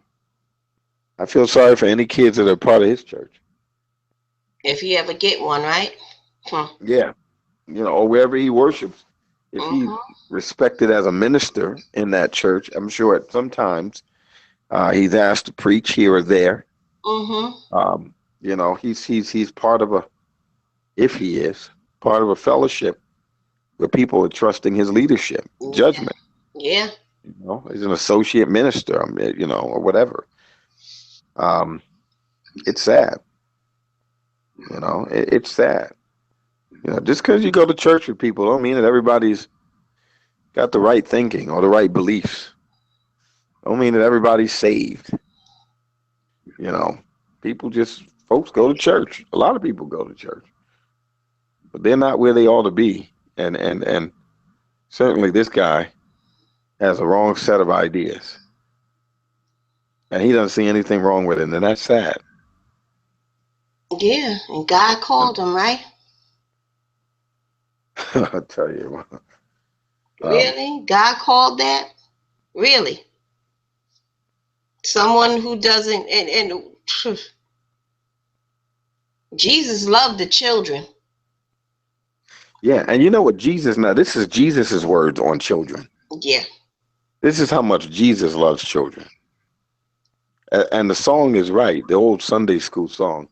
I feel sorry for any kids that are part of his church. If you ever get one, right? Hmm. Yeah, or wherever he worships, if he's Mm-hmm. respected as a minister in that church, I'm sure at sometimes he's asked to preach here or there. Mm-hmm. He's part of a, if he is part of a fellowship where people are trusting his leadership, Yeah. judgment. Yeah. He's an associate minister, or whatever. Um, it's sad. It's sad. Just because you go to church with people don't mean that everybody's got the right thinking or the right beliefs. Don't mean that everybody's saved. You know, folks go to church. A lot of people go to church, but they're not where they ought to be. And certainly this guy has a wrong set of ideas, and he doesn't see anything wrong with it, and that's sad. Yeah. And God called them, right? I tell you, um, Really? God called that? Really? Someone who doesn't and Jesus loved the children. yeah, and you know what Jesus? Now this is Jesus's words on children. Yeah. This is how much Jesus loves children. And the song is right, the old Sunday school song.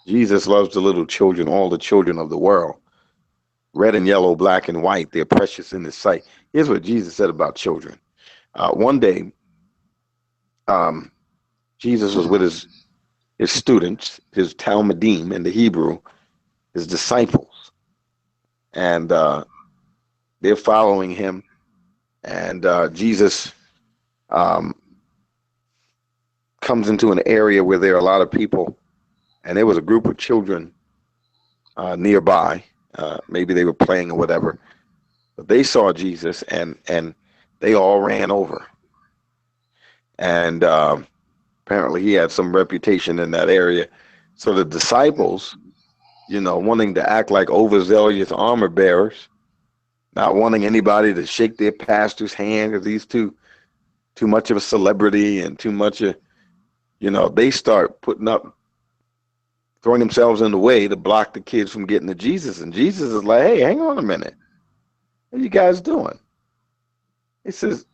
Jesus loves the little children, all the children of the world. Red and yellow, black and white, they're precious in his sight. Here's what Jesus said about children. One day, um, Jesus was with his students, his Talmudim in the Hebrew, his disciples, and they're following him. And Jesus um, comes into an area where there are a lot of people, and there was a group of children nearby. Maybe they were playing or whatever, but they saw Jesus, and they all ran over. And apparently, he had some reputation in that area. So the disciples, wanting to act like overzealous armor bearers, not wanting anybody to shake their pastor's hand because he's too much of a celebrity and too much of, they start throwing themselves in the way to block the kids from getting to Jesus. And Jesus is like, hey, hang on a minute. What are you guys doing? He says,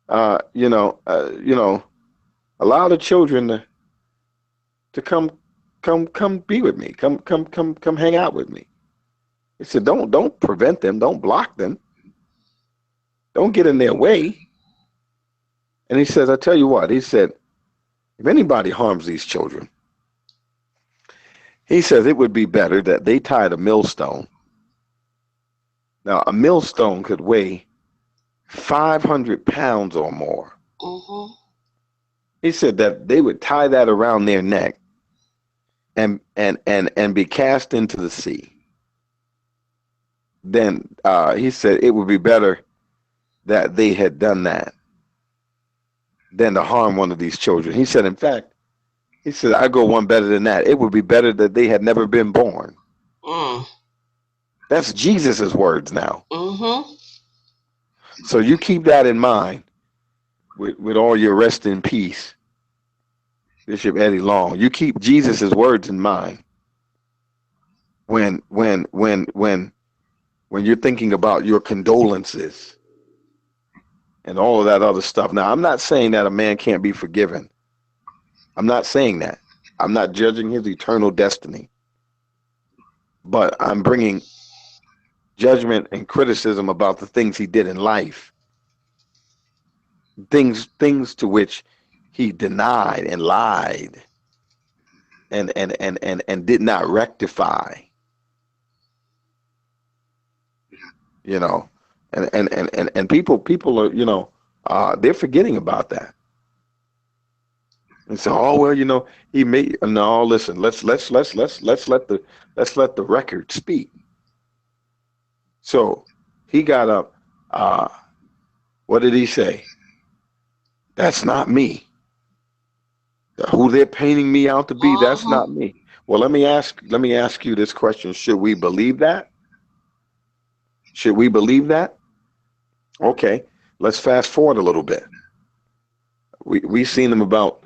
allow the children to come be with me. Come hang out with me. He said, don't prevent them. Don't block them. Don't get in their way. And he says, I tell you what, he said, if anybody harms these children, he says it would be better that they tied a millstone. Now, a millstone could weigh 500 pounds or more. Mm-hmm. He said that they would tie that around their neck and be cast into the sea. Then he said it would be better that they had done that than to harm one of these children. He said, in fact, he said, I go one better than that. It would be better that they had never been born. Mm. That's Jesus's words now. Mm-hmm. So you keep that in mind with all your rest in peace, Bishop Eddie Long. You keep Jesus's words in mind when you're thinking about your condolences and all of that other stuff. Now, I'm not saying that a man can't be forgiven. I'm not saying that. I'm not judging his eternal destiny. But I'm bringing judgment and criticism about the things he did in life, things to which he denied and lied and did not rectify. And people are, they're forgetting about that. And so, oh well, he made no. Listen, let's let the record speak. So he got up. What did he say? That's not me. Who they're painting me out to be, that's Mm-hmm. not me. Well, let me ask you this question. Should we believe that? Should we believe that? Okay, let's fast forward a little bit. We seen him about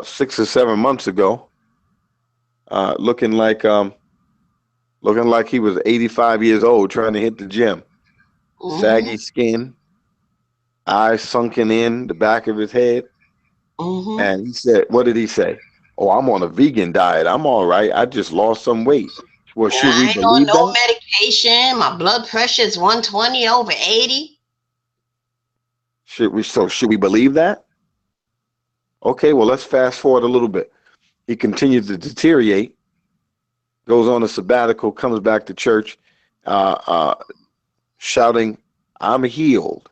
6 or 7 months ago, looking like he was 85 years old trying to hit the gym. Mm-hmm. Saggy skin, eyes sunken in the back of his head. Mm-hmm. And he said, what did he say? Oh, I'm on a vegan diet. I'm all right. I just lost some weight. Well, And should I we ain't on believe no that? medication. My blood pressure is 120 over 80. Should we believe that? Okay, well, let's fast forward a little bit. He continues to deteriorate, goes on a sabbatical, comes back to church, uh, uh, shouting, I'm healed.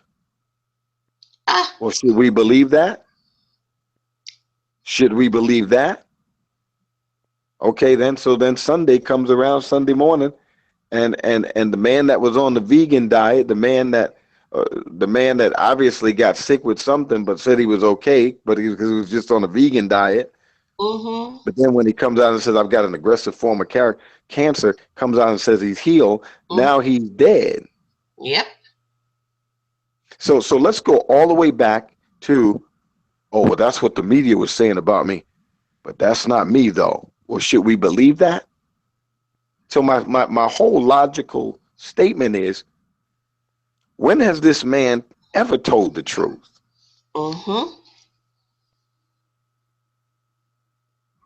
Ah. Well, should we believe that? Should we believe that? Okay, then. So then Sunday comes around, Sunday morning, and the man that was on the vegan diet, the man that obviously got sick with something, but said he was okay, but because he was just on a vegan diet. Mm-hmm. But then when he comes out and says, I've got an aggressive form of cancer, comes out and says he's healed, Mm. now he's dead. Yep. So let's go all the way back to, oh, well, that's what the media was saying about me, but that's not me, though. Well, should we believe that? So my whole logical statement is, When has this man ever told the truth? Mm-hmm.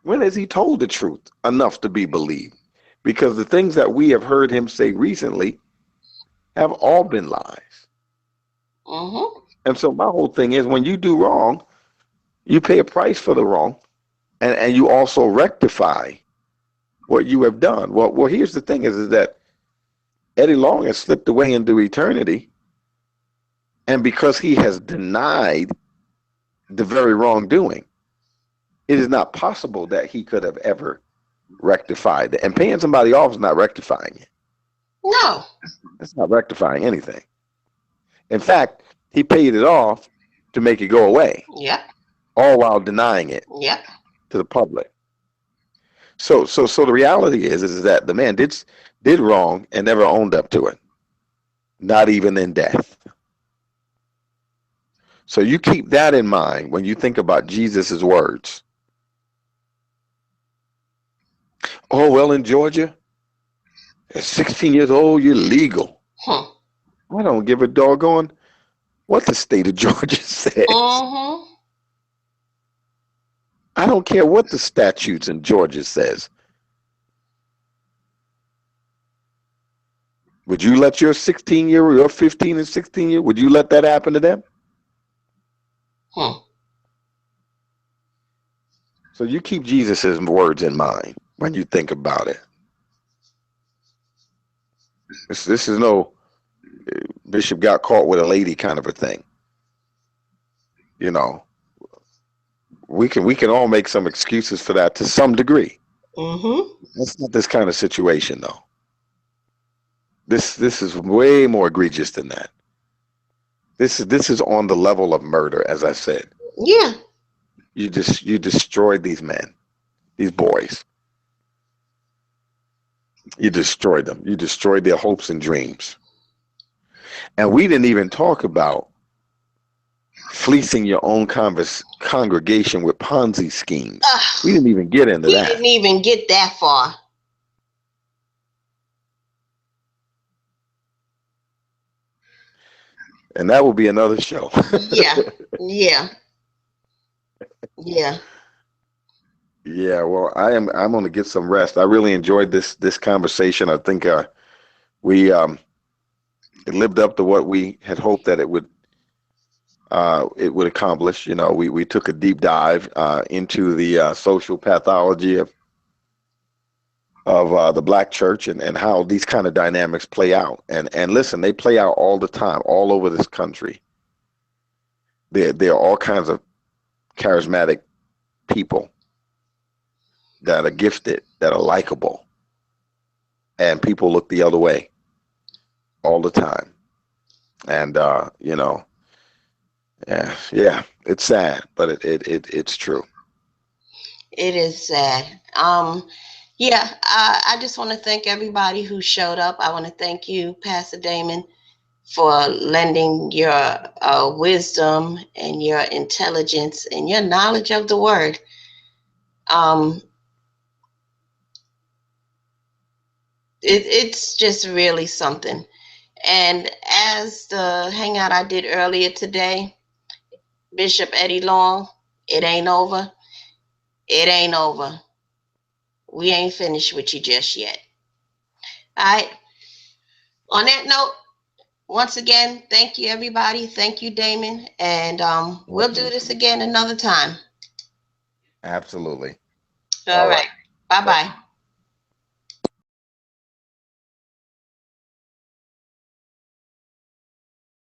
When has he told the truth enough to be believed? Because the things that we have heard him say recently have all been lies. Mm-hmm. And so my whole thing is when you do wrong, you pay a price for the wrong, and you also rectify what you have done. Well, here's the thing is that Eddie Long has slipped away into eternity, and because he has denied the very wrongdoing, it is not possible that he could have ever rectified it. And paying somebody off is not rectifying it. No. It's not rectifying anything. In fact, he paid it off to make it go away, Yep. all while denying it Yep. to the public. So the reality is that the man did wrong and never owned up to it, not even in death. So you keep that in mind when you think about Jesus's words. Oh, well, in Georgia, at 16 years old, you're legal. Hmm. I don't give a doggone what the state of Georgia says. Mm-hmm. I don't care what the statutes in Georgia says. Would you let your 16-year or your 15 and 16-year, would you let that happen to them? Hmm. So you keep Jesus's words in mind when you think about it. This is no Bishop got caught with a lady kind of a thing. You know, we can all make some excuses for that to some degree. Mm-hmm. That's not this kind of situation though. This is way more egregious than that. This is on the level of murder, as I said. Yeah. You destroyed these men, these boys. You destroyed them. You destroyed their hopes and dreams. And we didn't even talk about fleecing your own congregation with Ponzi schemes. We didn't even get into We that. didn't even get that far. And that will be another show. Yeah. Yeah. Yeah. Yeah, well, I'm going to get some rest. I really enjoyed this conversation. I think we it lived up to what we had hoped that it would accomplish. You know, we took a deep dive into the social pathology of the black church and how these kind of dynamics play out. And listen, they play out all the time, all over this country. There are all kinds of charismatic people that are gifted, that are likable, and people look the other way all the time. And you know, yeah, it's sad, but it's true. It is sad. Yeah, I just want to thank everybody who showed up. I want to thank you, Pastor Damon, for lending your wisdom and your intelligence and your knowledge of the word. Um, it's just really something. And as the hangout I did earlier today, Bishop Eddie Long, it ain't over. It ain't over. We ain't finished with you just yet. All right. On that note, once again, thank you, everybody. Thank you, Damon. And we'll do this again another time. Absolutely. All All right. right. Bye Bye. bye.